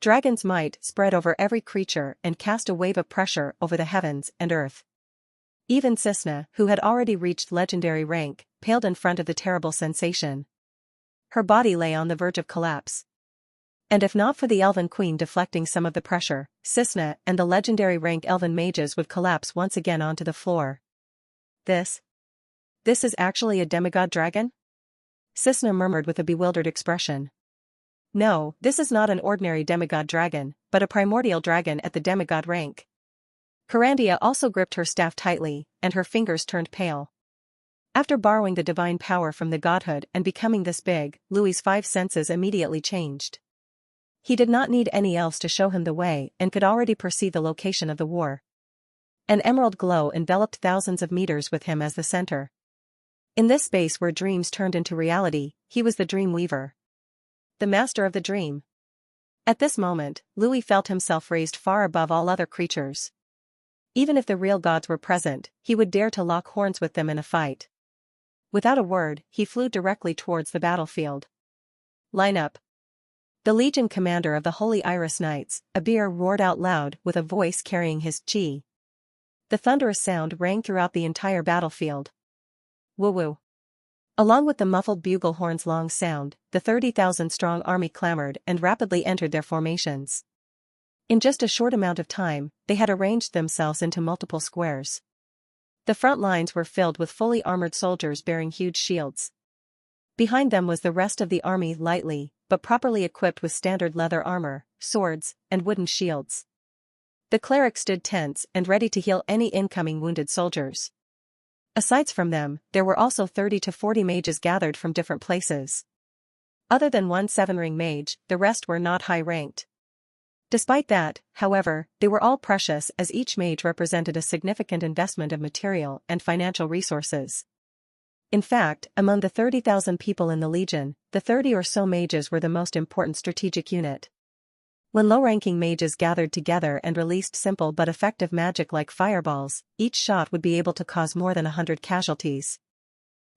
Dragon's might spread over every creature and cast a wave of pressure over the heavens and earth. Even Cisna, who had already reached legendary rank, paled in front of the terrible sensation. Her body lay on the verge of collapse. And if not for the elven queen deflecting some of the pressure, Cisna and the legendary rank elven mages would collapse once again onto the floor. This is actually a demigod dragon? Cisna murmured with a bewildered expression. No, this is not an ordinary demigod dragon, but a primordial dragon at the demigod rank. Carandia also gripped her staff tightly, and her fingers turned pale. After borrowing the divine power from the godhood and becoming this big, Louis's 5 senses immediately changed. He did not need any elves to show him the way and could already perceive the location of the war. An emerald glow enveloped thousands of meters with him as the center. In this space where dreams turned into reality, he was the dream weaver. The master of the dream. At this moment, Louis felt himself raised far above all other creatures. Even if the real gods were present, he would dare to lock horns with them in a fight. Without a word, he flew directly towards the battlefield. Line up. The Legion commander of the Holy Iris Knights, Abir, roared out loud with a voice carrying his chi. The thunderous sound rang throughout the entire battlefield. Woo-woo. Along with the muffled bugle horn's long sound, the 30,000-strong army clamored and rapidly entered their formations. In just a short amount of time, they had arranged themselves into multiple squares. The front lines were filled with fully armored soldiers bearing huge shields. Behind them was the rest of the army lightly, but properly equipped with standard leather armor, swords, and wooden shields. The clerics stood tense and ready to heal any incoming wounded soldiers. Aside from them, there were also 30 to 40 mages gathered from different places. Other than one 7-ring mage, the rest were not high-ranked. Despite that, however, they were all precious as each mage represented a significant investment of material and financial resources. In fact, among the 30,000 people in the Legion, the 30 or so mages were the most important strategic unit. When low-ranking mages gathered together and released simple but effective magic like fireballs, each shot would be able to cause more than 100 casualties.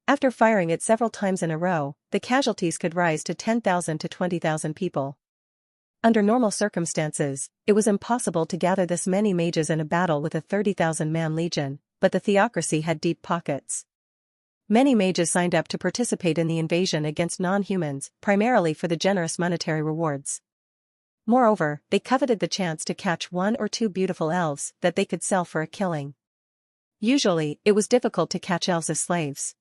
After firing it several times in a row, the casualties could rise to 10,000 to 20,000 people. Under normal circumstances, it was impossible to gather this many mages in a battle with a 30,000-man legion, but the theocracy had deep pockets. Many mages signed up to participate in the invasion against non-humans, primarily for the generous monetary rewards. Moreover, they coveted the chance to catch 1 or 2 beautiful elves that they could sell for a killing. Usually, it was difficult to catch elves as slaves.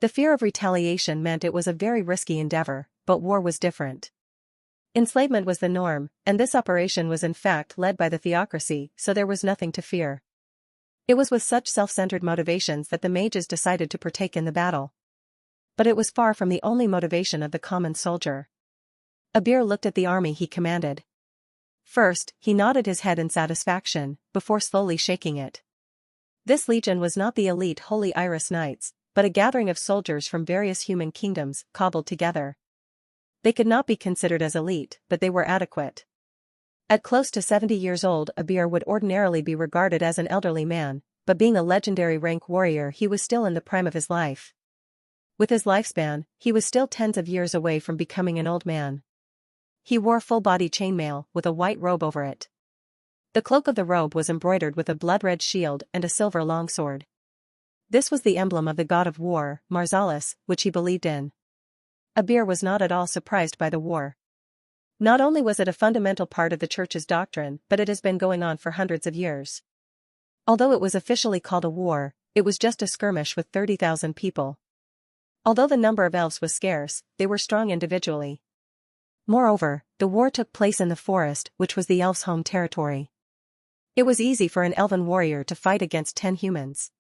The fear of retaliation meant it was a very risky endeavor, but war was different. Enslavement was the norm, and this operation was in fact led by the theocracy, so there was nothing to fear. It was with such self-centered motivations that the mages decided to partake in the battle. But it was far from the only motivation of the common soldier. Abir looked at the army he commanded. First, he nodded his head in satisfaction, before slowly shaking it. This legion was not the elite Holy Iris Knights, but a gathering of soldiers from various human kingdoms, cobbled together. They could not be considered as elite, but they were adequate. At close to 70 years old, Abir would ordinarily be regarded as an elderly man, but being a legendary rank warrior, he was still in the prime of his life. With his lifespan, he was still tens of years away from becoming an old man. He wore full-body chainmail, with a white robe over it. The cloak of the robe was embroidered with a blood-red shield and a silver longsword. This was the emblem of the god of war, Marsalis, which he believed in. Abir was not at all surprised by the war. Not only was it a fundamental part of the church's doctrine, but it has been going on for hundreds of years. Although it was officially called a war, it was just a skirmish with 30,000 people. Although the number of elves was scarce, they were strong individually. Moreover, the war took place in the forest, which was the elves' home territory. It was easy for an elven warrior to fight against 10 humans.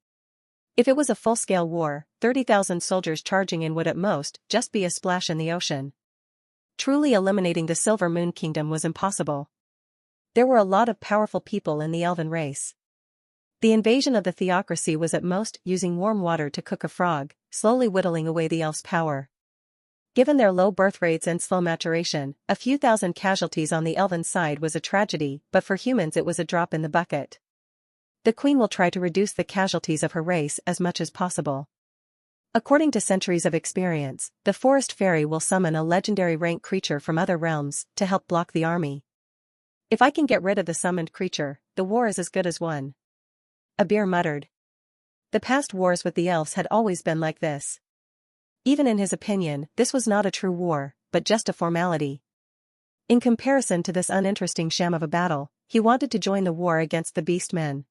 If it was a full-scale war, 30,000 soldiers charging in would at most just be a splash in the ocean. Truly eliminating the Silver Moon Kingdom was impossible. There were a lot of powerful people in the elven race. The invasion of the theocracy was at most using warm water to cook a frog, slowly whittling away the elves' power. Given their low birth rates and slow maturation, a few thousand casualties on the elven side was a tragedy, but for humans it was a drop in the bucket. The queen will try to reduce the casualties of her race as much as possible. According to centuries of experience, the forest fairy will summon a legendary rank creature from other realms to help block the army. If I can get rid of the summoned creature, the war is as good as won. Abir muttered. The past wars with the elves had always been like this. Even in his opinion, this was not a true war, but just a formality. In comparison to this uninteresting sham of a battle, he wanted to join the war against the Beastmen.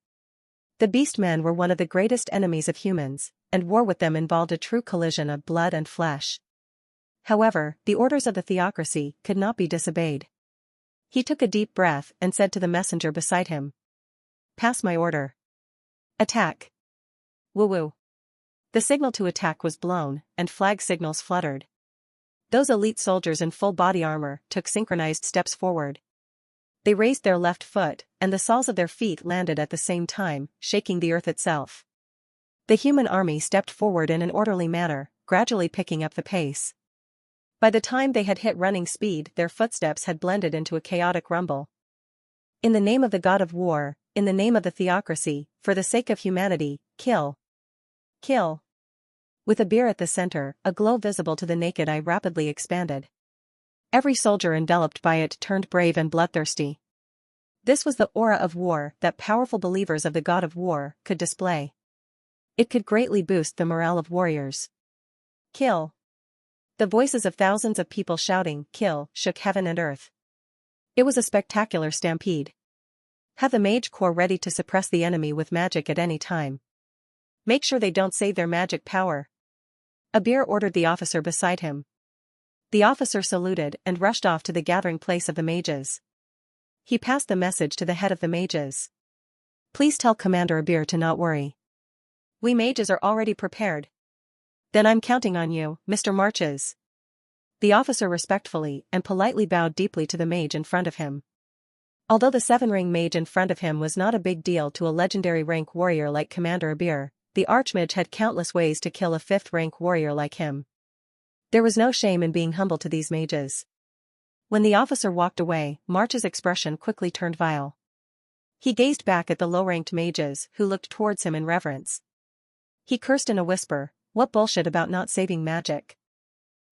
The Beastmen were one of the greatest enemies of humans, and war with them involved a true collision of blood and flesh. However, the orders of the theocracy could not be disobeyed. He took a deep breath and said to the messenger beside him, "Pass my order. Attack." Woo-woo. The signal to attack was blown, and flag signals fluttered. Those elite soldiers in full body armor took synchronized steps forward. They raised their left foot, and the soles of their feet landed at the same time, shaking the earth itself. The human army stepped forward in an orderly manner, gradually picking up the pace. By the time they had hit running speed, their footsteps had blended into a chaotic rumble. In the name of the god of war, in the name of the theocracy, for the sake of humanity, kill. Kill. With Abir at the center, a glow visible to the naked eye rapidly expanded. Every soldier enveloped by it turned brave and bloodthirsty. This was the aura of war that powerful believers of the god of war could display. It could greatly boost the morale of warriors. Kill. The voices of thousands of people shouting, "Kill," shook heaven and earth. It was a spectacular stampede. Have the mage corps ready to suppress the enemy with magic at any time. Make sure they don't save their magic power. Abir ordered the officer beside him. The officer saluted and rushed off to the gathering place of the mages. He passed the message to the head of the mages. "Please tell Commander Abir to not worry. We mages are already prepared." "Then I'm counting on you, Mr. Marches." The officer respectfully and politely bowed deeply to the mage in front of him. Although the seven-ring mage in front of him was not a big deal to a legendary rank warrior like Commander Abir, the archmage had countless ways to kill a fifth-rank warrior like him. There was no shame in being humble to these mages. When the officer walked away, March's expression quickly turned vile. He gazed back at the low-ranked mages who looked towards him in reverence. He cursed in a whisper, "What bullshit about not saving magic?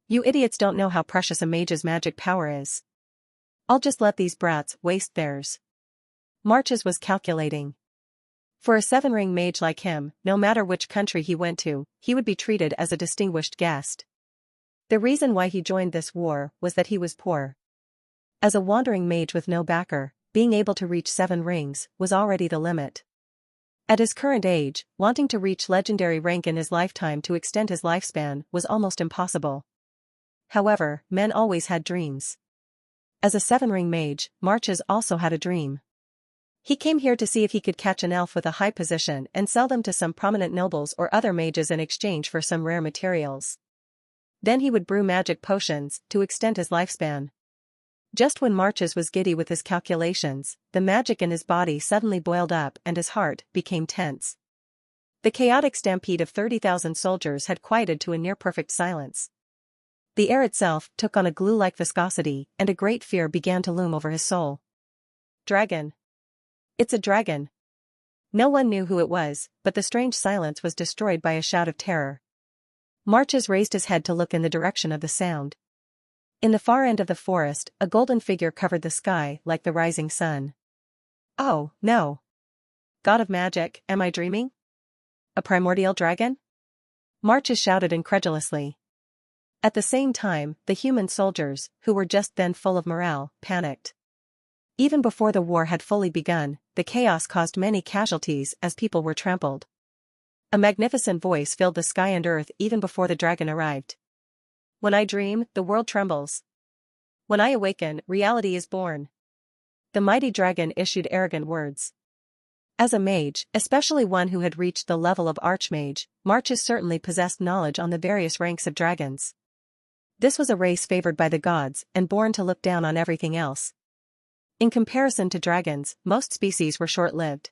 You idiots don't know how precious a mage's magic power is. I'll just let these brats waste theirs." Marches was calculating. For a seven-ring mage like him, no matter which country he went to, he would be treated as a distinguished guest. The reason why he joined this war was that he was poor. As a wandering mage with no backer, being able to reach 7 rings was already the limit. At his current age, wanting to reach legendary rank in his lifetime to extend his lifespan was almost impossible. However, men always had dreams. As a 7-ring mage, Marches also had a dream. He came here to see if he could catch an elf with a high position and sell them to some prominent nobles or other mages in exchange for some rare materials. Then he would brew magic potions to extend his lifespan. Just when Marches was giddy with his calculations, the magic in his body suddenly boiled up and his heart became tense. The chaotic stampede of 30,000 soldiers had quieted to a near-perfect silence. The air itself took on a glue-like viscosity, and a great fear began to loom over his soul. Dragon. It's a dragon. No one knew who it was, but the strange silence was destroyed by a shout of terror. Marches raised his head to look in the direction of the sound. In the far end of the forest, a golden figure covered the sky like the rising sun. Oh, no. God of magic, am I dreaming? A primordial dragon? Marches shouted incredulously. At the same time, the human soldiers, who were just then full of morale, panicked. Even before the war had fully begun, the chaos caused many casualties as people were trampled. A magnificent voice filled the sky and earth even before the dragon arrived. When I dream, the world trembles. When I awaken, reality is born. The mighty dragon issued arrogant words. As a mage, especially one who had reached the level of archmage, Marches certainly possessed knowledge on the various ranks of dragons. This was a race favored by the gods and born to look down on everything else. In comparison to dragons, most species were short-lived.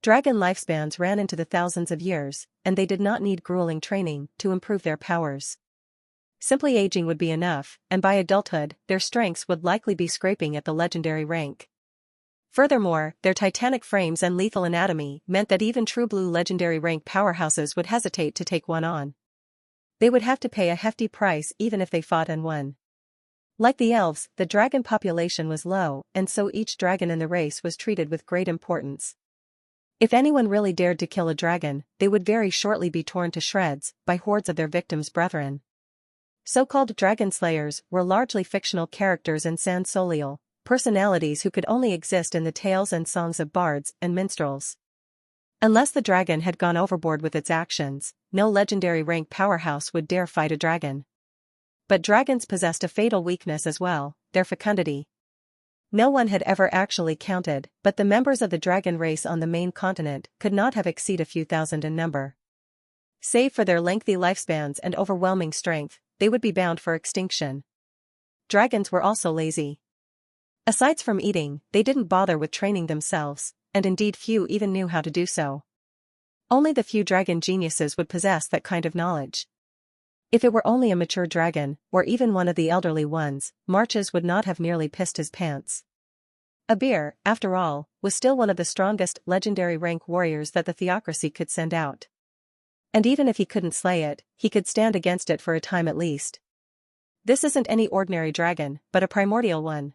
Dragon lifespans ran into the thousands of years, and they did not need grueling training to improve their powers. Simply aging would be enough, and by adulthood, their strengths would likely be scraping at the legendary rank. Furthermore, their titanic frames and lethal anatomy meant that even true blue legendary rank powerhouses would hesitate to take one on. They would have to pay a hefty price even if they fought and won. Like the elves, the dragon population was low, and so each dragon in the race was treated with great importance. If anyone really dared to kill a dragon, they would very shortly be torn to shreds by hordes of their victims' brethren. So-called dragon slayers were largely fictional characters in Sansolial, personalities who could only exist in the tales and songs of bards and minstrels. Unless the dragon had gone overboard with its actions, no legendary rank powerhouse would dare fight a dragon. But dragons possessed a fatal weakness as well, their fecundity. No one had ever actually counted, but the members of the dragon race on the main continent could not have exceeded a few thousand in number. Save for their lengthy lifespans and overwhelming strength, they would be bound for extinction. Dragons were also lazy. Aside from eating, they didn't bother with training themselves, and indeed few even knew how to do so. Only the few dragon geniuses would possess that kind of knowledge. If it were only a mature dragon, or even one of the elderly ones, Marches would not have nearly pissed his pants. Abir, after all, was still one of the strongest legendary rank warriors that the theocracy could send out. And even if he couldn't slay it, he could stand against it for a time at least. This isn't any ordinary dragon, but a primordial one.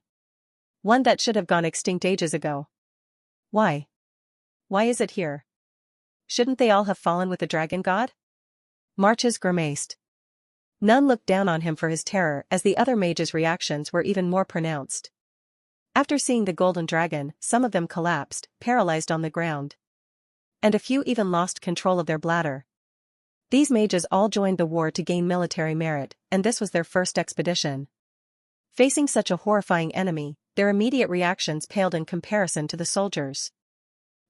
One that should have gone extinct ages ago. Why? Why is it here? Shouldn't they all have fallen with the dragon god? Marches grimaced. None looked down on him for his terror as the other mages' reactions were even more pronounced. After seeing the golden dragon, some of them collapsed, paralyzed on the ground. And a few even lost control of their bladder. These mages all joined the war to gain military merit, and this was their first expedition. Facing such a horrifying enemy, their immediate reactions paled in comparison to the soldiers.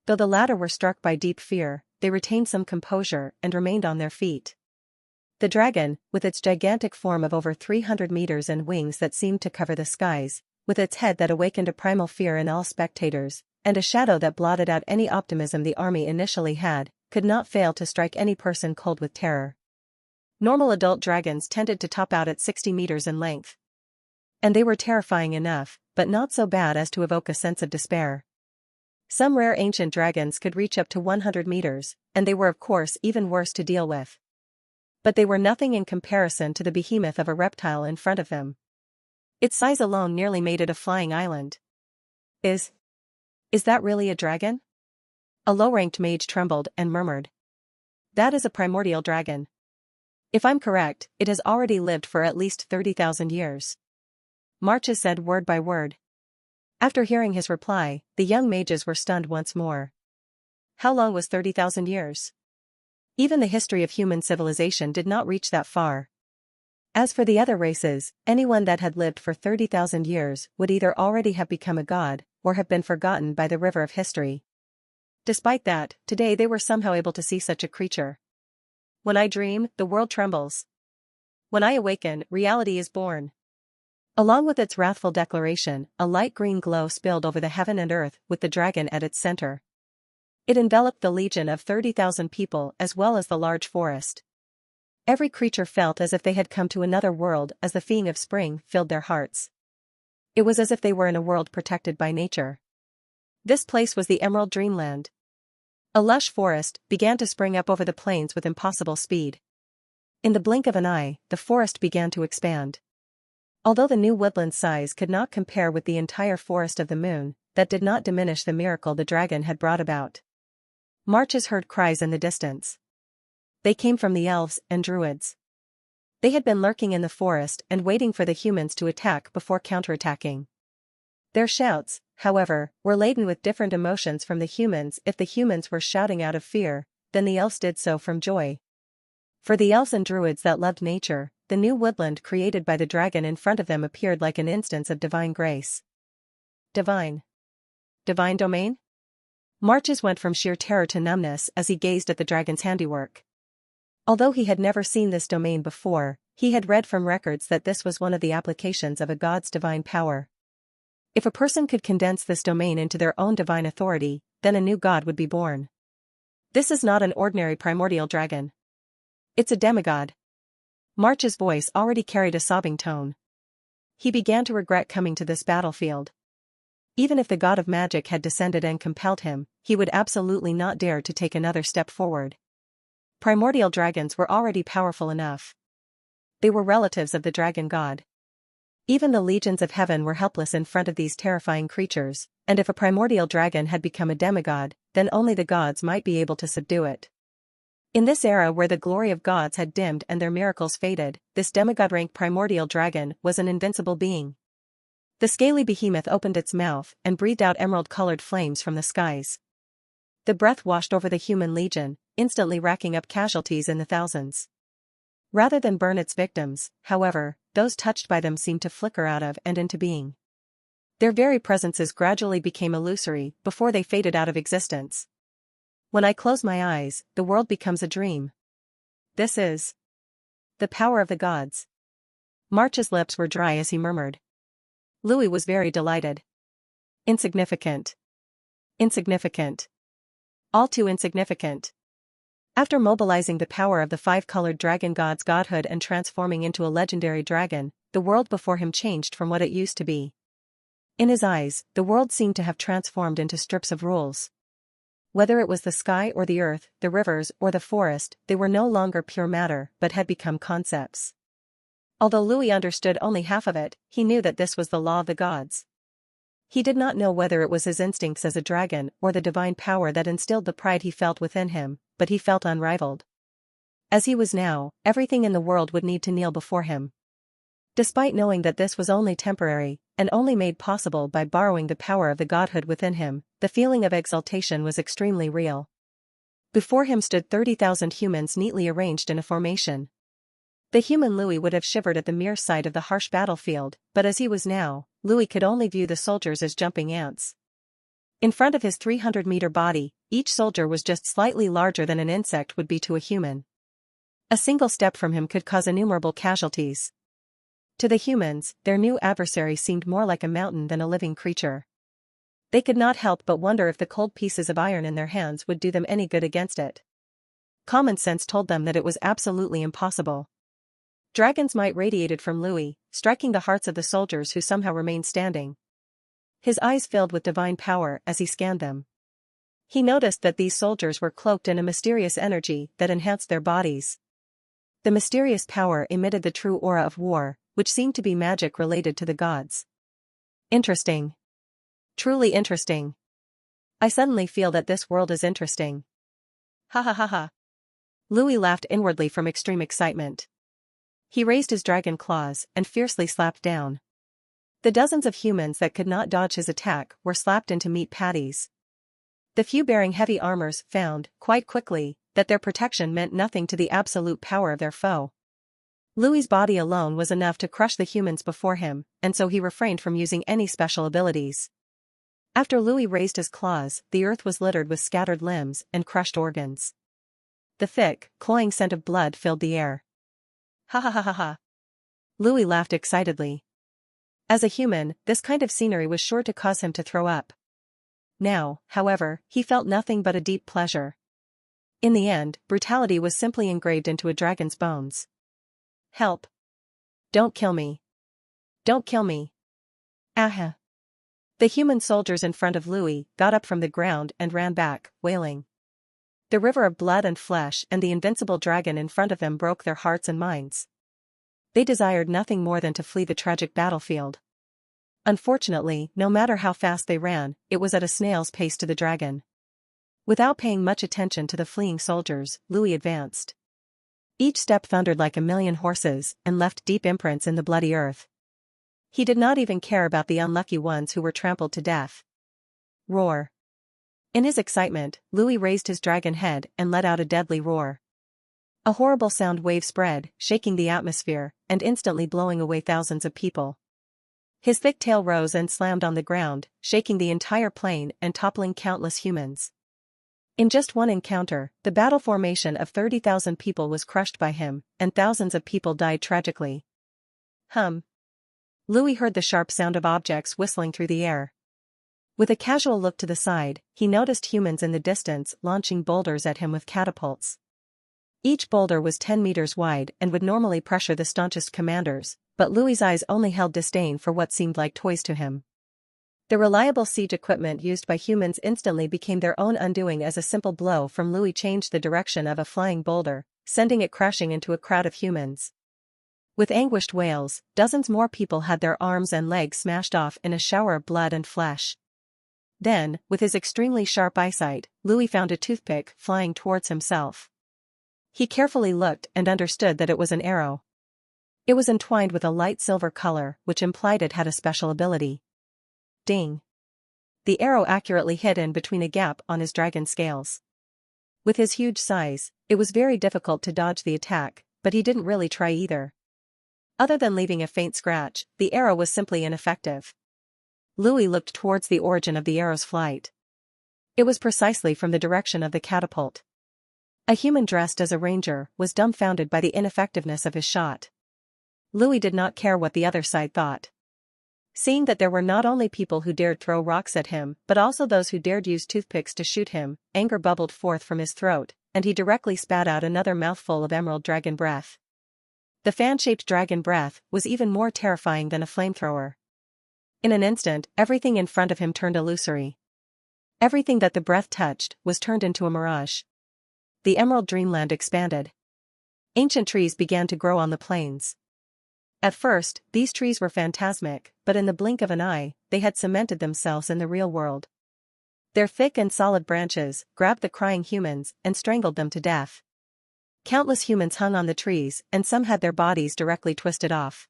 Though the latter were struck by deep fear, they retained some composure and remained on their feet. The dragon, with its gigantic form of over 300 meters and wings that seemed to cover the skies, with its head that awakened a primal fear in all spectators, and a shadow that blotted out any optimism the army initially had, could not fail to strike any person cold with terror. Normal adult dragons tended to top out at 60 meters in length. And they were terrifying enough, but not so bad as to evoke a sense of despair. Some rare ancient dragons could reach up to 100 meters, and they were of course even worse to deal with. But they were nothing in comparison to the behemoth of a reptile in front of them. Its size alone nearly made it a flying island. Is that really a dragon? A low-ranked mage trembled and murmured. That is a primordial dragon. If I'm correct, it has already lived for at least 30,000 years. Marches said word by word. After hearing his reply, the young mages were stunned once more. How long was 30,000 years? Even the history of human civilization did not reach that far. As for the other races, anyone that had lived for 30,000 years would either already have become a god, or have been forgotten by the river of history. Despite that, today they were somehow able to see such a creature. When I dream, the world trembles. When I awaken, reality is born. Along with its wrathful declaration, a light green glow spilled over the heaven and earth with the dragon at its center. It enveloped the legion of 30,000 people as well as the large forest. Every creature felt as if they had come to another world as the feeling of spring filled their hearts. It was as if they were in a world protected by nature. This place was the Emerald Dreamland. A lush forest began to spring up over the plains with impossible speed. In the blink of an eye, the forest began to expand. Although the new woodland size could not compare with the entire forest of the moon, that did not diminish the miracle the dragon had brought about. Marches heard cries in the distance. They came from the elves and druids. They had been lurking in the forest and waiting for the humans to attack before counterattacking. Their shouts, however, were laden with different emotions from the humans. If the humans were shouting out of fear, then the elves did so from joy. For the elves and druids that loved nature, the new woodland created by the dragon in front of them appeared like an instance of divine grace. Divine domain? Marches went from sheer terror to numbness as he gazed at the dragon's handiwork. Although he had never seen this domain before, he had read from records that this was one of the applications of a god's divine power. If a person could condense this domain into their own divine authority, then a new god would be born. This is not an ordinary primordial dragon. It's a demigod. March's voice already carried a sobbing tone. He began to regret coming to this battlefield. Even if the god of magic had descended and compelled him, he would absolutely not dare to take another step forward. Primordial dragons were already powerful enough. They were relatives of the dragon god. Even the legions of heaven were helpless in front of these terrifying creatures, and if a primordial dragon had become a demigod, then only the gods might be able to subdue it. In this era where the glory of gods had dimmed and their miracles faded, this demigod-rank primordial dragon was an invincible being. The scaly behemoth opened its mouth and breathed out emerald-colored flames from the skies. The breath washed over the human legion, instantly racking up casualties in the thousands. Rather than burn its victims, however, those touched by them seemed to flicker out of and into being. Their very presences gradually became illusory before they faded out of existence. When I close my eyes, the world becomes a dream. This is the power of the gods. March's lips were dry as he murmured. Louis was very delighted. Insignificant. Insignificant. All too insignificant. After mobilizing the power of the five-colored dragon god's godhood and transforming into a legendary dragon, the world before him changed from what it used to be. In his eyes, the world seemed to have transformed into strips of rules. Whether it was the sky or the earth, the rivers or the forest, they were no longer pure matter but had become concepts. Although Louis understood only half of it, he knew that this was the law of the gods. He did not know whether it was his instincts as a dragon or the divine power that instilled the pride he felt within him, but he felt unrivaled. As he was now, everything in the world would need to kneel before him. Despite knowing that this was only temporary, and only made possible by borrowing the power of the godhood within him, the feeling of exaltation was extremely real. Before him stood 30,000 humans neatly arranged in a formation. The human Louis would have shivered at the mere sight of the harsh battlefield, but as he was now, Louis could only view the soldiers as jumping ants. In front of his 300-meter body, each soldier was just slightly larger than an insect would be to a human. A single step from him could cause innumerable casualties. To the humans, their new adversary seemed more like a mountain than a living creature. They could not help but wonder if the cold pieces of iron in their hands would do them any good against it. Common sense told them that it was absolutely impossible. Dragon's might radiated from Louis, striking the hearts of the soldiers who somehow remained standing. His eyes filled with divine power as he scanned them. He noticed that these soldiers were cloaked in a mysterious energy that enhanced their bodies. The mysterious power emitted the true aura of war, which seemed to be magic related to the gods. Interesting. Truly interesting. I suddenly feel that this world is interesting. Ha ha ha ha. Louis laughed inwardly from extreme excitement. He raised his dragon claws and fiercely slapped down. The dozens of humans that could not dodge his attack were slapped into meat patties. The few bearing heavy armors found, quite quickly, that their protection meant nothing to the absolute power of their foe. Louis's body alone was enough to crush the humans before him, and so he refrained from using any special abilities. After Louis raised his claws, the earth was littered with scattered limbs and crushed organs. The thick, cloying scent of blood filled the air. Ha ha ha ha ha. Louis laughed excitedly. As a human, this kind of scenery was sure to cause him to throw up. Now, however, he felt nothing but a deep pleasure. In the end, brutality was simply engraved into a dragon's bones. Help. Don't kill me. Don't kill me. Aha. The human soldiers in front of Louis got up from the ground and ran back, wailing. The river of blood and flesh and the invincible dragon in front of them broke their hearts and minds. They desired nothing more than to flee the tragic battlefield. Unfortunately, no matter how fast they ran, it was at a snail's pace to the dragon. Without paying much attention to the fleeing soldiers, Louis advanced. Each step thundered like a million horses and left deep imprints in the bloody earth. He did not even care about the unlucky ones who were trampled to death. Roar. In his excitement, Louis raised his dragon head and let out a deadly roar. A horrible sound wave spread, shaking the atmosphere, and instantly blowing away thousands of people. His thick tail rose and slammed on the ground, shaking the entire plain and toppling countless humans. In just one encounter, the battle formation of 30,000 people was crushed by him, and thousands of people died tragically. Louis heard the sharp sound of objects whistling through the air. With a casual look to the side, he noticed humans in the distance launching boulders at him with catapults. Each boulder was 10 meters wide and would normally pressure the staunchest commanders, but Louis's eyes only held disdain for what seemed like toys to him. The reliable siege equipment used by humans instantly became their own undoing as a simple blow from Louis changed the direction of a flying boulder, sending it crashing into a crowd of humans. With anguished wails, dozens more people had their arms and legs smashed off in a shower of blood and flesh. Then, with his extremely sharp eyesight, Louis found a toothpick flying towards himself. He carefully looked and understood that it was an arrow. It was entwined with a light silver color, which implied it had a special ability. Ding! The arrow accurately hit in between a gap on his dragon scales. With his huge size, it was very difficult to dodge the attack, but he didn't really try either. Other than leaving a faint scratch, the arrow was simply ineffective. Louis looked towards the origin of the arrow's flight. It was precisely from the direction of the catapult. A human dressed as a ranger was dumbfounded by the ineffectiveness of his shot. Louis did not care what the other side thought. Seeing that there were not only people who dared throw rocks at him but also those who dared use toothpicks to shoot him, anger bubbled forth from his throat, and he directly spat out another mouthful of emerald dragon breath. The fan-shaped dragon breath was even more terrifying than a flamethrower. In an instant, everything in front of him turned illusory. Everything that the breath touched was turned into a mirage. The emerald dreamland expanded. Ancient trees began to grow on the plains. At first, these trees were phantasmic, but in the blink of an eye, they had cemented themselves in the real world. Their thick and solid branches grabbed the crying humans and strangled them to death. Countless humans hung on the trees, and some had their bodies directly twisted off.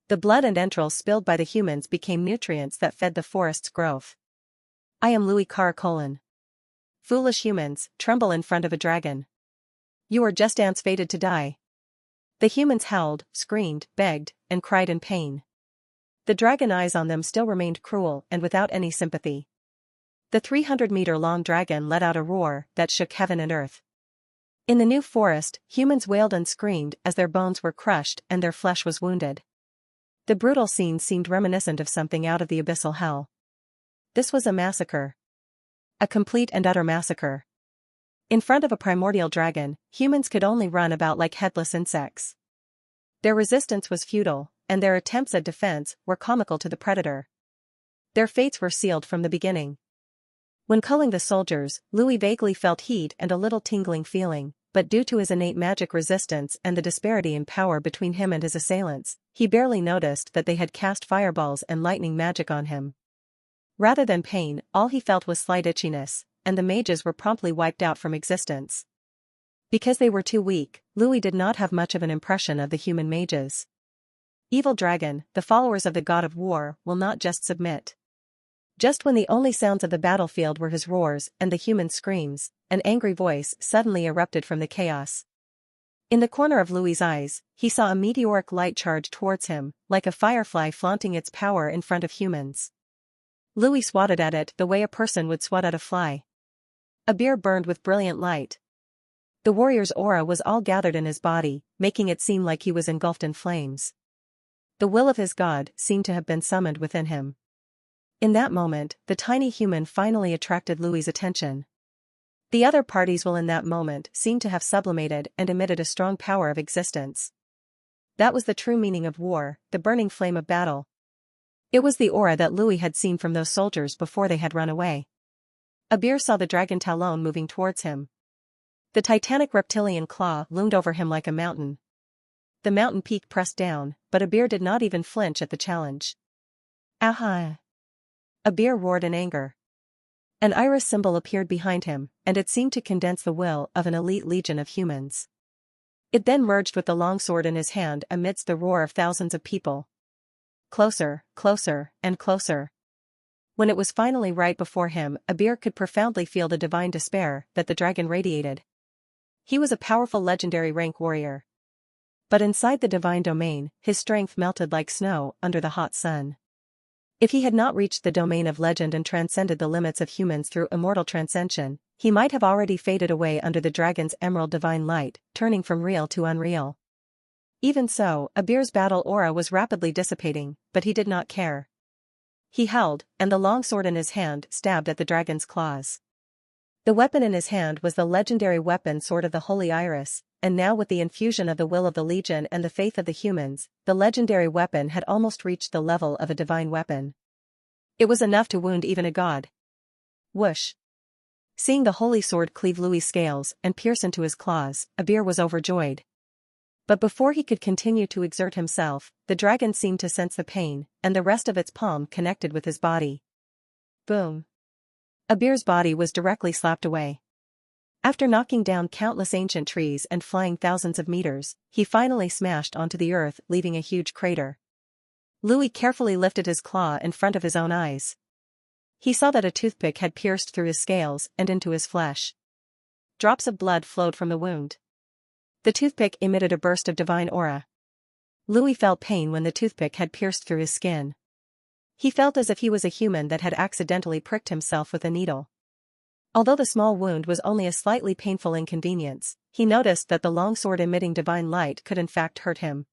The blood and entrails spilled by the humans became nutrients that fed the forest's growth. I am Louis Caracolin. Foolish humans, tremble in front of a dragon. You are just ants fated to die. The humans howled, screamed, begged, and cried in pain. The dragon eyes on them still remained cruel and without any sympathy. The 300-meter-long dragon let out a roar that shook heaven and earth. In the new forest, humans wailed and screamed as their bones were crushed and their flesh was wounded. The brutal scene seemed reminiscent of something out of the abyssal hell. This was a massacre. A complete and utter massacre. In front of a primordial dragon, humans could only run about like headless insects. Their resistance was futile, and their attempts at defense were comical to the predator. Their fates were sealed from the beginning. When culling the soldiers, Louis vaguely felt heat and a little tingling feeling, but due to his innate magic resistance and the disparity in power between him and his assailants, he barely noticed that they had cast fireballs and lightning magic on him. Rather than pain, all he felt was slight itchiness, and the mages were promptly wiped out from existence. Because they were too weak, Louis did not have much of an impression of the human mages. Evil dragon, the followers of the god of war, will not just submit. Just when the only sounds of the battlefield were his roars and the human screams, an angry voice suddenly erupted from the chaos. In the corner of Louis's eyes, he saw a meteoric light charge towards him, like a firefly flaunting its power in front of humans. Louis swatted at it the way a person would swat at a fly. A beer burned with brilliant light. The warrior's aura was all gathered in his body, making it seem like he was engulfed in flames. The will of his god seemed to have been summoned within him. In that moment, the tiny human finally attracted Louis's attention. The other parties will in that moment seem to have sublimated and emitted a strong power of existence. That was the true meaning of war, the burning flame of battle. It was the aura that Louis had seen from those soldiers before they had run away. Abir saw the dragon Talon moving towards him. The titanic reptilian claw loomed over him like a mountain. The mountain peak pressed down, but Abir did not even flinch at the challenge. Aha! Abir roared in anger. An iris symbol appeared behind him, and it seemed to condense the will of an elite legion of humans. It then merged with the longsword in his hand amidst the roar of thousands of people. Closer, closer, and closer. When it was finally right before him, Abir could profoundly feel the divine despair that the dragon radiated. He was a powerful legendary rank warrior. But inside the divine domain, his strength melted like snow under the hot sun. If he had not reached the domain of legend and transcended the limits of humans through immortal transcension, he might have already faded away under the dragon's emerald divine light, turning from real to unreal. Even so, Abir's battle aura was rapidly dissipating, but he did not care. He held, and the longsword in his hand stabbed at the dragon's claws. The weapon in his hand was the legendary weapon sword of the Holy Iris, and now with the infusion of the will of the Legion and the faith of the humans, the legendary weapon had almost reached the level of a divine weapon. It was enough to wound even a god. Whoosh! Seeing the holy sword cleave Louis' scales and pierce into his claws, Abir was overjoyed. But before he could continue to exert himself, the dragon seemed to sense the pain, and the rest of its palm connected with his body. Boom! Abir's body was directly slapped away. After knocking down countless ancient trees and flying thousands of meters, he finally smashed onto the earth, leaving a huge crater. Louis carefully lifted his claw in front of his own eyes. He saw that a toothpick had pierced through his scales and into his flesh. Drops of blood flowed from the wound. The toothpick emitted a burst of divine aura. Louis felt pain when the toothpick had pierced through his skin. He felt as if he was a human that had accidentally pricked himself with a needle. Although the small wound was only a slightly painful inconvenience, he noticed that the longsword emitting divine light could in fact hurt him.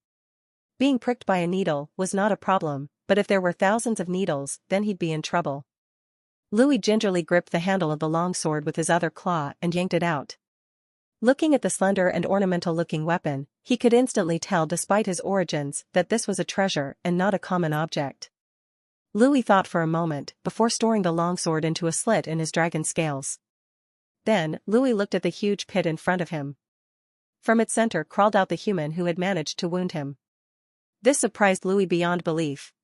Being pricked by a needle was not a problem, but if there were thousands of needles, then he'd be in trouble. Louis gingerly gripped the handle of the longsword with his other claw and yanked it out. Looking at the slender and ornamental-looking weapon, he could instantly tell despite his origins that this was a treasure and not a common object. Louis thought for a moment before storing the longsword into a slit in his dragon scales. Then, Louis looked at the huge pit in front of him. From its center crawled out the human who had managed to wound him. This surprised Louis beyond belief.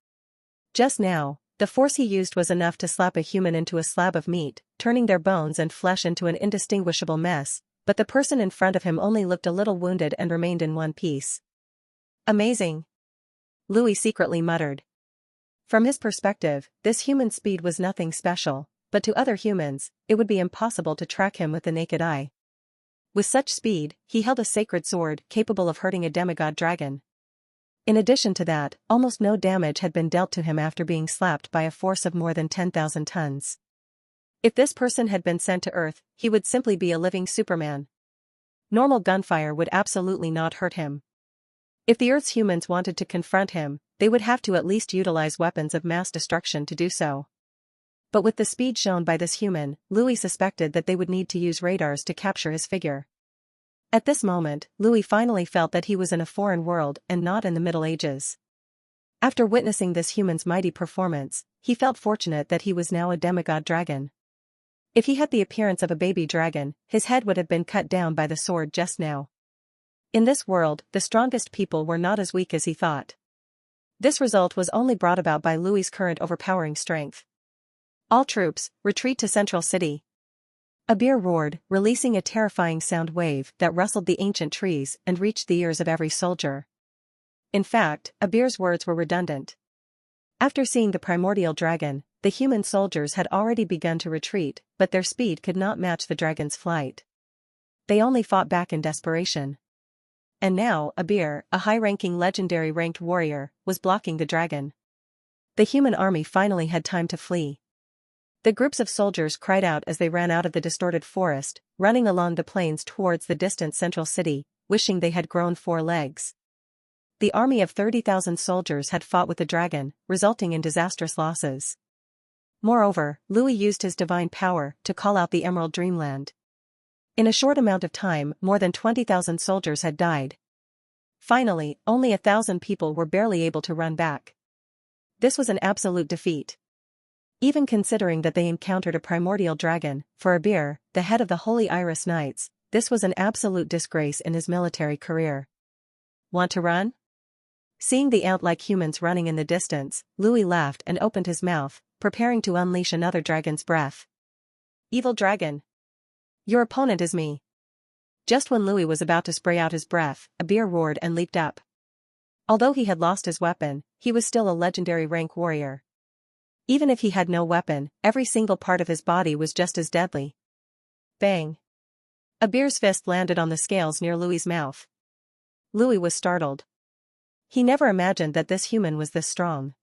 Just now, the force he used was enough to slap a human into a slab of meat, turning their bones and flesh into an indistinguishable mess, but the person in front of him only looked a little wounded and remained in one piece. Amazing! Louis secretly muttered. From his perspective, this human's speed was nothing special, but to other humans, it would be impossible to track him with the naked eye. With such speed, he held a sacred sword capable of hurting a demigod dragon. In addition to that, almost no damage had been dealt to him after being slapped by a force of more than 10,000 tons. If this person had been sent to Earth, he would simply be a living Superman. Normal gunfire would absolutely not hurt him. If the Earth's humans wanted to confront him, they would have to at least utilize weapons of mass destruction to do so. But with the speed shown by this human, Louis suspected that they would need to use radars to capture his figure. At this moment, Louis finally felt that he was in a foreign world and not in the Middle Ages. After witnessing this human's mighty performance, he felt fortunate that he was now a demigod dragon. If he had the appearance of a baby dragon, his head would have been cut down by the sword just now. In this world, the strongest people were not as weak as he thought. This result was only brought about by Louis's current overpowering strength. All troops, retreat to Central City. A bear roared, releasing a terrifying sound wave that rustled the ancient trees and reached the ears of every soldier. In fact, a bear's words were redundant. After seeing the primordial dragon, the human soldiers had already begun to retreat, but their speed could not match the dragon's flight. They only fought back in desperation. And now, Abir, a high-ranking legendary ranked warrior, was blocking the dragon. The human army finally had time to flee. The groups of soldiers cried out as they ran out of the distorted forest, running along the plains towards the distant central city, wishing they had grown 4 legs. The army of 30,000 soldiers had fought with the dragon, resulting in disastrous losses. Moreover, Louis used his divine power to call out the Emerald Dreamland. In a short amount of time, more than 20,000 soldiers had died. Finally, only 1,000 people were barely able to run back. This was an absolute defeat. Even considering that they encountered a primordial dragon, for Abir, the head of the Holy Iris Knights, this was an absolute disgrace in his military career. Want to run? Seeing the ant-like humans running in the distance, Louis laughed and opened his mouth, preparing to unleash another dragon's breath. Evil dragon! Your opponent is me. Just when Louis was about to spray out his breath, Abir roared and leaped up. Although he had lost his weapon, he was still a legendary rank warrior. Even if he had no weapon, every single part of his body was just as deadly. Bang! Abir's fist landed on the scales near Louis's mouth. Louis was startled. He never imagined that this human was this strong.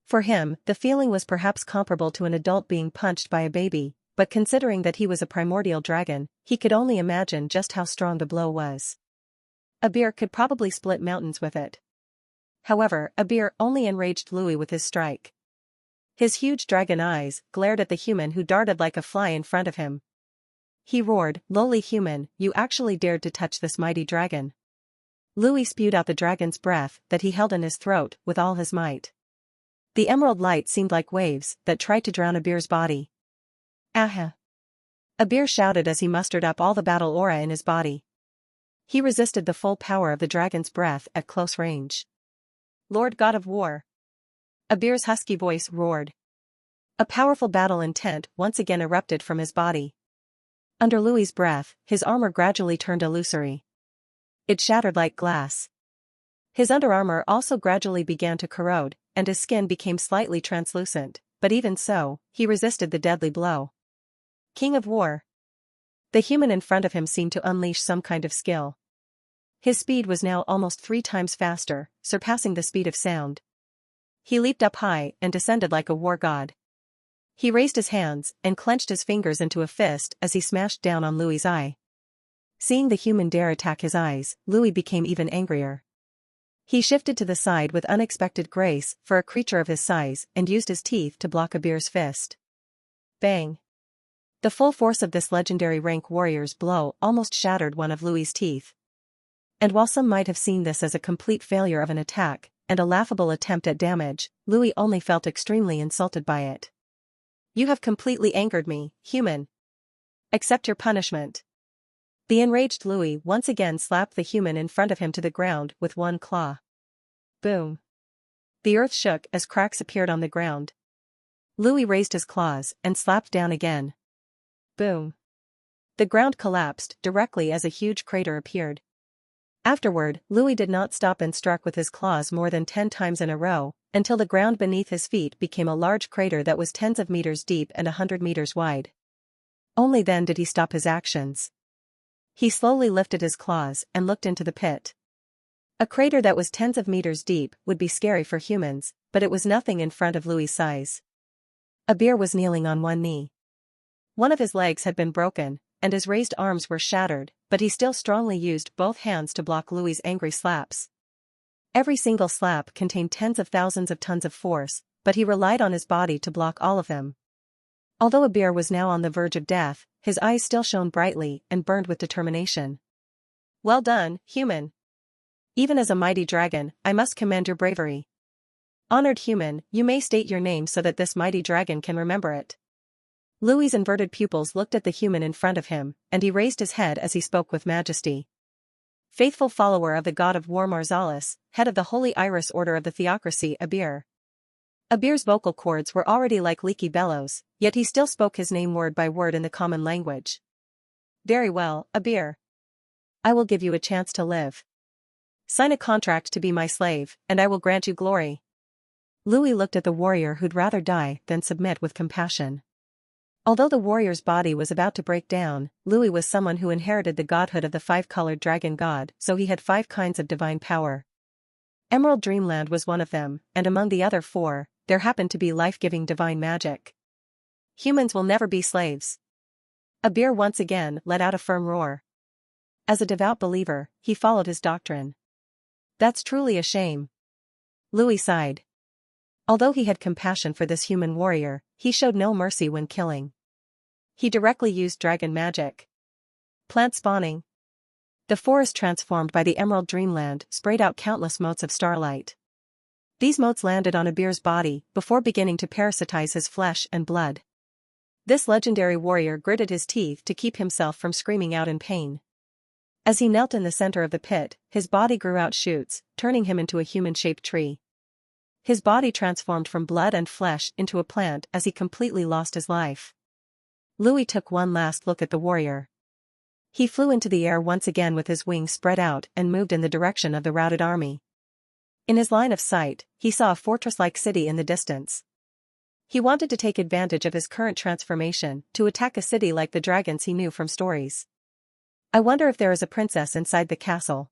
For him, the feeling was perhaps comparable to an adult being punched by a baby, but considering that he was a primordial dragon, he could only imagine just how strong the blow was. Abir could probably split mountains with it. However, Abir only enraged Louis with his strike. His huge dragon eyes glared at the human who darted like a fly in front of him. He roared, "Lowly human, you actually dared to touch this mighty dragon." Louis spewed out the dragon's breath that he held in his throat with all his might. The emerald light seemed like waves that tried to drown Abir's body. Aha! Abir shouted as he mustered up all the battle aura in his body. He resisted the full power of the dragon's breath at close range. Lord God of War! Abir's husky voice roared. A powerful battle intent once again erupted from his body. Under Louis's breath, his armor gradually turned illusory. It shattered like glass. His underarmor also gradually began to corrode, and his skin became slightly translucent, but even so, he resisted the deadly blow. King of War! The human in front of him seemed to unleash some kind of skill. His speed was now almost 3 times faster, surpassing the speed of sound. He leaped up high and descended like a war god. He raised his hands and clenched his fingers into a fist as he smashed down on Louis's eye. Seeing the human dare attack his eyes, Louis became even angrier. He shifted to the side with unexpected grace for a creature of his size and used his teeth to block Abir's fist. Bang! The full force of this legendary rank warrior's blow almost shattered one of Louis's teeth. And while some might have seen this as a complete failure of an attack and a laughable attempt at damage, Louis only felt extremely insulted by it. You have completely angered me, human. Accept your punishment. The enraged Louis once again slapped the human in front of him to the ground with one claw. Boom! The earth shook as cracks appeared on the ground. Louis raised his claws and slapped down again. Boom! The ground collapsed directly as a huge crater appeared. Afterward, Louis did not stop and struck with his claws more than 10 times in a row, until the ground beneath his feet became a large crater that was tens of meters deep and 100 meters wide. Only then did he stop his actions. He slowly lifted his claws and looked into the pit. A crater that was tens of meters deep would be scary for humans, but it was nothing in front of Louis's size. Abir was kneeling on one knee. One of his legs had been broken, and his raised arms were shattered, but he still strongly used both hands to block Louis's angry slaps. Every single slap contained tens of thousands of tons of force, but he relied on his body to block all of them. Although Abir was now on the verge of death, his eyes still shone brightly and burned with determination. "Well done, human. Even as a mighty dragon, I must commend your bravery. Honored human, you may state your name so that this mighty dragon can remember it." Louis's inverted pupils looked at the human in front of him, and he raised his head as he spoke with majesty. "Faithful follower of the god of war Marzalis, head of the Holy Iris Order of the Theocracy Abir." Abir's vocal cords were already like leaky bellows, yet he still spoke his name word by word in the common language. "Very well, Abir. I will give you a chance to live. Sign a contract to be my slave, and I will grant you glory." Louis looked at the warrior who'd rather die than submit with compassion. Although the warrior's body was about to break down, Louis was someone who inherited the godhood of the five-colored dragon god, so he had 5 kinds of divine power. Emerald Dreamland was one of them, and among the other 4, there happened to be life-giving divine magic. "Humans will never be slaves." Abir once again let out a firm roar. As a devout believer, he followed his doctrine. "That's truly a shame." Louis sighed. Although he had compassion for this human warrior, he showed no mercy when killing. He directly used dragon magic. Plant spawning. The forest transformed by the Emerald Dreamland sprayed out countless motes of starlight. These motes landed on Abir's body before beginning to parasitize his flesh and blood. This legendary warrior gritted his teeth to keep himself from screaming out in pain. As he knelt in the center of the pit, his body grew out shoots, turning him into a human-shaped tree. His body transformed from blood and flesh into a plant as he completely lost his life. Louis took one last look at the warrior. He flew into the air once again with his wings spread out and moved in the direction of the routed army. In his line of sight, he saw a fortress-like city in the distance. He wanted to take advantage of his current transformation to attack a city like the dragons he knew from stories. "I wonder if there is a princess inside the castle."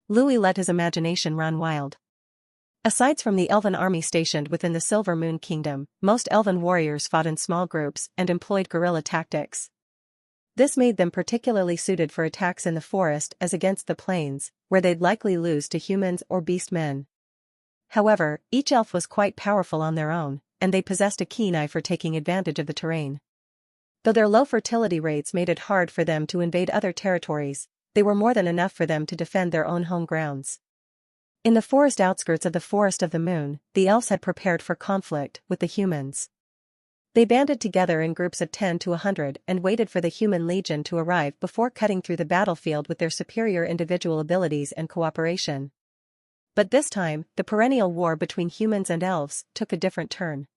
Louis let his imagination run wild. Aside from the elven army stationed within the Silver Moon Kingdom, most elven warriors fought in small groups and employed guerrilla tactics. This made them particularly suited for attacks in the forest as against the plains, where they'd likely lose to humans or beast men. However, each elf was quite powerful on their own, and they possessed a keen eye for taking advantage of the terrain. Though their low fertility rates made it hard for them to invade other territories, they were more than enough for them to defend their own home grounds. In the forest outskirts of the Forest of the Moon, the elves had prepared for conflict with the humans. They banded together in groups of 10 to 100 and waited for the human legion to arrive before cutting through the battlefield with their superior individual abilities and cooperation. But this time, the perennial war between humans and elves took a different turn.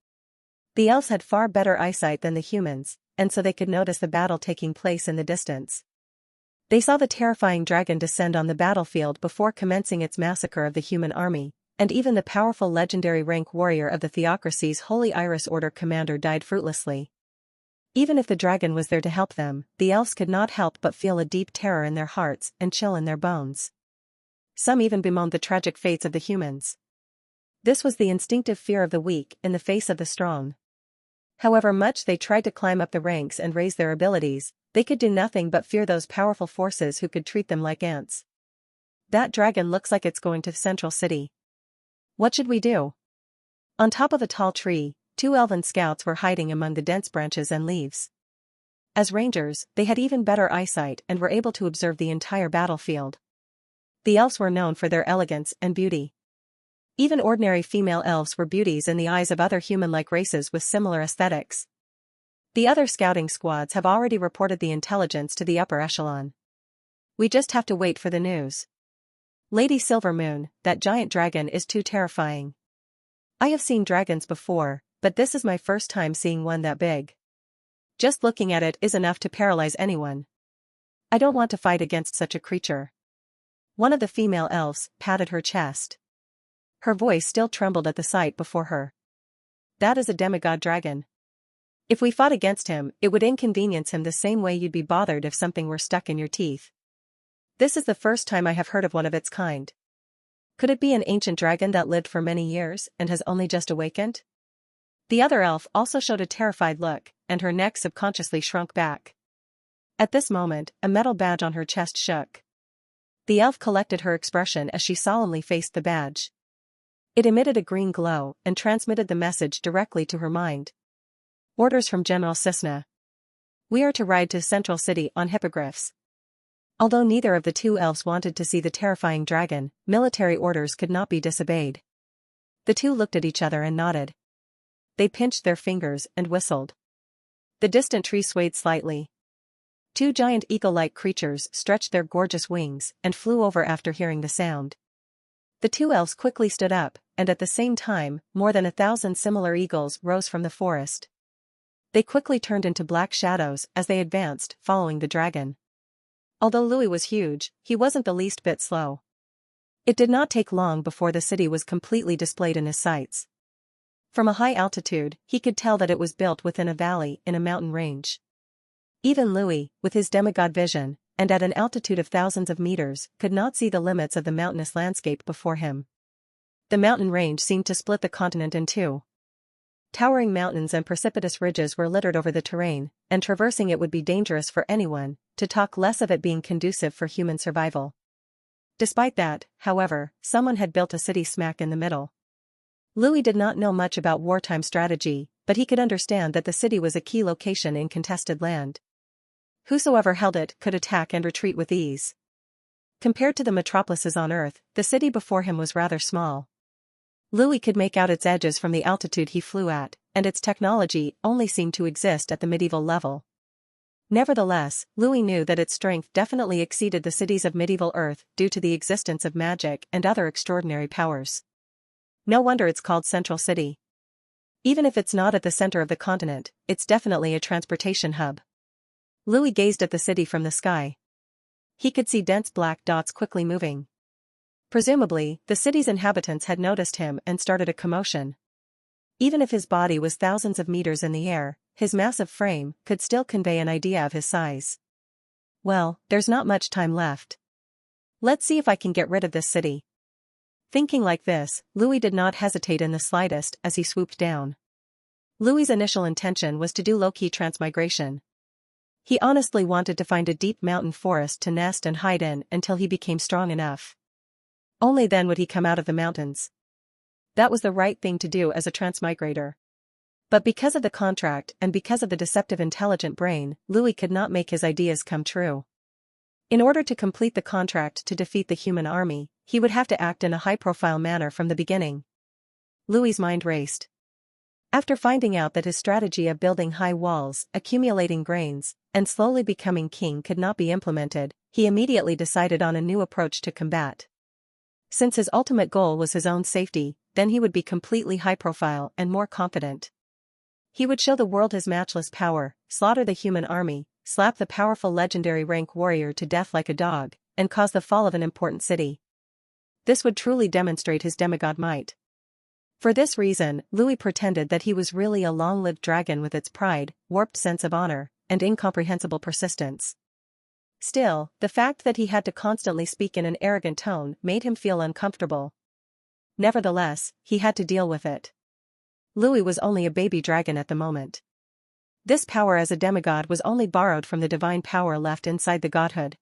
The elves had far better eyesight than the humans, and so they could notice the battle taking place in the distance. They saw the terrifying dragon descend on the battlefield before commencing its massacre of the human army, and even the powerful legendary rank warrior of the Theocracy's Holy Iris Order commander died fruitlessly. Even if the dragon was there to help them, the elves could not help but feel a deep terror in their hearts and chill in their bones. Some even bemoaned the tragic fates of the humans. This was the instinctive fear of the weak in the face of the strong. However much they tried to climb up the ranks and raise their abilities, they could do nothing but fear those powerful forces who could treat them like ants. "That dragon looks like it's going to the central city. What should we do?" On top of a tall tree, 2 elven scouts were hiding among the dense branches and leaves. As rangers, they had even better eyesight and were able to observe the entire battlefield. The elves were known for their elegance and beauty. Even ordinary female elves were beauties in the eyes of other human-like races with similar aesthetics. The other scouting squads have already reported the intelligence to the upper echelon. We just have to wait for the news. Lady Silvermoon, that giant dragon is too terrifying. I have seen dragons before, but this is my first time seeing one that big. Just looking at it is enough to paralyze anyone. I don't want to fight against such a creature. One of the female elves patted her chest. Her voice still trembled at the sight before her. "That is a demigod dragon. If we fought against him, it would inconvenience him the same way you'd be bothered if something were stuck in your teeth. This is the first time I have heard of one of its kind. Could it be an ancient dragon that lived for many years and has only just awakened?" The other elf also showed a terrified look, and her neck subconsciously shrunk back. At this moment, a metal badge on her chest shook. The elf collected her expression as she solemnly faced the badge. It emitted a green glow and transmitted the message directly to her mind. Orders from General Cisna. We are to ride to Central City on hippogriffs. Although neither of the two elves wanted to see the terrifying dragon, military orders could not be disobeyed. The two looked at each other and nodded. They pinched their fingers and whistled. The distant tree swayed slightly. Two giant eagle-like creatures stretched their gorgeous wings and flew over after hearing the sound. The two elves quickly stood up, and at the same time, more than 1,000 similar eagles rose from the forest. They quickly turned into black shadows as they advanced, following the dragon. Although Louis was huge, he wasn't the least bit slow. It did not take long before the city was completely displayed in his sights. From a high altitude, he could tell that it was built within a valley in a mountain range. Even Louis, with his demigod vision, and at an altitude of thousands of meters, could not see the limits of the mountainous landscape before him. The mountain range seemed to split the continent in two. Towering mountains and precipitous ridges were littered over the terrain, and traversing it would be dangerous for anyone, to talk less of it being conducive for human survival. Despite that, however, someone had built a city smack in the middle. Louis did not know much about wartime strategy, but he could understand that the city was a key location in contested land. Whosoever held it could attack and retreat with ease. Compared to the metropolises on Earth, the city before him was rather small. Louis could make out its edges from the altitude he flew at, and its technology only seemed to exist at the medieval level. Nevertheless, Louis knew that its strength definitely exceeded the cities of medieval Earth due to the existence of magic and other extraordinary powers. No wonder it's called Central City. Even if it's not at the center of the continent, it's definitely a transportation hub. Louis gazed at the city from the sky. He could see dense black dots quickly moving. Presumably, the city's inhabitants had noticed him and started a commotion. Even if his body was thousands of meters in the air, his massive frame could still convey an idea of his size. Well, there's not much time left. Let's see if I can get rid of this city. Thinking like this, Louis did not hesitate in the slightest as he swooped down. Louis's initial intention was to do low-key transmigration. He honestly wanted to find a deep mountain forest to nest and hide in until he became strong enough. Only then would he come out of the mountains. That was the right thing to do as a transmigrator. But because of the contract and because of the deceptive intelligent brain, Louis could not make his ideas come true. In order to complete the contract to defeat the human army, he would have to act in a high-profile manner from the beginning. Louis's mind raced. After finding out that his strategy of building high walls, accumulating grains, and slowly becoming king could not be implemented, he immediately decided on a new approach to combat. Since his ultimate goal was his own safety, then he would be completely high-profile and more confident. He would show the world his matchless power, slaughter the human army, slap the powerful legendary rank warrior to death like a dog, and cause the fall of an important city. This would truly demonstrate his demigod might. For this reason, Louis pretended that he was really a long-lived dragon with its pride, warped sense of honor, and incomprehensible persistence. Still, the fact that he had to constantly speak in an arrogant tone made him feel uncomfortable. Nevertheless, he had to deal with it. Louis was only a baby dragon at the moment. This power as a demigod was only borrowed from the divine power left inside the godhood.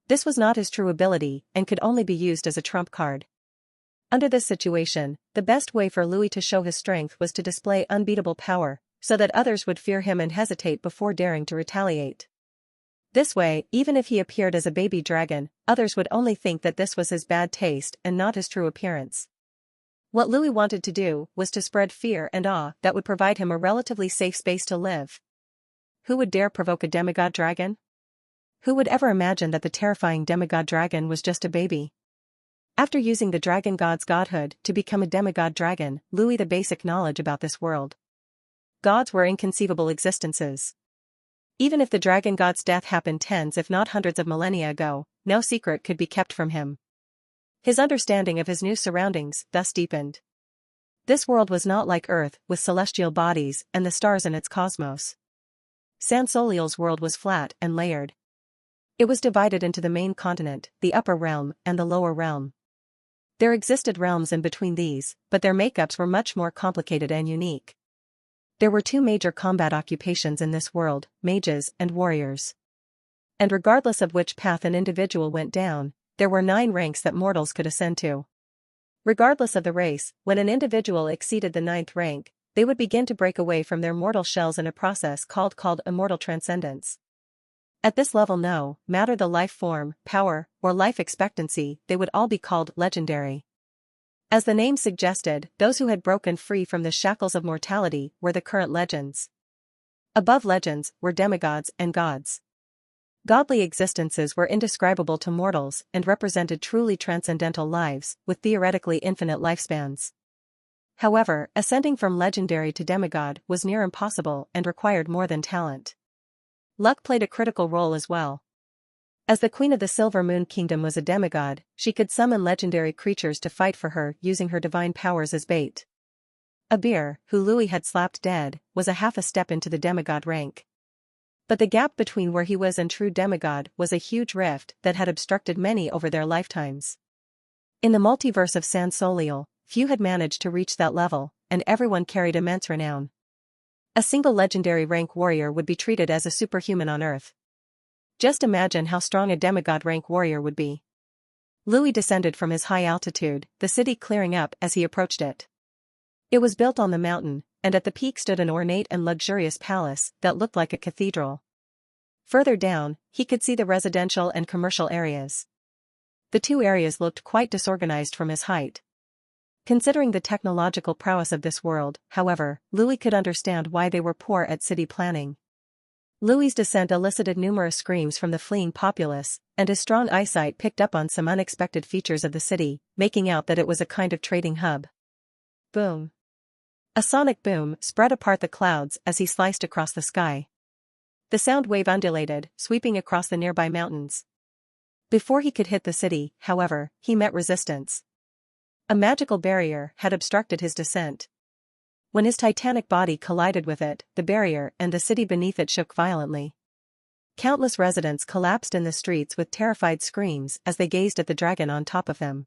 This was not his true ability and could only be used as a trump card. Under this situation, the best way for Louis to show his strength was to display unbeatable power, so that others would fear him and hesitate before daring to retaliate. This way, even if he appeared as a baby dragon, others would only think that this was his bad taste and not his true appearance. What Louis wanted to do was to spread fear and awe that would provide him a relatively safe space to live. Who would dare provoke a demigod dragon? Who would ever imagine that the terrifying demigod dragon was just a baby? After using the dragon god's godhood to become a demigod dragon, Louis the basic knowledge about this world. Gods were inconceivable existences. Even if the dragon god's death happened tens if not hundreds of millennia ago, no secret could be kept from him. His understanding of his new surroundings thus deepened. This world was not like Earth, with celestial bodies and the stars in its cosmos. Sansoliel's world was flat and layered. It was divided into the main continent, the upper realm, and the lower realm. There existed realms in between these, but their makeups were much more complicated and unique. There were two major combat occupations in this world, mages and warriors. And regardless of which path an individual went down, there were 9 ranks that mortals could ascend to. Regardless of the race, when an individual exceeded the 9th rank, they would begin to break away from their mortal shells in a process called immortal transcendence. At this level, no matter the life form, power, or life expectancy, they would all be called legendary. As the name suggested, those who had broken free from the shackles of mortality were the current legends. Above legends were demigods and gods. Godly existences were indescribable to mortals and represented truly transcendental lives, with theoretically infinite lifespans. However, ascending from legendary to demigod was near impossible and required more than talent. Luck played a critical role as well. As the Queen of the Silver Moon Kingdom was a demigod, she could summon legendary creatures to fight for her using her divine powers as bait. Abir, who Louis had slapped dead, was a half a step into the demigod rank. But the gap between where he was and true demigod was a huge rift that had obstructed many over their lifetimes. In the multiverse of Sansolial, few had managed to reach that level, and everyone carried immense renown. A single legendary rank warrior would be treated as a superhuman on Earth. Just imagine how strong a demigod rank warrior would be. Louis descended from his high altitude, the city clearing up as he approached it. It was built on the mountain, and at the peak stood an ornate and luxurious palace that looked like a cathedral. Further down, he could see the residential and commercial areas. The 2 areas looked quite disorganized from his height. Considering the technological prowess of this world, however, Louis could understand why they were poor at city planning. Louis's descent elicited numerous screams from the fleeing populace, and his strong eyesight picked up on some unexpected features of the city, making out that it was a kind of trading hub. Boom. A sonic boom spread apart the clouds as he sliced across the sky. The sound wave undulated, sweeping across the nearby mountains. Before he could hit the city, however, he met resistance. A magical barrier had obstructed his descent. When his titanic body collided with it, the barrier and the city beneath it shook violently. Countless residents collapsed in the streets with terrified screams as they gazed at the dragon on top of them.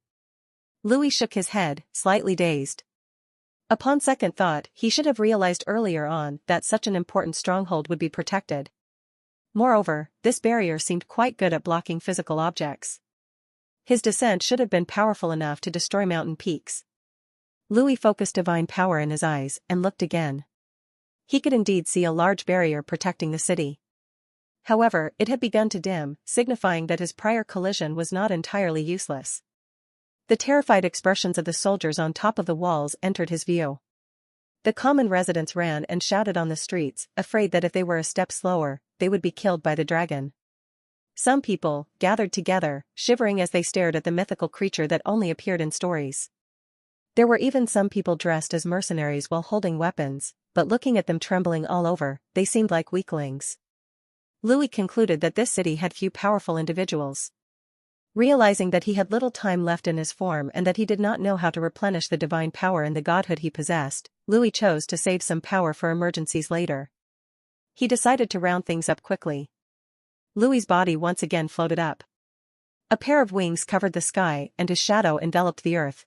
Louis shook his head, slightly dazed. Upon second thought, he should have realized earlier on that such an important stronghold would be protected. Moreover, this barrier seemed quite good at blocking physical objects. His descent should have been powerful enough to destroy mountain peaks. Louis focused divine power in his eyes and looked again. He could indeed see a large barrier protecting the city. However, it had begun to dim, signifying that his prior collision was not entirely useless. The terrified expressions of the soldiers on top of the walls entered his view. The common residents ran and shouted on the streets, afraid that if they were a step slower, they would be killed by the dragon. Some people gathered together, shivering as they stared at the mythical creature that only appeared in stories. There were even some people dressed as mercenaries while holding weapons, but looking at them trembling all over, they seemed like weaklings. Louis concluded that this city had few powerful individuals. Realizing that he had little time left in his form and that he did not know how to replenish the divine power and the godhood he possessed, Louis chose to save some power for emergencies later. He decided to round things up quickly. Louis's body once again floated up. A pair of wings covered the sky and his shadow enveloped the earth.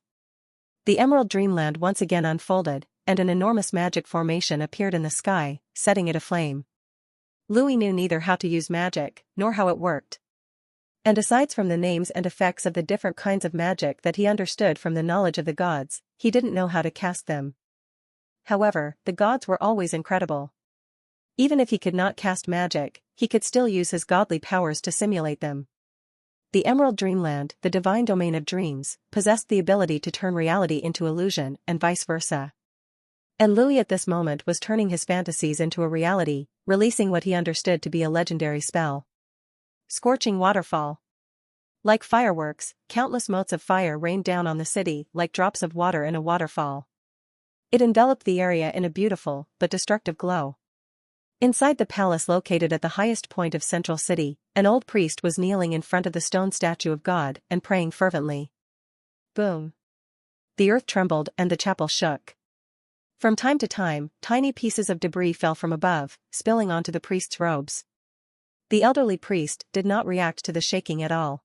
The emerald dreamland once again unfolded, and an enormous magic formation appeared in the sky, setting it aflame. Louis knew neither how to use magic, nor how it worked. And aside from the names and effects of the different kinds of magic that he understood from the knowledge of the gods, he didn't know how to cast them. However, the gods were always incredible. Even if he could not cast magic, he could still use his godly powers to simulate them. The Emerald Dreamland, the divine domain of dreams, possessed the ability to turn reality into illusion and vice versa. And Louis at this moment was turning his fantasies into a reality, releasing what he understood to be a legendary spell. Scorching waterfall. Like fireworks, countless motes of fire rained down on the city like drops of water in a waterfall. It enveloped the area in a beautiful but destructive glow. Inside the palace located at the highest point of Central City, an old priest was kneeling in front of the stone statue of God and praying fervently. Boom. The earth trembled and the chapel shook. From time to time, tiny pieces of debris fell from above, spilling onto the priest's robes. The elderly priest did not react to the shaking at all.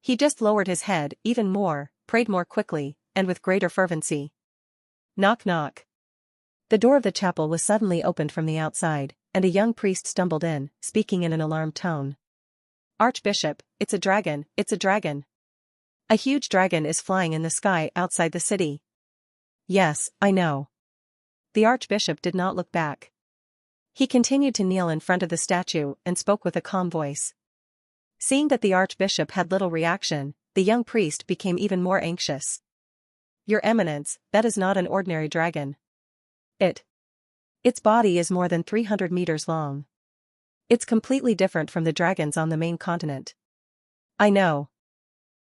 He just lowered his head even more, prayed more quickly, and with greater fervency. Knock knock. The door of the chapel was suddenly opened from the outside, and a young priest stumbled in, speaking in an alarmed tone. Archbishop, it's a dragon, it's a dragon. A huge dragon is flying in the sky outside the city. Yes, I know. The archbishop did not look back. He continued to kneel in front of the statue and spoke with a calm voice. Seeing that the archbishop had little reaction, the young priest became even more anxious. Your Eminence, that is not an ordinary dragon. Its body is more than 300 meters long. It's completely different from the dragons on the main continent. I know.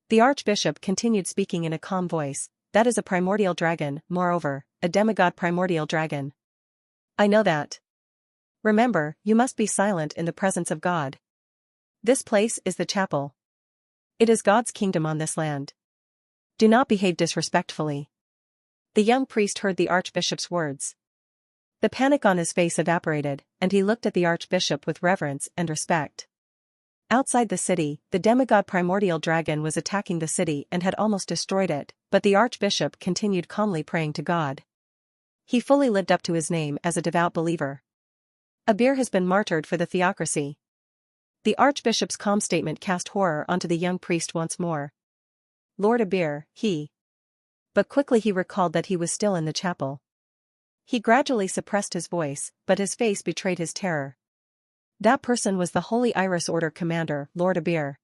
The archbishop continued speaking in a calm voice. That is a primordial dragon, moreover, a demigod primordial dragon. I know that. Remember, you must be silent in the presence of God. This place is the chapel. It is God's kingdom on this land. Do not behave disrespectfully. The young priest heard the archbishop's words. The panic on his face evaporated, and he looked at the archbishop with reverence and respect. Outside the city, the demigod primordial dragon was attacking the city and had almost destroyed it, but the archbishop continued calmly praying to God. He fully lived up to his name as a devout believer. Abir has been martyred for the theocracy. The archbishop's calm statement cast horror onto the young priest once more. Lord Abir, But quickly he recalled that he was still in the chapel. He gradually suppressed his voice, but his face betrayed his terror. That person was the Holy Iris Order commander, Lord Abir.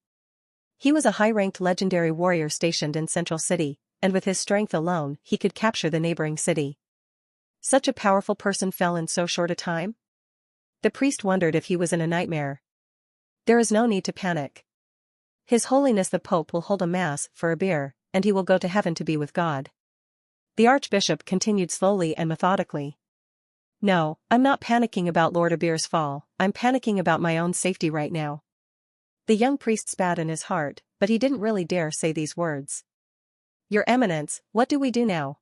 He was a high-ranked legendary warrior stationed in Central City, and with his strength alone, he could capture the neighboring city. Such a powerful person fell in so short a time? The priest wondered if he was in a nightmare. There is no need to panic. His Holiness the Pope will hold a mass for Abir, and he will go to heaven to be with God. The archbishop continued slowly and methodically. No, I'm not panicking about Lord Abir's fall, I'm panicking about my own safety right now. The young priest spat in his heart, but he didn't really dare say these words. Your Eminence, what do we do now?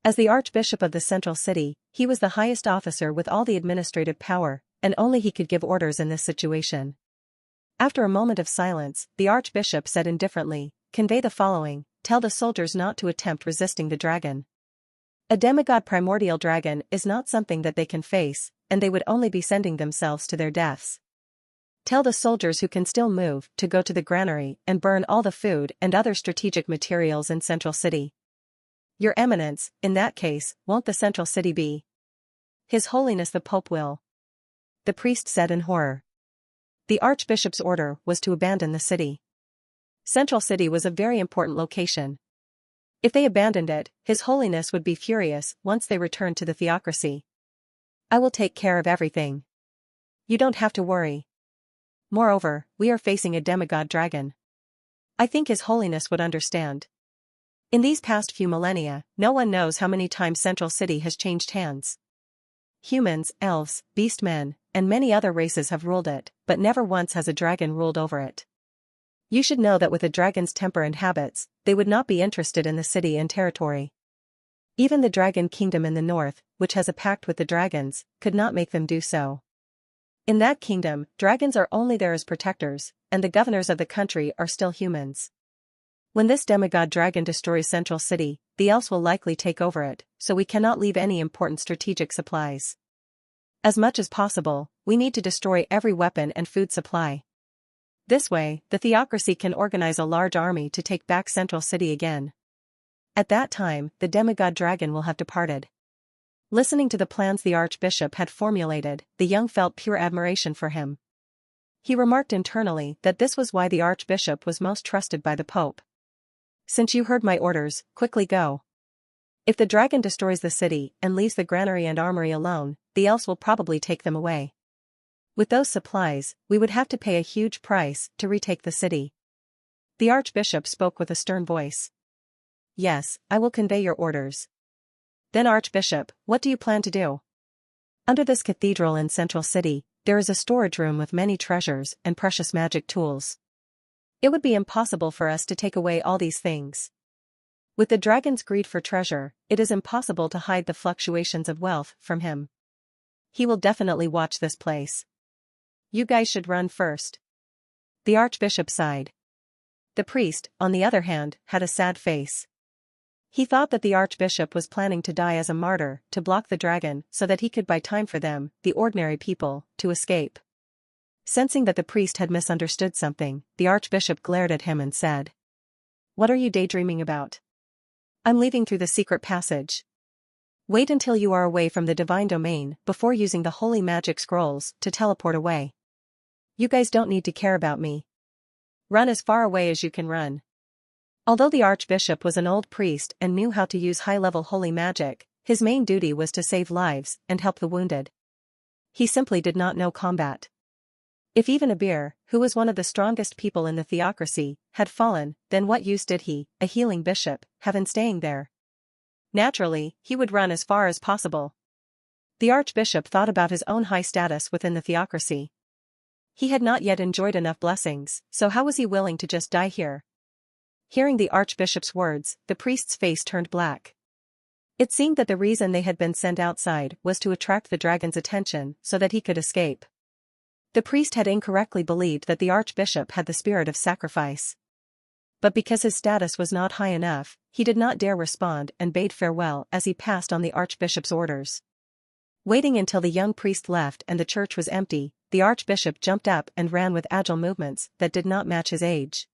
As the Archbishop of the Central City, he was the highest officer with all the administrative power, and only he could give orders in this situation. After a moment of silence, the Archbishop said indifferently, convey the following, tell the soldiers not to attempt resisting the dragon. A demigod primordial dragon is not something that they can face, and they would only be sending themselves to their deaths. Tell the soldiers who can still move to go to the granary and burn all the food and other strategic materials in Central City. Your Eminence, in that case, won't the Central City be? His Holiness the Pope will. The priest said in horror. The Archbishop's order was to abandon the city. Central City was a very important location. If they abandoned it, His Holiness would be furious once they returned to the theocracy. I will take care of everything. You don't have to worry. Moreover, we are facing a demigod dragon. I think His Holiness would understand. In these past few millennia, no one knows how many times Central City has changed hands. Humans, elves, beastmen, and many other races have ruled it, but never once has a dragon ruled over it. You should know that with a dragon's temper and habits, they would not be interested in the city and territory. Even the Dragon Kingdom in the north, which has a pact with the dragons, could not make them do so. In that kingdom, dragons are only there as protectors, and the governors of the country are still humans. When this demigod dragon destroys Central City, the elves will likely take over it, so we cannot leave any important strategic supplies. As much as possible, we need to destroy every weapon and food supply. This way, the theocracy can organize a large army to take back Central City again. At that time, the demigod dragon will have departed. Listening to the plans the Archbishop had formulated, the young felt pure admiration for him. He remarked internally that this was why the Archbishop was most trusted by the Pope. Since you heard my orders, quickly go. If the dragon destroys the city and leaves the granary and armory alone, the elves will probably take them away. With those supplies, we would have to pay a huge price to retake the city. The Archbishop spoke with a stern voice. Yes, I will convey your orders. Then Archbishop, what do you plan to do? Under this cathedral in Central City, there is a storage room with many treasures and precious magic tools. It would be impossible for us to take away all these things. With the dragon's greed for treasure, it is impossible to hide the fluctuations of wealth from him. He will definitely watch this place. You guys should run first. The Archbishop sighed. The priest, on the other hand, had a sad face. He thought that the Archbishop was planning to die as a martyr to block the dragon so that he could buy time for them, the ordinary people, to escape. Sensing that the priest had misunderstood something, the archbishop glared at him and said, "What are you daydreaming about? I'm leaving through the secret passage. Wait until you are away from the divine domain before using the holy magic scrolls to teleport away. You guys don't need to care about me. Run as far away as you can run." Although the archbishop was an old priest and knew how to use high-level holy magic, his main duty was to save lives and help the wounded. He simply did not know combat. If even Abir, who was one of the strongest people in the theocracy, had fallen, then what use did he, a healing bishop, have in staying there? Naturally, he would run as far as possible. The archbishop thought about his own high status within the theocracy. He had not yet enjoyed enough blessings, so how was he willing to just die here? Hearing the archbishop's words, the priest's face turned black. It seemed that the reason they had been sent outside was to attract the dragon's attention so that he could escape. The priest had incorrectly believed that the archbishop had the spirit of sacrifice. But because his status was not high enough, he did not dare respond and bade farewell as he passed on the archbishop's orders. Waiting until the young priest left and the church was empty, the archbishop jumped up and ran with agile movements that did not match his age.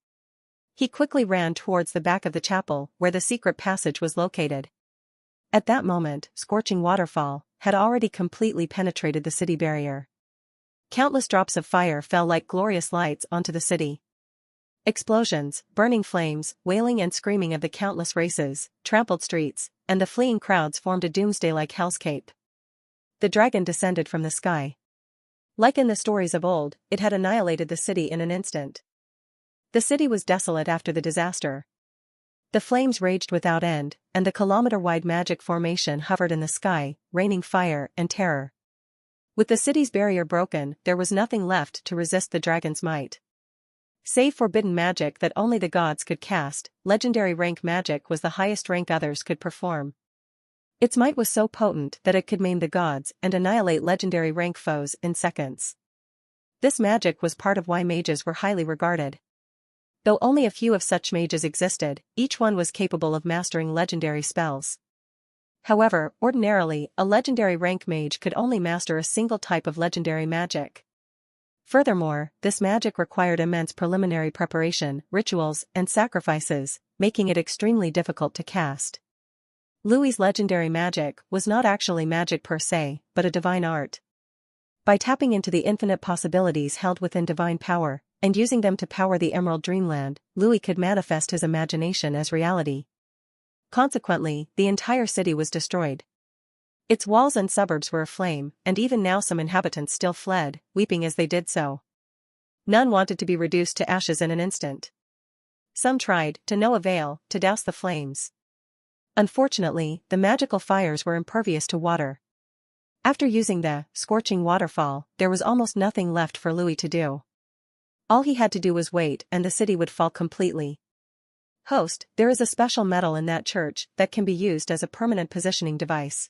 He quickly ran towards the back of the chapel where the secret passage was located. At that moment, scorching waterfall had already completely penetrated the city barrier. Countless drops of fire fell like glorious lights onto the city. Explosions, burning flames, wailing and screaming of the countless races, trampled streets, and the fleeing crowds formed a doomsday-like hellscape. The dragon descended from the sky. Like in the stories of old, it had annihilated the city in an instant. The city was desolate after the disaster. The flames raged without end, and the kilometer-wide magic formation hovered in the sky, raining fire and terror. With the city's barrier broken, there was nothing left to resist the dragon's might. Save forbidden magic that only the gods could cast, legendary rank magic was the highest rank others could perform. Its might was so potent that it could maim the gods and annihilate legendary rank foes in seconds. This magic was part of why mages were highly regarded. Though only a few of such mages existed, each one was capable of mastering legendary spells. However, ordinarily, a legendary rank mage could only master a single type of legendary magic. Furthermore, this magic required immense preliminary preparation, rituals, and sacrifices, making it extremely difficult to cast. Louis's legendary magic was not actually magic per se, but a divine art. By tapping into the infinite possibilities held within divine power, and using them to power the Emerald Dreamland, Louis could manifest his imagination as reality. Consequently, the entire city was destroyed. Its walls and suburbs were aflame, and even now some inhabitants still fled, weeping as they did so. None wanted to be reduced to ashes in an instant. Some tried, to no avail, to douse the flames. Unfortunately, the magical fires were impervious to water. After using the scorching waterfall, there was almost nothing left for Louis to do. All he had to do was wait and the city would fall completely. Host, there is a special metal in that church that can be used as a permanent positioning device.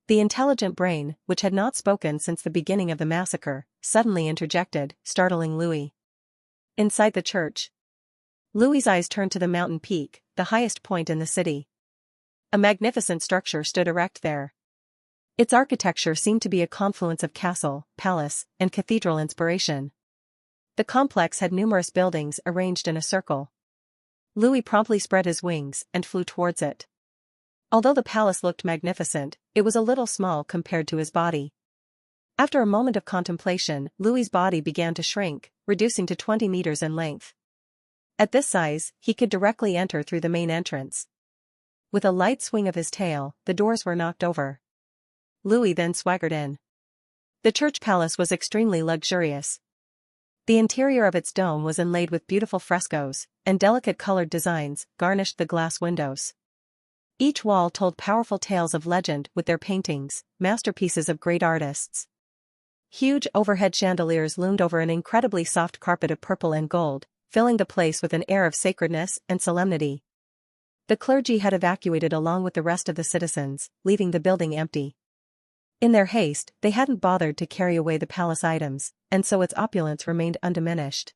The intelligent brain, which had not spoken since the beginning of the massacre, suddenly interjected, startling Louis. Inside the church. Louis's eyes turned to the mountain peak, the highest point in the city. A magnificent structure stood erect there. Its architecture seemed to be a confluence of castle, palace, and cathedral inspiration. The complex had numerous buildings arranged in a circle. Louis promptly spread his wings and flew towards it. Although the palace looked magnificent, it was a little small compared to his body. After a moment of contemplation, Louis's body began to shrink, reducing to 20 meters in length. At this size, he could directly enter through the main entrance. With a light swing of his tail, the doors were knocked over. Louis then swaggered in. The church palace was extremely luxurious. The interior of its dome was inlaid with beautiful frescoes, and delicate colored designs garnished the glass windows. Each wall told powerful tales of legend with their paintings, masterpieces of great artists. Huge overhead chandeliers loomed over an incredibly soft carpet of purple and gold, filling the place with an air of sacredness and solemnity. The clergy had evacuated along with the rest of the citizens, leaving the building empty. In their haste, they hadn't bothered to carry away the palace items, and so its opulence remained undiminished.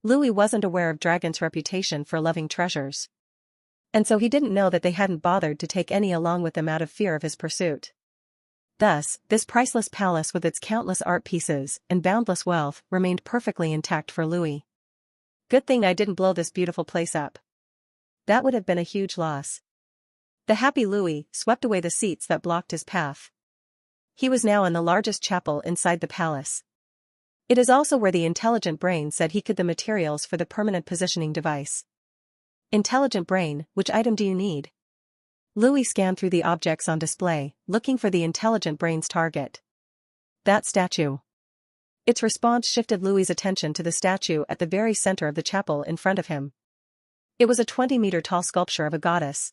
Louis wasn't aware of Dragon's reputation for loving treasures. And so he didn't know that they hadn't bothered to take any along with them out of fear of his pursuit. Thus, this priceless palace with its countless art pieces and boundless wealth remained perfectly intact for Louis. Good thing I didn't blow this beautiful place up. That would have been a huge loss. The happy Louis swept away the seats that blocked his path. He was now in the largest chapel inside the palace. It is also where the intelligent brain said he could the materials for the permanent positioning device. Intelligent brain, which item do you need? Louis scanned through the objects on display, looking for the intelligent brain's target. That statue. Its response shifted Louis's attention to the statue at the very center of the chapel in front of him. It was a 20-meter-tall sculpture of a goddess.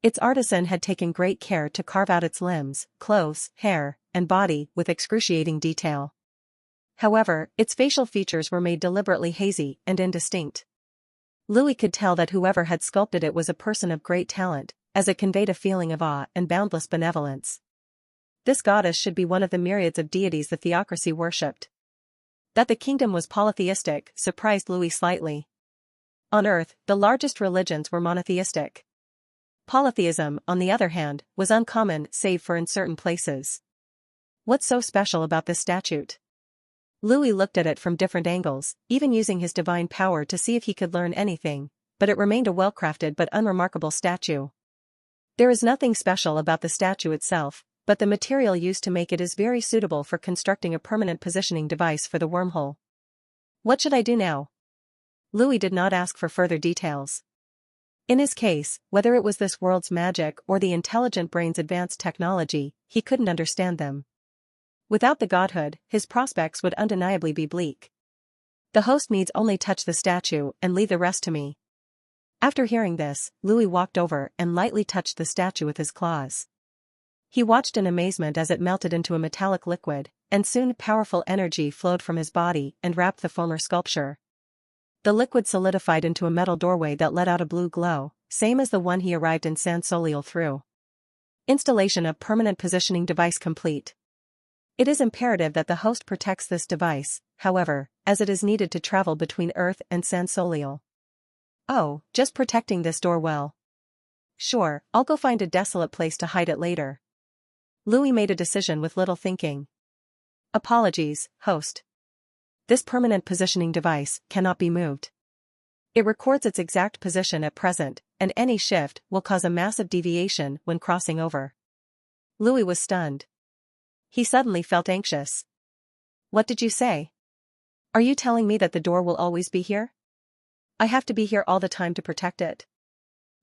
Its artisan had taken great care to carve out its limbs, clothes, hair, and body with excruciating detail. However, its facial features were made deliberately hazy and indistinct. Louis could tell that whoever had sculpted it was a person of great talent, as it conveyed a feeling of awe and boundless benevolence. This goddess should be one of the myriads of deities the theocracy worshipped. That the kingdom was polytheistic surprised Louis slightly. On Earth, the largest religions were monotheistic. Polytheism, on the other hand, was uncommon save for in certain places. What's so special about this statue? Louis looked at it from different angles, even using his divine power to see if he could learn anything, but it remained a well-crafted but unremarkable statue. There is nothing special about the statue itself, but the material used to make it is very suitable for constructing a permanent positioning device for the wormhole. What should I do now? Louis did not ask for further details. In his case, whether it was this world's magic or the intelligent brain's advanced technology, he couldn't understand them. Without the godhood, his prospects would undeniably be bleak. The host needs only touch the statue and leave the rest to me. After hearing this, Louis walked over and lightly touched the statue with his claws. He watched in amazement as it melted into a metallic liquid, and soon powerful energy flowed from his body and wrapped the former sculpture. The liquid solidified into a metal doorway that let out a blue glow, same as the one he arrived in San Soliel through. Installation of permanent positioning device complete. It is imperative that the host protects this device, however, as it is needed to travel between Earth and San Soliel. Oh, just protecting this door well. Sure, I'll go find a desolate place to hide it later. Louis made a decision with little thinking. Apologies, host. This permanent positioning device cannot be moved. It records its exact position at present, and any shift will cause a massive deviation when crossing over. Louis was stunned. He suddenly felt anxious. What did you say? Are you telling me that the door will always be here? I have to be here all the time to protect it.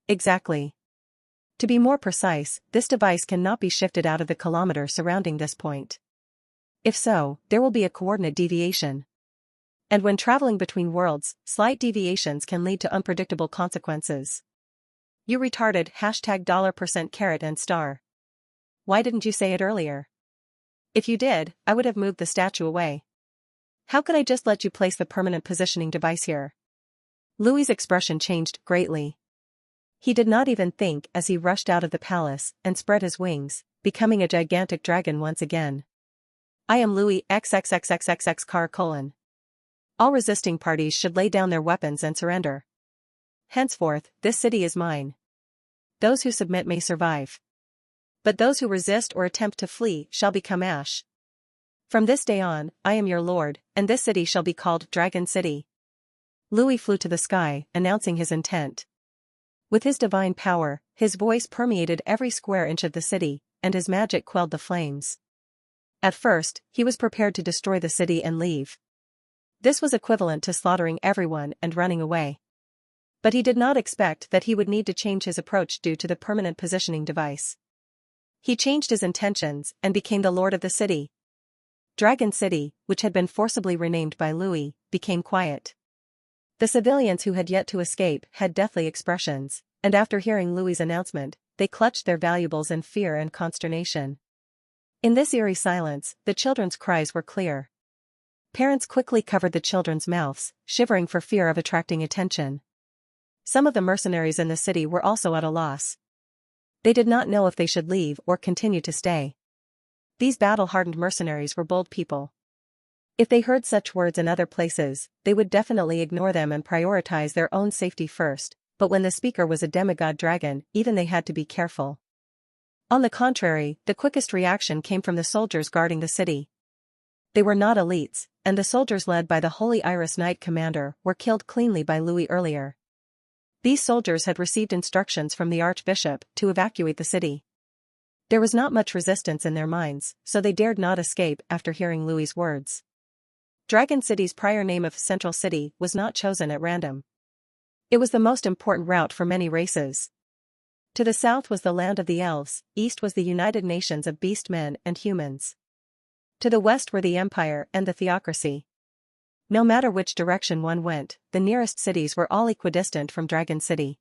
Exactly. To be more precise, this device cannot be shifted out of the kilometer surrounding this point. If so, there will be a coordinate deviation. And when traveling between worlds, slight deviations can lead to unpredictable consequences. You retarded $% caret and star. Why didn't you say it earlier? If you did, I would have moved the statue away. How could I just let you place the permanent positioning device here? Louis's expression changed greatly. He did not even think as he rushed out of the palace and spread his wings, becoming a gigantic dragon once again. I am Louis XXXXXX car : All resisting parties should lay down their weapons and surrender. Henceforth, this city is mine. Those who submit may survive. But those who resist or attempt to flee shall become ash. From this day on, I am your lord, and this city shall be called Dragon City. Louis flew to the sky, announcing his intent. With his divine power, his voice permeated every square inch of the city, and his magic quelled the flames. At first, he was prepared to destroy the city and leave. This was equivalent to slaughtering everyone and running away. But he did not expect that he would need to change his approach due to the permanent positioning device. He changed his intentions and became the lord of the city. Dragon City, which had been forcibly renamed by Louis, became quiet. The civilians who had yet to escape had deathly expressions, and after hearing Louis's announcement, they clutched their valuables in fear and consternation. In this eerie silence, the children's cries were clear. Parents quickly covered the children's mouths, shivering for fear of attracting attention. Some of the mercenaries in the city were also at a loss. They did not know if they should leave or continue to stay. These battle-hardened mercenaries were bold people. If they heard such words in other places, they would definitely ignore them and prioritize their own safety first, but when the speaker was a demigod dragon, even they had to be careful. On the contrary, the quickest reaction came from the soldiers guarding the city. They were not elites, and the soldiers led by the Holy Iris Knight commander were killed cleanly by Louis earlier. These soldiers had received instructions from the archbishop to evacuate the city. There was not much resistance in their minds, so they dared not escape after hearing Louis's words. Dragon City's prior name of Central City was not chosen at random. It was the most important route for many races. To the south was the land of the elves, east was the United Nations of beast men and humans. To the west were the Empire and the Theocracy. No matter which direction one went, the nearest cities were all equidistant from Dragon City.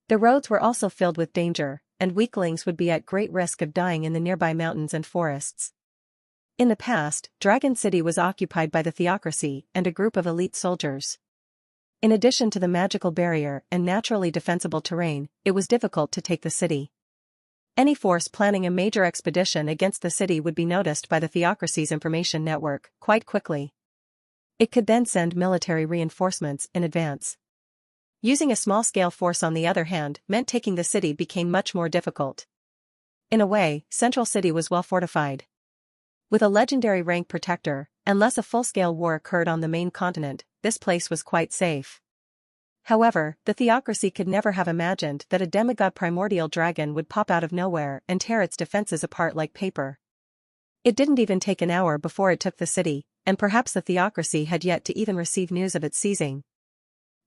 The roads were also filled with danger, and weaklings would be at great risk of dying in the nearby mountains and forests. In the past, Dragon City was occupied by the Theocracy and a group of elite soldiers. In addition to the magical barrier and naturally defensible terrain, it was difficult to take the city. Any force planning a major expedition against the city would be noticed by the Theocracy's information network quite quickly. It could then send military reinforcements in advance. Using a small-scale force on the other hand meant taking the city became much more difficult. In a way, Central City was well fortified. With a legendary rank protector, unless a full-scale war occurred on the main continent, this place was quite safe. However, the Theocracy could never have imagined that a demigod primordial dragon would pop out of nowhere and tear its defenses apart like paper. It didn't even take an hour before it took the city, and perhaps the Theocracy had yet to even receive news of its seizing.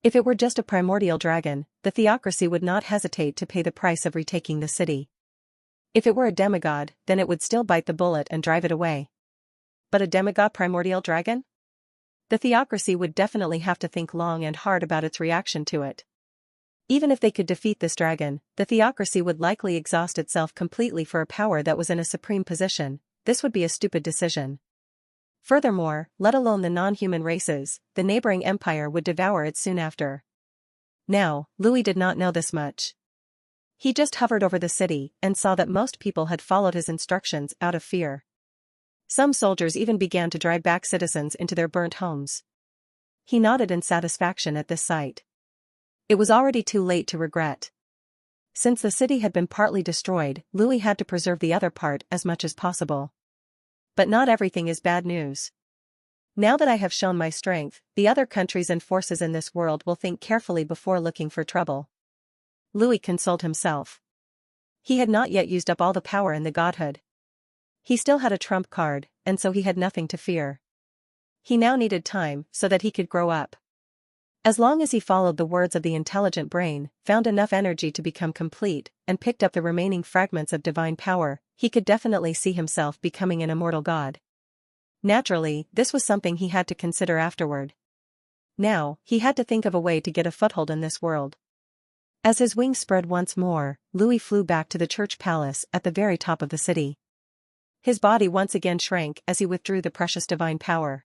If it were just a primordial dragon, the Theocracy would not hesitate to pay the price of retaking the city. If it were a demigod, then it would still bite the bullet and drive it away. But a demigod primordial dragon? The Theocracy would definitely have to think long and hard about its reaction to it. Even if they could defeat this dragon, the Theocracy would likely exhaust itself completely for a power that was in a supreme position. This would be a stupid decision. Furthermore, let alone the non-human races, the neighboring empire would devour it soon after. Now, Louis did not know this much. He just hovered over the city and saw that most people had followed his instructions out of fear. Some soldiers even began to drive back citizens into their burnt homes. He nodded in satisfaction at this sight. It was already too late to regret. Since the city had been partly destroyed, Louis had to preserve the other part as much as possible. But not everything is bad news. Now that I have shown my strength, the other countries and forces in this world will think carefully before looking for trouble. Louis consoled himself. He had not yet used up all the power in the godhood. He still had a trump card, and so he had nothing to fear. He now needed time so that he could grow up. As long as he followed the words of the intelligent brain, found enough energy to become complete, and picked up the remaining fragments of divine power, he could definitely see himself becoming an immortal god. Naturally, this was something he had to consider afterward. Now, he had to think of a way to get a foothold in this world. As his wings spread once more, Louis flew back to the church palace at the very top of the city. His body once again shrank as he withdrew the precious divine power.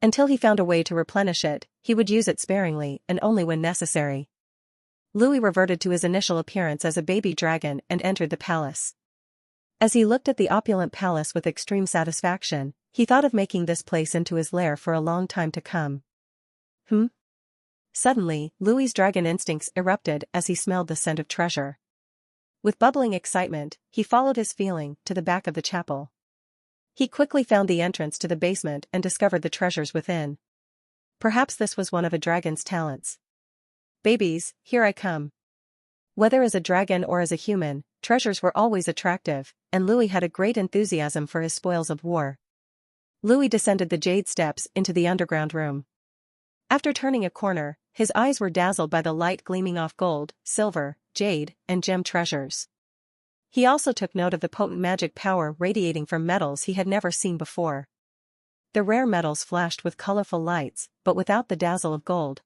Until he found a way to replenish it, he would use it sparingly and only when necessary. Louis reverted to his initial appearance as a baby dragon and entered the palace. As he looked at the opulent palace with extreme satisfaction, he thought of making this place into his lair for a long time to come. Suddenly, Louis's dragon instincts erupted as he smelled the scent of treasure. With bubbling excitement, he followed his feeling to the back of the chapel. He quickly found the entrance to the basement and discovered the treasures within. Perhaps this was one of a dragon's talents. Babies, here I come. Whether as a dragon or as a human, treasures were always attractive, and Louis had a great enthusiasm for his spoils of war. Louis descended the jade steps into the underground room. After turning a corner, his eyes were dazzled by the light gleaming off gold, silver, jade, and gem treasures. He also took note of the potent magic power radiating from metals he had never seen before. The rare metals flashed with colorful lights, but without the dazzle of gold.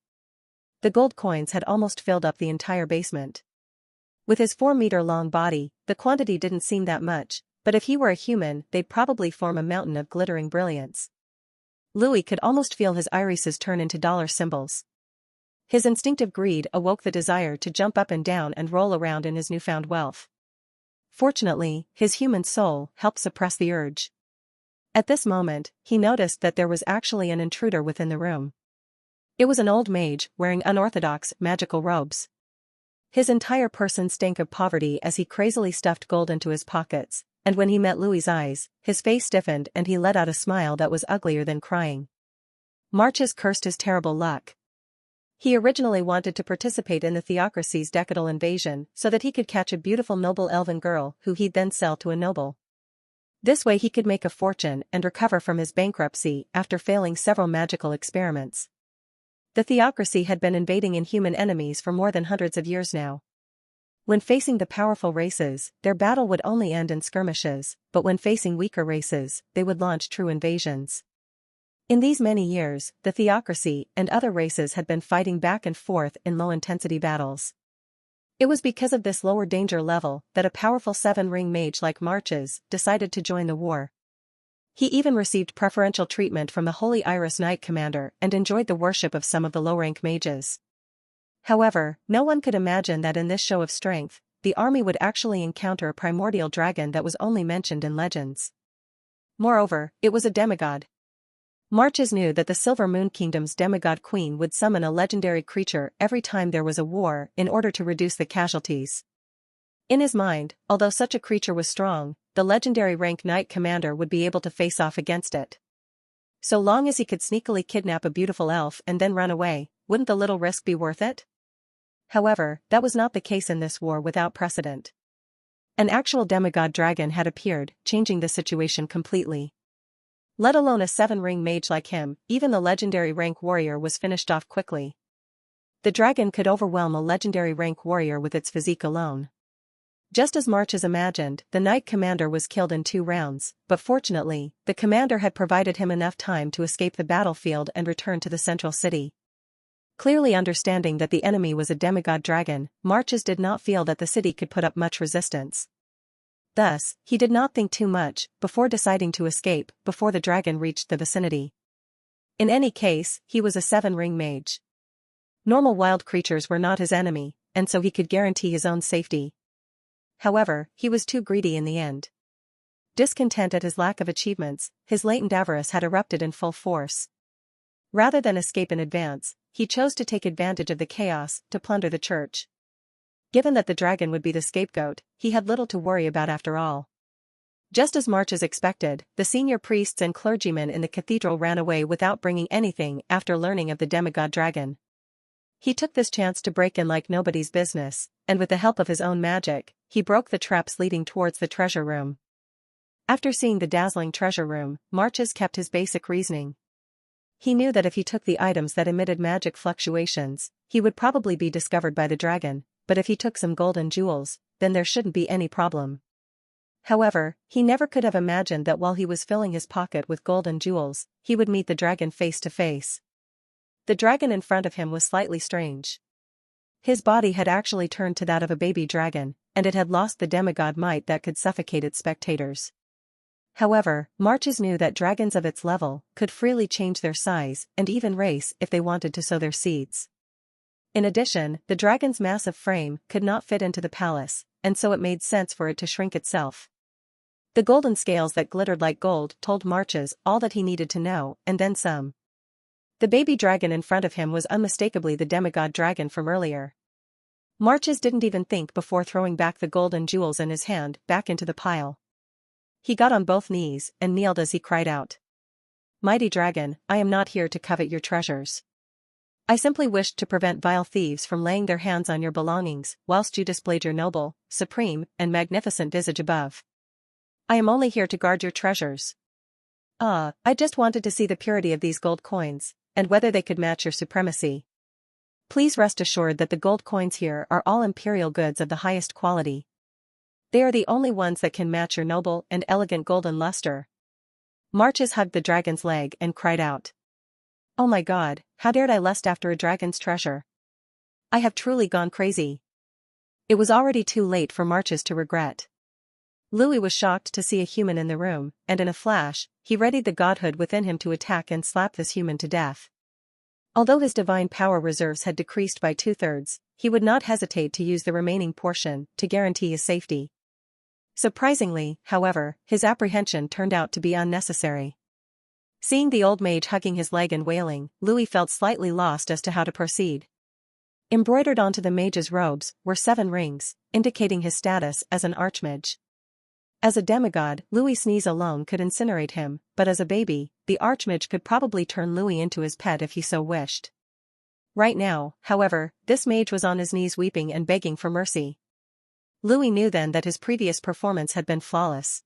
The gold coins had almost filled up the entire basement. With his 4-meter-long body, the quantity didn't seem that much, but if he were a human, they'd probably form a mountain of glittering brilliance. Louis could almost feel his irises turn into dollar symbols. His instinctive greed awoke the desire to jump up and down and roll around in his newfound wealth. Fortunately, his human soul helped suppress the urge. At this moment, he noticed that there was actually an intruder within the room. It was an old mage wearing unorthodox magical robes. His entire person stank of poverty as he crazily stuffed gold into his pockets, and when he met Louis's eyes, his face stiffened and he let out a smile that was uglier than crying. Marches cursed his terrible luck. He originally wanted to participate in the theocracy's decadal invasion so that he could catch a beautiful noble elven girl who he'd then sell to a noble. This way he could make a fortune and recover from his bankruptcy after failing several magical experiments. The theocracy had been invading inhuman enemies for more than hundreds of years now. When facing the powerful races, their battle would only end in skirmishes, but when facing weaker races, they would launch true invasions. In these many years, the theocracy and other races had been fighting back and forth in low-intensity battles. It was because of this lower danger level that a powerful seven-ring mage like Marches decided to join the war. He even received preferential treatment from the Holy Iris Knight Commander and enjoyed the worship of some of the low-rank mages. However, no one could imagine that in this show of strength, the army would actually encounter a primordial dragon that was only mentioned in legends. Moreover, it was a demigod. Marches knew that the Silver Moon Kingdom's demigod queen would summon a legendary creature every time there was a war in order to reduce the casualties. In his mind, although such a creature was strong, the legendary rank knight commander would be able to face off against it. So long as he could sneakily kidnap a beautiful elf and then run away, wouldn't the little risk be worth it? However, that was not the case in this war without precedent. An actual demigod dragon had appeared, changing the situation completely. Let alone a seven-ring mage like him, even the legendary rank warrior was finished off quickly. The dragon could overwhelm a legendary rank warrior with its physique alone. Just as Marches imagined, the knight commander was killed in 2 rounds, but fortunately, the commander had provided him enough time to escape the battlefield and return to the central city. Clearly understanding that the enemy was a demigod dragon, Marches did not feel that the city could put up much resistance. Thus, he did not think too much before deciding to escape before the dragon reached the vicinity. In any case, he was a seven-ring mage. Normal wild creatures were not his enemy, and so he could guarantee his own safety. However, he was too greedy in the end. Discontent at his lack of achievements, his latent avarice had erupted in full force. Rather than escape in advance, he chose to take advantage of the chaos to plunder the church. Given that the dragon would be the scapegoat, he had little to worry about after all. Just as Marches expected, the senior priests and clergymen in the cathedral ran away without bringing anything after learning of the demigod dragon. He took this chance to break in like nobody's business, and with the help of his own magic, he broke the traps leading towards the treasure room. After seeing the dazzling treasure room, Marches kept his basic reasoning. He knew that if he took the items that emitted magic fluctuations, he would probably be discovered by the dragon, but if he took some gold and jewels, then there shouldn't be any problem. However, he never could have imagined that while he was filling his pocket with gold and jewels, he would meet the dragon face to face. The dragon in front of him was slightly strange. His body had actually turned to that of a baby dragon, and it had lost the demigod might that could suffocate its spectators. However, Marches knew that dragons of its level could freely change their size and even race if they wanted to sow their seeds. In addition, the dragon's massive frame could not fit into the palace, and so it made sense for it to shrink itself. The golden scales that glittered like gold told Marches all that he needed to know, and then some. The baby dragon in front of him was unmistakably the demigod dragon from earlier. Marches didn't even think before throwing back the gold and jewels in his hand back into the pile. He got on both knees and kneeled as he cried out. "Mighty dragon, I am not here to covet your treasures. I simply wished to prevent vile thieves from laying their hands on your belongings whilst you displayed your noble, supreme, and magnificent visage above. I am only here to guard your treasures. I just wanted to see the purity of these gold coins, and whether they could match your supremacy. Please rest assured that the gold coins here are all imperial goods of the highest quality. They are the only ones that can match your noble and elegant golden luster." Marches hugged the dragon's leg and cried out. "Oh my God, how dared I lust after a dragon's treasure? I have truly gone crazy." It was already too late for Marches to regret. Louis was shocked to see a human in the room, and in a flash, he readied the godhood within him to attack and slap this human to death. Although his divine power reserves had decreased by 2/3, he would not hesitate to use the remaining portion to guarantee his safety. Surprisingly, however, his apprehension turned out to be unnecessary. Seeing the old mage hugging his leg and wailing, Louis felt slightly lost as to how to proceed. Embroidered onto the mage's robes were 7 rings, indicating his status as an archmage. As a demigod, Louis' sneeze alone could incinerate him, but as a baby, the archmage could probably turn Louis into his pet if he so wished. Right now, however, this mage was on his knees weeping and begging for mercy. Louis knew then that his previous performance had been flawless.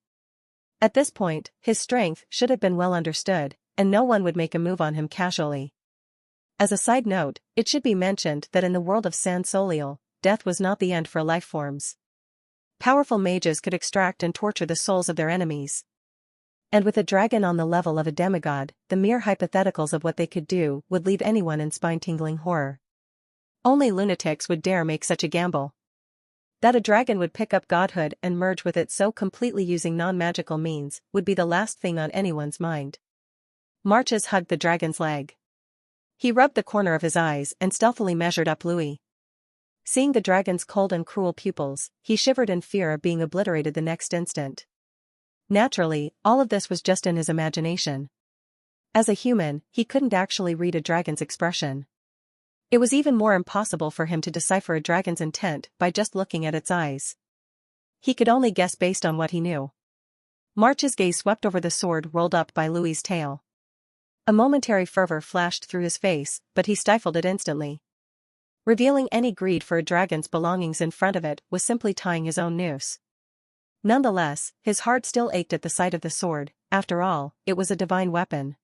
At this point, his strength should have been well understood, and no one would make a move on him casually. As a side note, it should be mentioned that in the world of San Soliel, death was not the end for life forms. Powerful mages could extract and torture the souls of their enemies. And with a dragon on the level of a demigod, the mere hypotheticals of what they could do would leave anyone in spine-tingling horror. Only lunatics would dare make such a gamble. That a dragon would pick up godhood and merge with it so completely using non-magical means would be the last thing on anyone's mind. Marches hugged the dragon's leg. He rubbed the corner of his eyes and stealthily measured up Louis. Seeing the dragon's cold and cruel pupils, he shivered in fear of being obliterated the next instant. Naturally, all of this was just in his imagination. As a human, he couldn't actually read a dragon's expression. It was even more impossible for him to decipher a dragon's intent by just looking at its eyes. He could only guess based on what he knew. March's gaze swept over the sword rolled up by Louis's tail. A momentary fervor flashed through his face, but he stifled it instantly. Revealing any greed for a dragon's belongings in front of it was simply tying his own noose. Nonetheless, his heart still ached at the sight of the sword. After all, it was a divine weapon.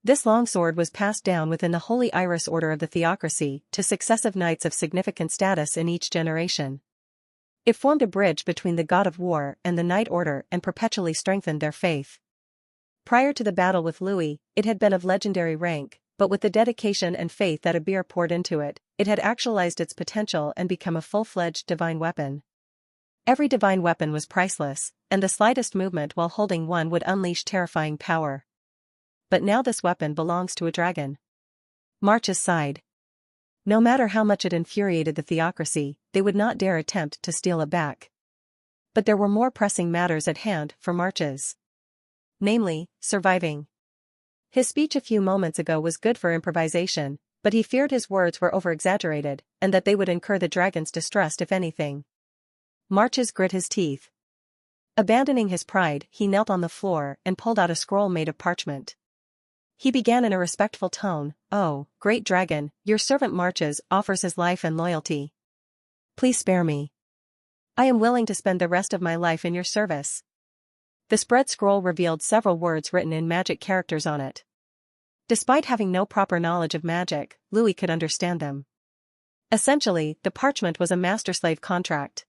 This longsword was passed down within the Holy Iris Order of the Theocracy to successive knights of significant status in each generation. It formed a bridge between the god of war and the Knight Order and perpetually strengthened their faith. Prior to the battle with Louis, it had been of legendary rank, but with the dedication and faith that Abir poured into it, it had actualized its potential and become a full-fledged divine weapon. Every divine weapon was priceless, and the slightest movement while holding one would unleash terrifying power. But now this weapon belongs to a dragon. Marches sighed. No matter how much it infuriated the Theocracy, they would not dare attempt to steal it back. But there were more pressing matters at hand for Marches. Namely, surviving. His speech a few moments ago was good for improvisation, but he feared his words were over-exaggerated, and that they would incur the dragon's distrust if anything. Marches grit his teeth. Abandoning his pride, he knelt on the floor and pulled out a scroll made of parchment. He began in a respectful tone, "Oh, great dragon, your servant Marches offers his life and loyalty. Please spare me. I am willing to spend the rest of my life in your service." The spread scroll revealed several words written in magic characters on it. Despite having no proper knowledge of magic, Louis could understand them. Essentially, the parchment was a master-slave contract.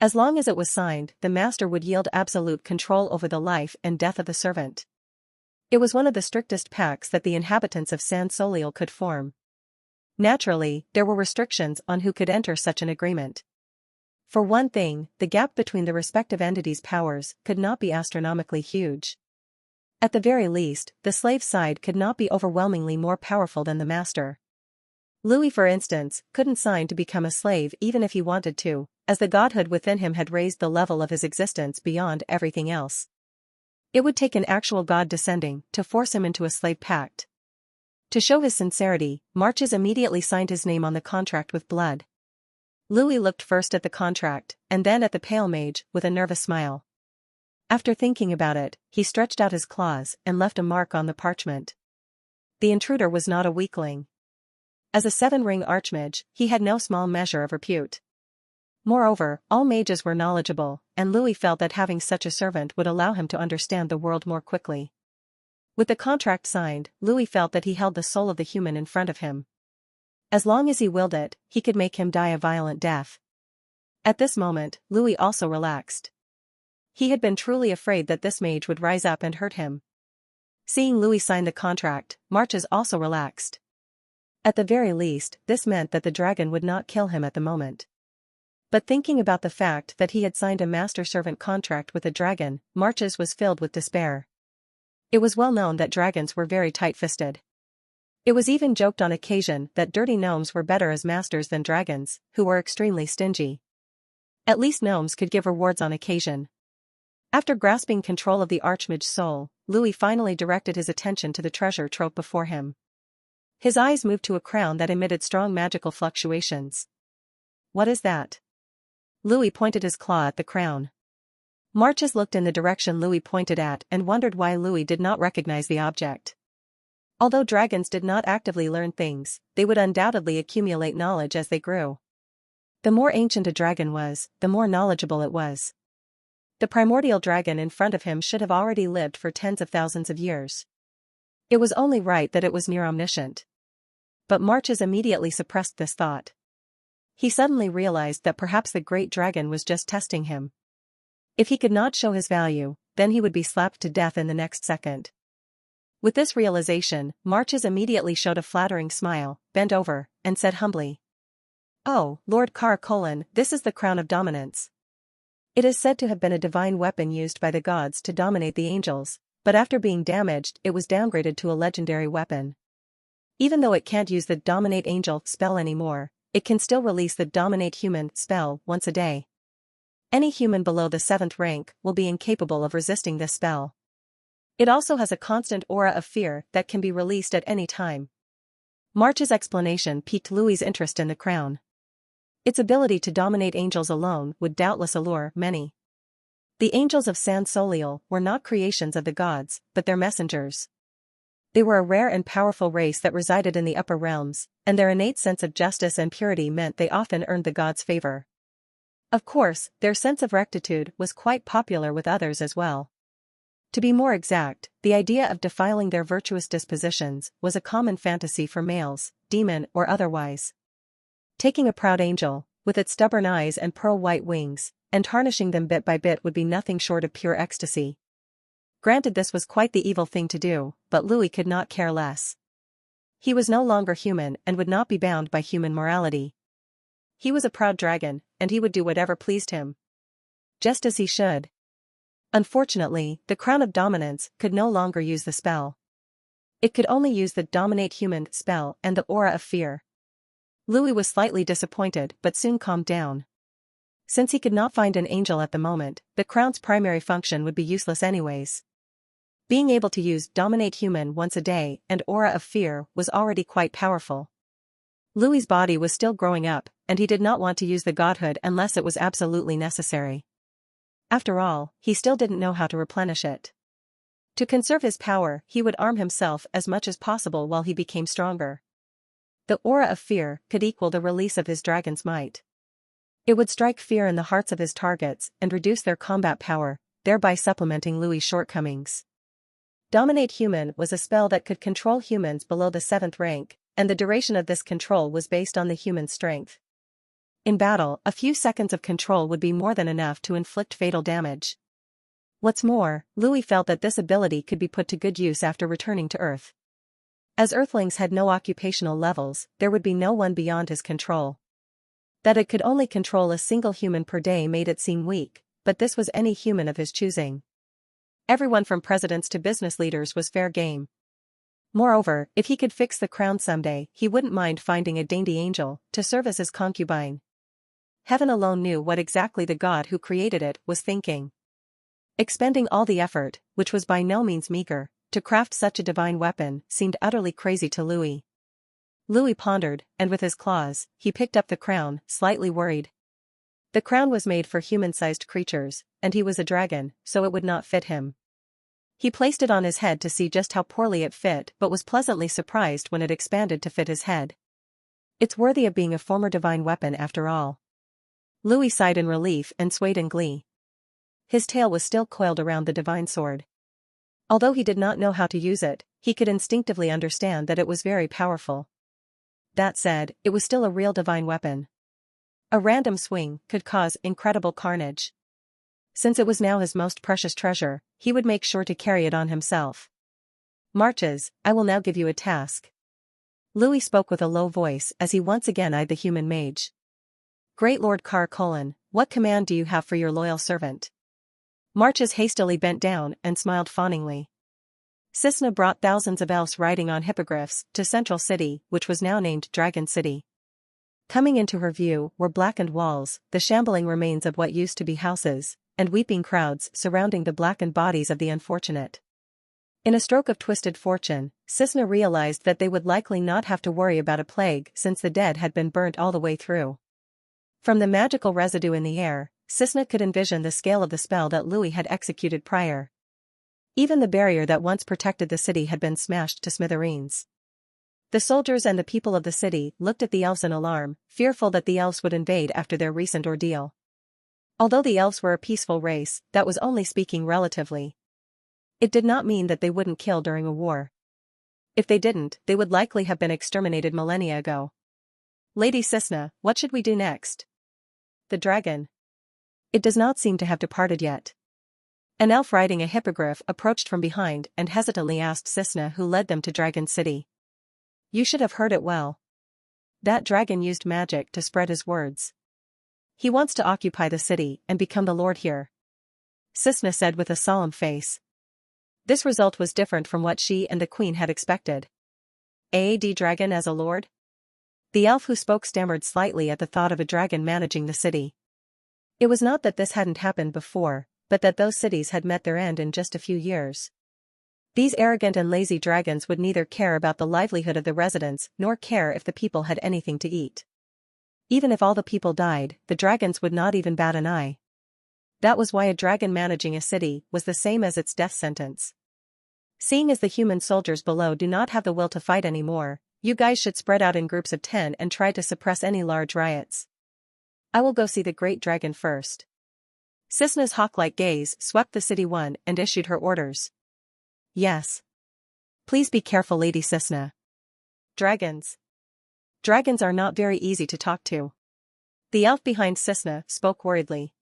As long as it was signed, the master would yield absolute control over the life and death of the servant. It was one of the strictest pacts that the inhabitants of San Soliel could form. Naturally, there were restrictions on who could enter such an agreement. For one thing, the gap between the respective entities' powers could not be astronomically huge. At the very least, the slave side could not be overwhelmingly more powerful than the master. Louis, for instance, couldn't sign to become a slave even if he wanted to, as the godhood within him had raised the level of his existence beyond everything else. It would take an actual god descending to force him into a slave pact. To show his sincerity, Marches immediately signed his name on the contract with blood. Louis looked first at the contract, and then at the pale mage, with a nervous smile. After thinking about it, he stretched out his claws and left a mark on the parchment. The intruder was not a weakling. As a 7-ring archmage, he had no small measure of repute. Moreover, all mages were knowledgeable, and Louis felt that having such a servant would allow him to understand the world more quickly. With the contract signed, Louis felt that he held the soul of the human in front of him. As long as he willed it, he could make him die a violent death. At this moment, Louis also relaxed. He had been truly afraid that this mage would rise up and hurt him. Seeing Louis sign the contract, Marches also relaxed. At the very least, this meant that the dragon would not kill him at the moment. But thinking about the fact that he had signed a master-servant contract with a dragon, Marches was filled with despair. It was well known that dragons were very tight-fisted. It was even joked on occasion that dirty gnomes were better as masters than dragons, who were extremely stingy. At least gnomes could give rewards on occasion. After grasping control of the archmage's soul, Louis finally directed his attention to the treasure trove before him. His eyes moved to a crown that emitted strong magical fluctuations. What is that? Louis pointed his claw at the crown. Marches looked in the direction Louis pointed at and wondered why Louis did not recognize the object. Although dragons did not actively learn things, they would undoubtedly accumulate knowledge as they grew. The more ancient a dragon was, the more knowledgeable it was. The primordial dragon in front of him should have already lived for tens of thousands of years. It was only right that it was near omniscient. But Marches immediately suppressed this thought. He suddenly realized that perhaps the great dragon was just testing him. If he could not show his value, then he would be slapped to death in the next second. With this realization, Marches immediately showed a flattering smile, bent over, and said humbly, "Oh, Lord Caracolin, this is the crown of dominance. It is said to have been a divine weapon used by the gods to dominate the angels, but after being damaged it was downgraded to a legendary weapon. Even though it can't use the Dominate Angel spell anymore, it can still release the Dominate Human spell once a day. Any human below the 7th rank will be incapable of resisting this spell. It also has a constant aura of fear that can be released at any time." March's explanation piqued Louis's interest in the crown. Its ability to dominate angels alone would doubtless allure many. The angels of San Soliel were not creations of the gods, but their messengers. They were a rare and powerful race that resided in the upper realms, and their innate sense of justice and purity meant they often earned the gods' favor. Of course, their sense of rectitude was quite popular with others as well. To be more exact, the idea of defiling their virtuous dispositions was a common fantasy for males, demon or otherwise. Taking a proud angel, with its stubborn eyes and pearl-white wings, and tarnishing them bit by bit would be nothing short of pure ecstasy. Granted, this was quite the evil thing to do, but Louis could not care less. He was no longer human and would not be bound by human morality. He was a proud dragon, and he would do whatever pleased him. Just as he should. Unfortunately, the crown of dominance could no longer use the spell. It could only use the Dominate Human spell and the aura of fear. Louis was slightly disappointed but soon calmed down. Since he could not find an angel at the moment, the crown's primary function would be useless anyways. Being able to use Dominate Human once a day and Aura of Fear was already quite powerful. Louis's body was still growing up, and he did not want to use the godhood unless it was absolutely necessary. After all, he still didn't know how to replenish it. To conserve his power, he would arm himself as much as possible while he became stronger. The Aura of Fear could equal the release of his dragon's might. It would strike fear in the hearts of his targets and reduce their combat power, thereby supplementing Louis's shortcomings. Dominate Human was a spell that could control humans below the 7th rank, and the duration of this control was based on the human's strength. In battle, a few seconds of control would be more than enough to inflict fatal damage. What's more, Louis felt that this ability could be put to good use after returning to Earth. As Earthlings had no occupational levels, there would be no one beyond his control. That it could only control a single human per day made it seem weak, but this was any human of his choosing. Everyone from presidents to business leaders was fair game. Moreover, if he could fix the crown someday, he wouldn't mind finding a dainty angel to serve as his concubine. Heaven alone knew what exactly the god who created it was thinking. Expending all the effort, which was by no means meager, to craft such a divine weapon seemed utterly crazy to Louis. Louis pondered, and with his claws, he picked up the crown, slightly worried. The crown was made for human-sized creatures, and he was a dragon, so it would not fit him. He placed it on his head to see just how poorly it fit but was pleasantly surprised when it expanded to fit his head. It's worthy of being a former divine weapon after all. Louis sighed in relief and swayed in glee. His tail was still coiled around the divine sword. Although he did not know how to use it, he could instinctively understand that it was very powerful. That said, it was still a real divine weapon. A random swing could cause incredible carnage. Since it was now his most precious treasure, he would make sure to carry it on himself. Marches, I will now give you a task. Louis spoke with a low voice as he once again eyed the human mage. Great Lord Caracolin, what command do you have for your loyal servant? Marches hastily bent down and smiled fawningly. Cisna brought thousands of elves riding on hippogriffs to Central City, which was now named Dragon City. Coming into her view were blackened walls, the shambling remains of what used to be houses, and weeping crowds surrounding the blackened bodies of the unfortunate. In a stroke of twisted fortune, Cisna realized that they would likely not have to worry about a plague since the dead had been burnt all the way through. From the magical residue in the air, Cisna could envision the scale of the spell that Louis had executed prior. Even the barrier that once protected the city had been smashed to smithereens. The soldiers and the people of the city looked at the elves in alarm, fearful that the elves would invade after their recent ordeal. Although the elves were a peaceful race, that was only speaking relatively. It did not mean that they wouldn't kill during a war. If they didn't, they would likely have been exterminated millennia ago. Lady Cisna, what should we do next? The dragon. It does not seem to have departed yet. An elf riding a hippogriff approached from behind and hesitantly asked Cisna who led them to Dragon City. You should have heard it well. That dragon used magic to spread his words. He wants to occupy the city and become the lord here. Cisna said with a solemn face. This result was different from what she and the queen had expected. A.D. dragon as a lord? The elf who spoke stammered slightly at the thought of a dragon managing the city. It was not that this hadn't happened before, but that those cities had met their end in just a few years. These arrogant and lazy dragons would neither care about the livelihood of the residents nor care if the people had anything to eat. Even if all the people died, the dragons would not even bat an eye. That was why a dragon managing a city was the same as its death sentence. Seeing as the human soldiers below do not have the will to fight anymore, you guys should spread out in groups of 10 and try to suppress any large riots. I will go see the great dragon first. Cisna's hawk-like gaze swept the city one and issued her orders. Yes. Please be careful, Lady Cisna. Dragons. Dragons are not very easy to talk to. The elf behind Cisna spoke worriedly.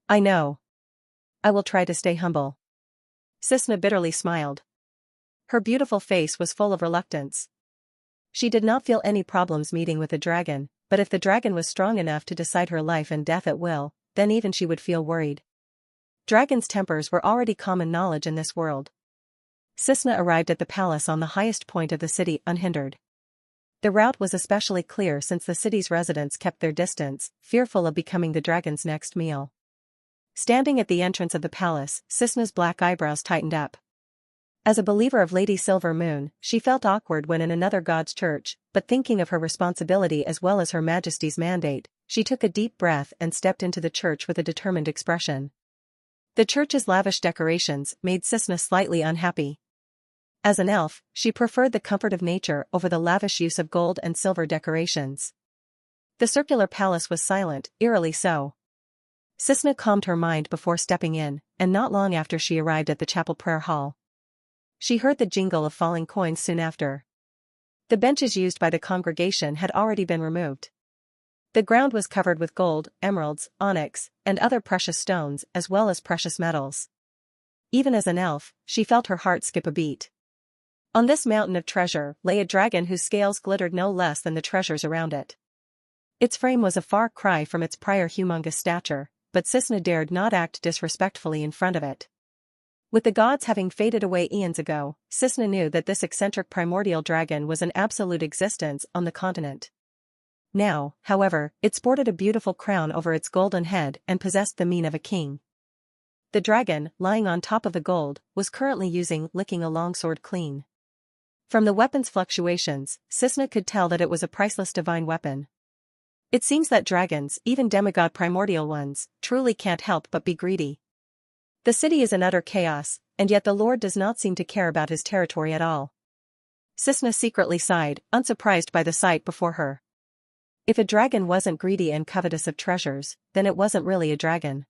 I know. I will try to stay humble. Cisna bitterly smiled. Her beautiful face was full of reluctance. She did not feel any problems meeting with the dragon, but if the dragon was strong enough to decide her life and death at will, then even she would feel worried. Dragons' tempers were already common knowledge in this world. Cisna arrived at the palace on the highest point of the city unhindered. The route was especially clear since the city's residents kept their distance, fearful of becoming the dragon's next meal. Standing at the entrance of the palace, Cisna's black eyebrows tightened up. As a believer of Lady Silver Moon, she felt awkward when in another god's church, but thinking of her responsibility as well as Her Majesty's mandate, she took a deep breath and stepped into the church with a determined expression. The church's lavish decorations made Cisna slightly unhappy. As an elf, she preferred the comfort of nature over the lavish use of gold and silver decorations. The circular palace was silent, eerily so. Cisna calmed her mind before stepping in, and not long after she arrived at the chapel prayer hall. She heard the jingle of falling coins soon after. The benches used by the congregation had already been removed. The ground was covered with gold, emeralds, onyx, and other precious stones as well as precious metals. Even as an elf, she felt her heart skip a beat. On this mountain of treasure lay a dragon whose scales glittered no less than the treasures around it. Its frame was a far cry from its prior humongous stature, but Cisna dared not act disrespectfully in front of it. With the gods having faded away eons ago, Cisna knew that this eccentric primordial dragon was an absolute existence on the continent. Now, however, it sported a beautiful crown over its golden head and possessed the mien of a king. The dragon, lying on top of the gold, was currently licking a longsword clean. From the weapon's fluctuations, Cisna could tell that it was a priceless divine weapon. It seems that dragons, even demigod primordial ones, truly can't help but be greedy. The city is in utter chaos, and yet the Lord does not seem to care about his territory at all. Cisna secretly sighed, unsurprised by the sight before her. If a dragon wasn't greedy and covetous of treasures, then it wasn't really a dragon.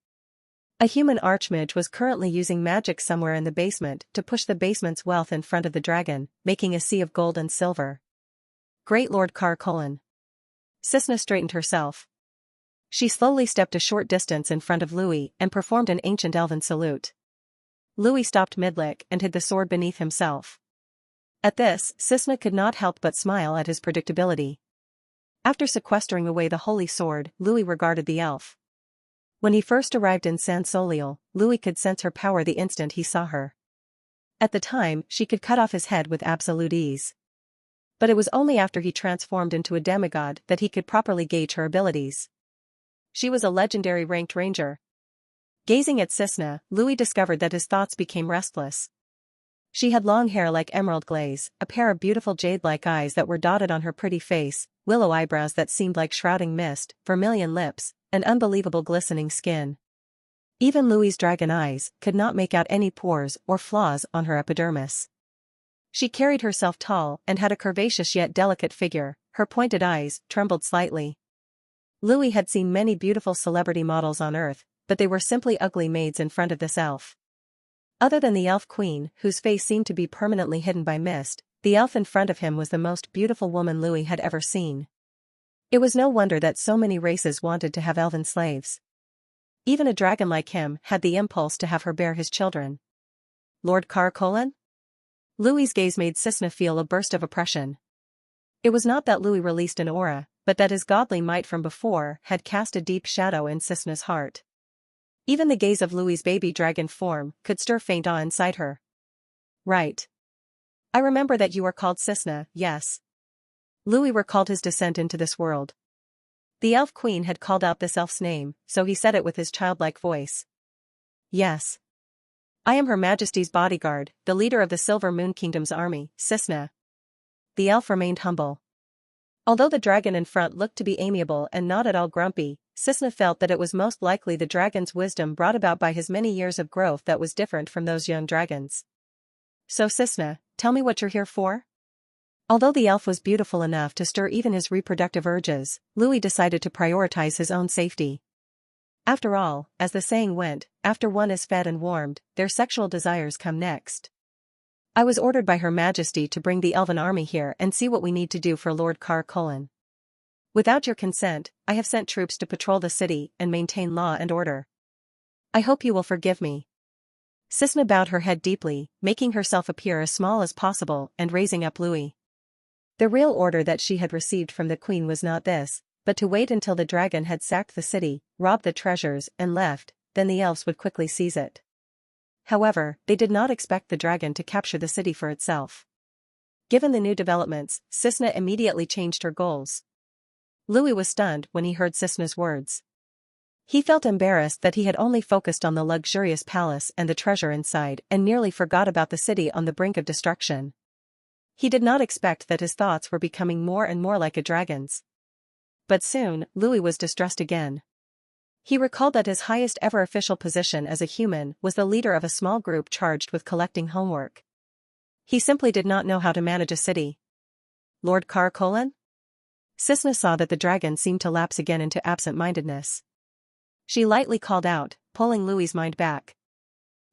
A human archmage was currently using magic somewhere in the basement to push the basement's wealth in front of the dragon, making a sea of gold and silver. Great Lord Carcolin. Cisna straightened herself. She slowly stepped a short distance in front of Louis and performed an ancient elven salute. Louis stopped mid-lick and hid the sword beneath himself. At this, Cisna could not help but smile at his predictability. After sequestering away the holy sword, Louis regarded the elf. When he first arrived in San Soliel, Louis could sense her power the instant he saw her. At the time, she could cut off his head with absolute ease. But it was only after he transformed into a demigod that he could properly gauge her abilities. She was a legendary ranked ranger. Gazing at Cisna, Louis discovered that his thoughts became restless. She had long hair like emerald glaze, a pair of beautiful jade-like eyes that were dotted on her pretty face, willow eyebrows that seemed like shrouding mist, vermilion lips, and unbelievable glistening skin. Even Louis's dragon eyes could not make out any pores or flaws on her epidermis. She carried herself tall and had a curvaceous yet delicate figure, her pointed eyes trembled slightly. Louis had seen many beautiful celebrity models on Earth, but they were simply ugly maids in front of this elf. Other than the elf queen, whose face seemed to be permanently hidden by mist, the elf in front of him was the most beautiful woman Louis had ever seen. It was no wonder that so many races wanted to have elven slaves. Even a dragon like him had the impulse to have her bear his children. Lord Carcolan? Louis's gaze made Cessna feel a burst of oppression. It was not that Louis released an aura, but that his godly might from before had cast a deep shadow in Cessna's heart. Even the gaze of Louis's baby dragon form could stir faint awe inside her. Right. I remember that you are called Cessna, yes. Louis recalled his descent into this world. The elf queen had called out this elf's name, so he said it with his childlike voice. Yes. I am Her Majesty's bodyguard, the leader of the Silver Moon Kingdom's army, Cessna. The elf remained humble. Although the dragon in front looked to be amiable and not at all grumpy, Cessna felt that it was most likely the dragon's wisdom brought about by his many years of growth that was different from those young dragons. So Cessna, tell me what you're here for? Although the elf was beautiful enough to stir even his reproductive urges, Louis decided to prioritize his own safety. After all, as the saying went, after one is fed and warmed, their sexual desires come next. I was ordered by Her Majesty to bring the elven army here and see what we need to do for Lord Carcolan. Without your consent, I have sent troops to patrol the city and maintain law and order. I hope you will forgive me. Cessna bowed her head deeply, making herself appear as small as possible and raising up Louis. The real order that she had received from the queen was not this, but to wait until the dragon had sacked the city, robbed the treasures and left, then the elves would quickly seize it. However, they did not expect the dragon to capture the city for itself. Given the new developments, Cessna immediately changed her goals. Louis was stunned when he heard Cessna's words. He felt embarrassed that he had only focused on the luxurious palace and the treasure inside and nearly forgot about the city on the brink of destruction. He did not expect that his thoughts were becoming more and more like a dragon's. But soon, Louis was distressed again. He recalled that his highest ever official position as a human was the leader of a small group charged with collecting homework. He simply did not know how to manage a city. Lord Carcolan? Cessna saw that the dragon seemed to lapse again into absent-mindedness. She lightly called out, pulling Louis's mind back.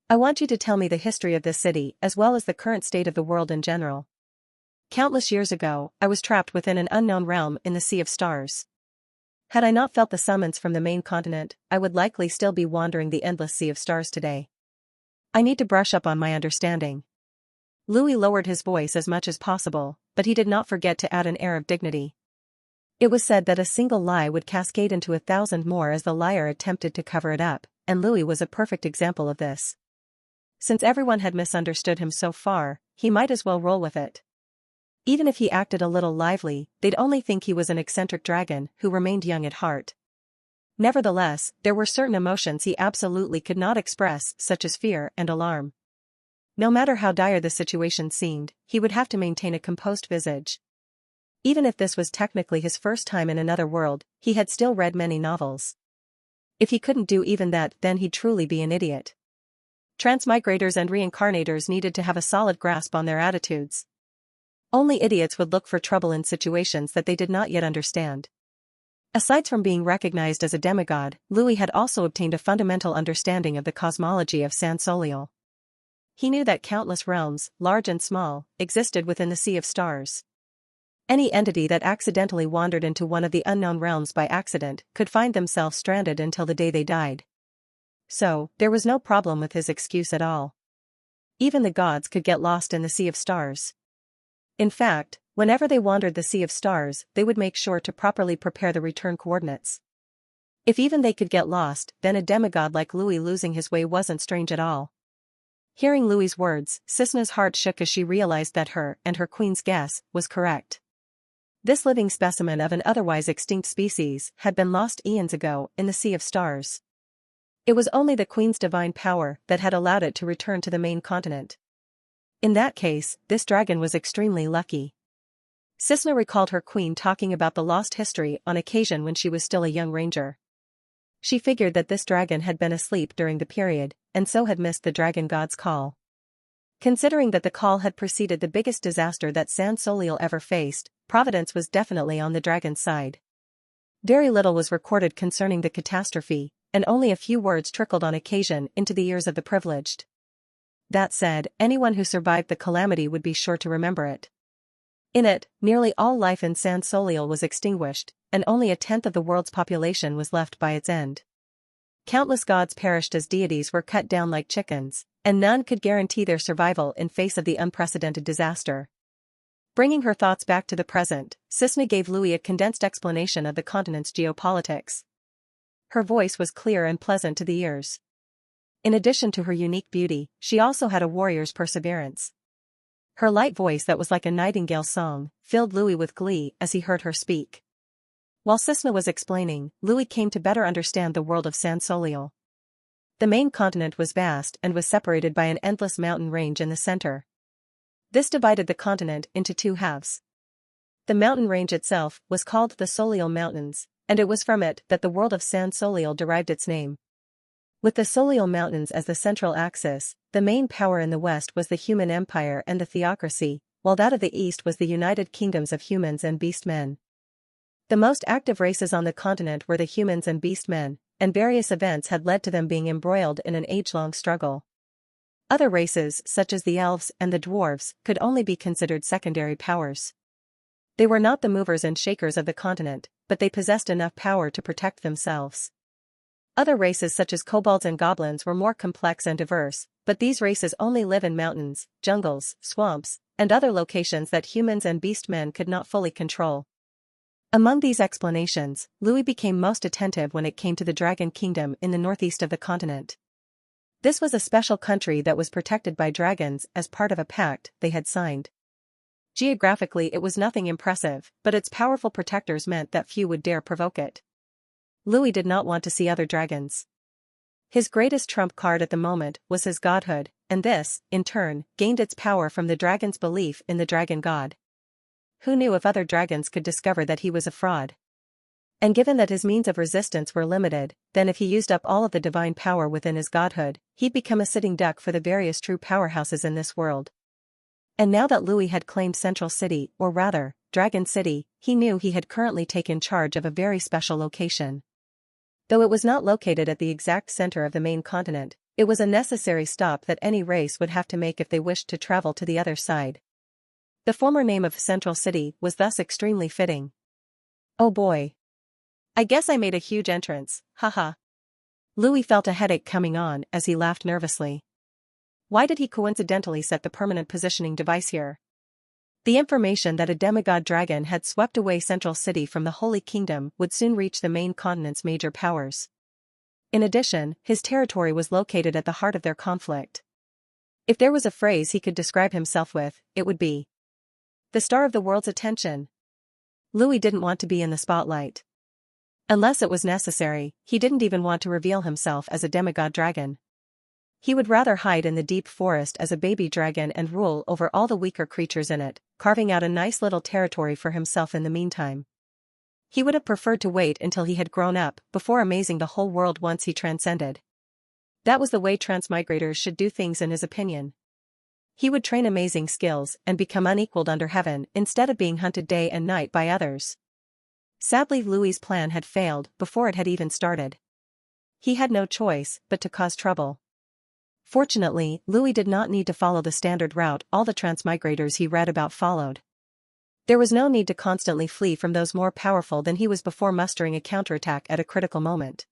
I want you to tell me the history of this city as well as the current state of the world in general. Countless years ago, I was trapped within an unknown realm in the Sea of Stars. Had I not felt the summons from the main continent, I would likely still be wandering the endless Sea of Stars today. I need to brush up on my understanding. Louis lowered his voice as much as possible, but he did not forget to add an air of dignity. It was said that a single lie would cascade into 1,000 more as the liar attempted to cover it up, and Louis was a perfect example of this. Since everyone had misunderstood him so far, he might as well roll with it. Even if he acted a little lively, they'd only think he was an eccentric dragon who remained young at heart. Nevertheless, there were certain emotions he absolutely could not express, such as fear and alarm. No matter how dire the situation seemed, he would have to maintain a composed visage. Even if this was technically his first time in another world, he had still read many novels. If he couldn't do even that, then he'd truly be an idiot. Transmigrators and reincarnators needed to have a solid grasp on their attitudes. Only idiots would look for trouble in situations that they did not yet understand. Aside from being recognized as a demigod, Louis had also obtained a fundamental understanding of the cosmology of San Soliel. He knew that countless realms, large and small, existed within the Sea of Stars. Any entity that accidentally wandered into one of the unknown realms by accident could find themselves stranded until the day they died. So, there was no problem with his excuse at all. Even the gods could get lost in the Sea of Stars. In fact, whenever they wandered the Sea of Stars, they would make sure to properly prepare the return coordinates. If even they could get lost, then a demigod like Louis losing his way wasn't strange at all. Hearing Louis's words, Cessna's heart shook as she realized that her and her queen's guess was correct. This living specimen of an otherwise extinct species had been lost eons ago in the Sea of Stars. It was only the queen's divine power that had allowed it to return to the main continent. In that case, this dragon was extremely lucky. Cisna recalled her queen talking about the lost history on occasion when she was still a young ranger. She figured that this dragon had been asleep during the period, and so had missed the dragon god's call. Considering that the call had preceded the biggest disaster that San Soliel ever faced, Providence was definitely on the dragon's side. Very little was recorded concerning the catastrophe, and only a few words trickled on occasion into the ears of the privileged. That said, anyone who survived the calamity would be sure to remember it. In it, nearly all life in San Soliel was extinguished, and only a tenth of the world's population was left by its end. Countless gods perished as deities were cut down like chickens, and none could guarantee their survival in face of the unprecedented disaster. Bringing her thoughts back to the present, Cisna gave Louis a condensed explanation of the continent's geopolitics. Her voice was clear and pleasant to the ears. In addition to her unique beauty, she also had a warrior's perseverance. Her light voice that was like a nightingale's song filled Louis with glee as he heard her speak. While Cisna was explaining, Louis came to better understand the world of San Soliel. The main continent was vast and was separated by an endless mountain range in the center. This divided the continent into two halves. The mountain range itself was called the Soliel Mountains, and it was from it that the world of San Soliel derived its name. With the Soliel Mountains as the central axis, the main power in the west was the human empire and the theocracy, while that of the east was the united kingdoms of humans and beast-men. The most active races on the continent were the humans and beast-men, and various events had led to them being embroiled in an age-long struggle. Other races, such as the elves and the dwarves, could only be considered secondary powers. They were not the movers and shakers of the continent, but they possessed enough power to protect themselves. Other races such as kobolds and goblins were more complex and diverse, but these races only live in mountains, jungles, swamps, and other locations that humans and beast-men could not fully control. Among these explanations, Louis became most attentive when it came to the Dragon Kingdom in the northeast of the continent. This was a special country that was protected by dragons as part of a pact they had signed. Geographically it was nothing impressive, but its powerful protectors meant that few would dare provoke it. Louis did not want to see other dragons. His greatest trump card at the moment was his godhood, and this, in turn, gained its power from the dragon's belief in the dragon god. Who knew if other dragons could discover that he was a fraud? And given that his means of resistance were limited, then if he used up all of the divine power within his godhood, he'd become a sitting duck for the various true powerhouses in this world. And now that Louis had claimed Central City, or rather, Dragon City, he knew he had currently taken charge of a very special location. Though it was not located at the exact center of the main continent, it was a necessary stop that any race would have to make if they wished to travel to the other side. The former name of Central City was thus extremely fitting. Oh boy. I guess I made a huge entrance, haha. Louis felt a headache coming on as he laughed nervously. Why did he coincidentally set the permanent positioning device here? The information that a demigod dragon had swept away Central City from the Holy Kingdom would soon reach the main continent's major powers. In addition, his territory was located at the heart of their conflict. If there was a phrase he could describe himself with, it would be the star of the world's attention. Louis didn't want to be in the spotlight. Unless it was necessary, he didn't even want to reveal himself as a demigod dragon. He would rather hide in the deep forest as a baby dragon and rule over all the weaker creatures in it, carving out a nice little territory for himself in the meantime. He would have preferred to wait until he had grown up before amazing the whole world once he transcended. That was the way transmigrators should do things in his opinion. He would train amazing skills and become unequaled under heaven instead of being hunted day and night by others. Sadly, Louis's plan had failed before it had even started. He had no choice but to cause trouble. Fortunately, Louis did not need to follow the standard route all the transmigrators he read about followed. There was no need to constantly flee from those more powerful than he was before mustering a counterattack at a critical moment.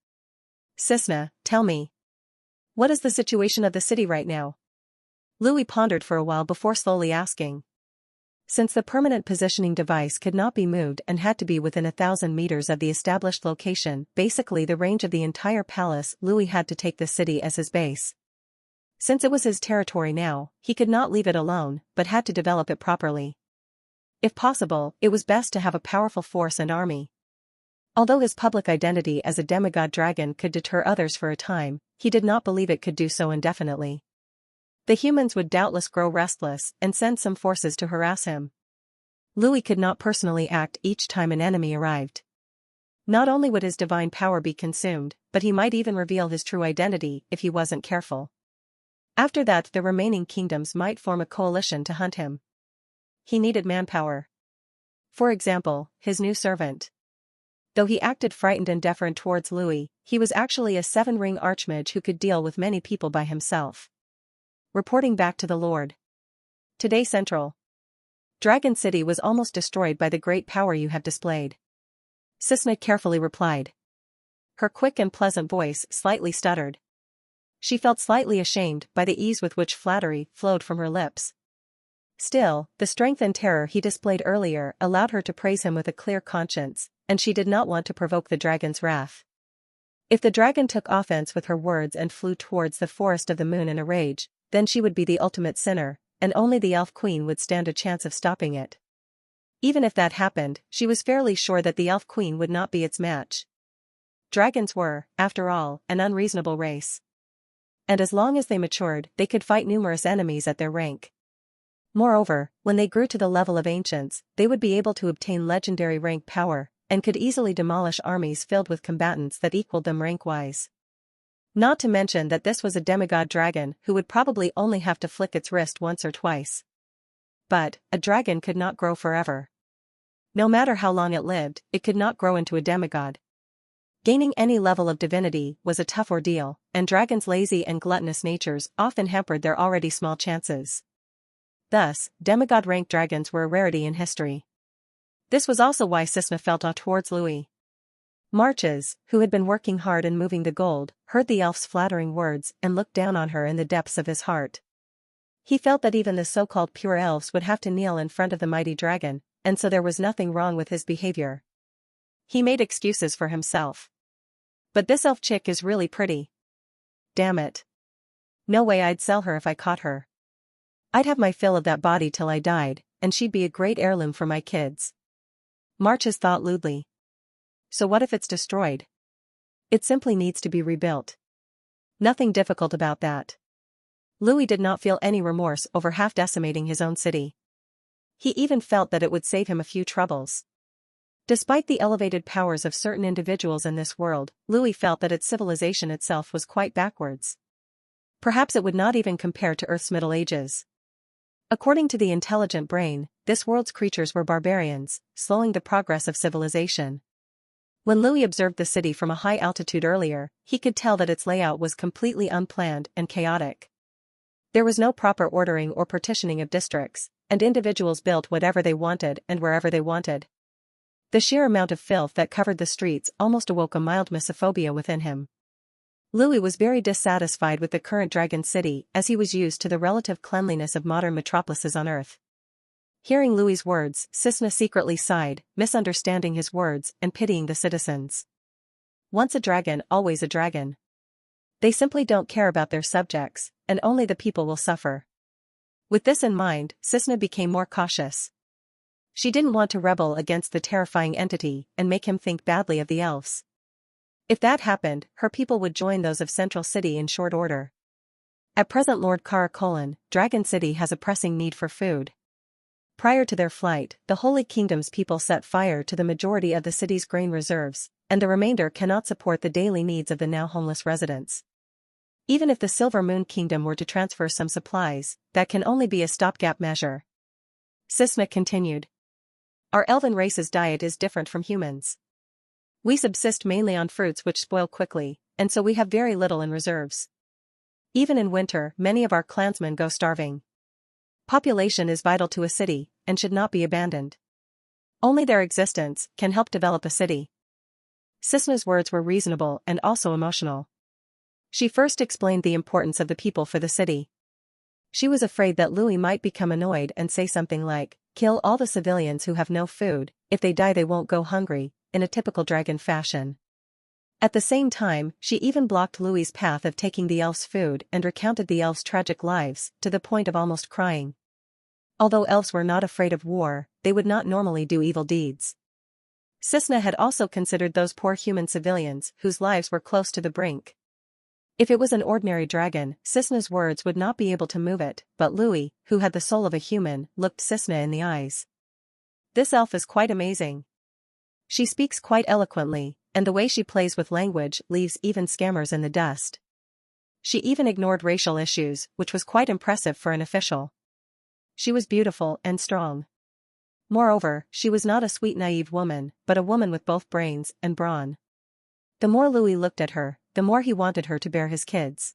Cisna, tell me. What is the situation of the city right now? Louis pondered for a while before slowly asking. Since the permanent positioning device could not be moved and had to be within 1,000 meters of the established location, basically the range of the entire palace, Louis had to take the city as his base. Since it was his territory now, he could not leave it alone, but had to develop it properly. If possible, it was best to have a powerful force and army. Although his public identity as a demigod dragon could deter others for a time, he did not believe it could do so indefinitely. The humans would doubtless grow restless and send some forces to harass him. Louis could not personally act each time an enemy arrived. Not only would his divine power be consumed, but he might even reveal his true identity if he wasn't careful. After that, the remaining kingdoms might form a coalition to hunt him. He needed manpower. For example, his new servant. Though he acted frightened and deferent towards Louis, he was actually a 7-ring archmage who could deal with many people by himself. Reporting back to the Lord. Today Central. Dragon City was almost destroyed by the great power you have displayed. Cisna carefully replied. Her quick and pleasant voice slightly stuttered. She felt slightly ashamed by the ease with which flattery flowed from her lips. Still, the strength and terror he displayed earlier allowed her to praise him with a clear conscience, and she did not want to provoke the dragon's wrath. If the dragon took offense with her words and flew towards the forest of the moon in a rage, then she would be the ultimate sinner, and only the elf queen would stand a chance of stopping it. Even if that happened, she was fairly sure that the elf queen would not be its match. Dragons were, after all, an unreasonable race. And as long as they matured, they could fight numerous enemies at their rank. Moreover, when they grew to the level of ancients, they would be able to obtain legendary rank power, and could easily demolish armies filled with combatants that equaled them rank-wise. Not to mention that this was a demigod dragon who would probably only have to flick its wrist once or twice. But, a dragon could not grow forever. No matter how long it lived, it could not grow into a demigod. Gaining any level of divinity was a tough ordeal, and dragons' lazy and gluttonous natures often hampered their already small chances. Thus, demigod-ranked dragons were a rarity in history. This was also why Cisna felt awe towards Louis. Marches, who had been working hard and moving the gold, heard the elf's flattering words and looked down on her in the depths of his heart. He felt that even the so-called pure elves would have to kneel in front of the mighty dragon, and so there was nothing wrong with his behavior. He made excuses for himself. But this elf chick is really pretty. Damn it. No way I'd sell her if I caught her. I'd have my fill of that body till I died, and she'd be a great heirloom for my kids. Marches thought lewdly. So what if it's destroyed? It simply needs to be rebuilt. Nothing difficult about that. Louis did not feel any remorse over half-decimating his own city. He even felt that it would save him a few troubles. Despite the elevated powers of certain individuals in this world, Louis felt that its civilization itself was quite backwards. Perhaps it would not even compare to Earth's Middle Ages. According to the intelligent brain, this world's creatures were barbarians, slowing the progress of civilization. When Louis observed the city from a high altitude earlier, he could tell that its layout was completely unplanned and chaotic. There was no proper ordering or partitioning of districts, and individuals built whatever they wanted and wherever they wanted. The sheer amount of filth that covered the streets almost awoke a mild misophobia within him. Louis was very dissatisfied with the current dragon city as he was used to the relative cleanliness of modern metropolises on Earth. Hearing Louis's words, Cisna secretly sighed, misunderstanding his words and pitying the citizens. Once a dragon, always a dragon. They simply don't care about their subjects, and only the people will suffer. With this in mind, Cisna became more cautious. She didn't want to rebel against the terrifying entity and make him think badly of the elves. If that happened, her people would join those of Central City in short order. At present Lord Caracolin, Dragon City has a pressing need for food. Prior to their flight, the Holy Kingdom's people set fire to the majority of the city's grain reserves, and the remainder cannot support the daily needs of the now homeless residents. Even if the Silver Moon Kingdom were to transfer some supplies, that can only be a stopgap measure. Cisna continued. Our elven race's diet is different from humans. We subsist mainly on fruits which spoil quickly, and so we have very little in reserves. Even in winter, many of our clansmen go starving. Population is vital to a city, and should not be abandoned. Only their existence can help develop a city. Cisna's words were reasonable and also emotional. She first explained the importance of the people for the city. She was afraid that Louis might become annoyed and say something like, "Kill all the civilians who have no food, if they die they won't go hungry," in a typical dragon fashion. At the same time, she even blocked Louis's path of taking the elves' food and recounted the elves' tragic lives, to the point of almost crying. Although elves were not afraid of war, they would not normally do evil deeds. Cisna had also considered those poor human civilians whose lives were close to the brink. If it was an ordinary dragon, Cisna's words would not be able to move it, but Louis, who had the soul of a human, looked Cisna in the eyes. This elf is quite amazing. She speaks quite eloquently, and the way she plays with language leaves even scammers in the dust. She even ignored racial issues, which was quite impressive for an official. She was beautiful and strong. Moreover, she was not a sweet naive woman, but a woman with both brains and brawn. The more Louis looked at her, the more he wanted her to bear his kids.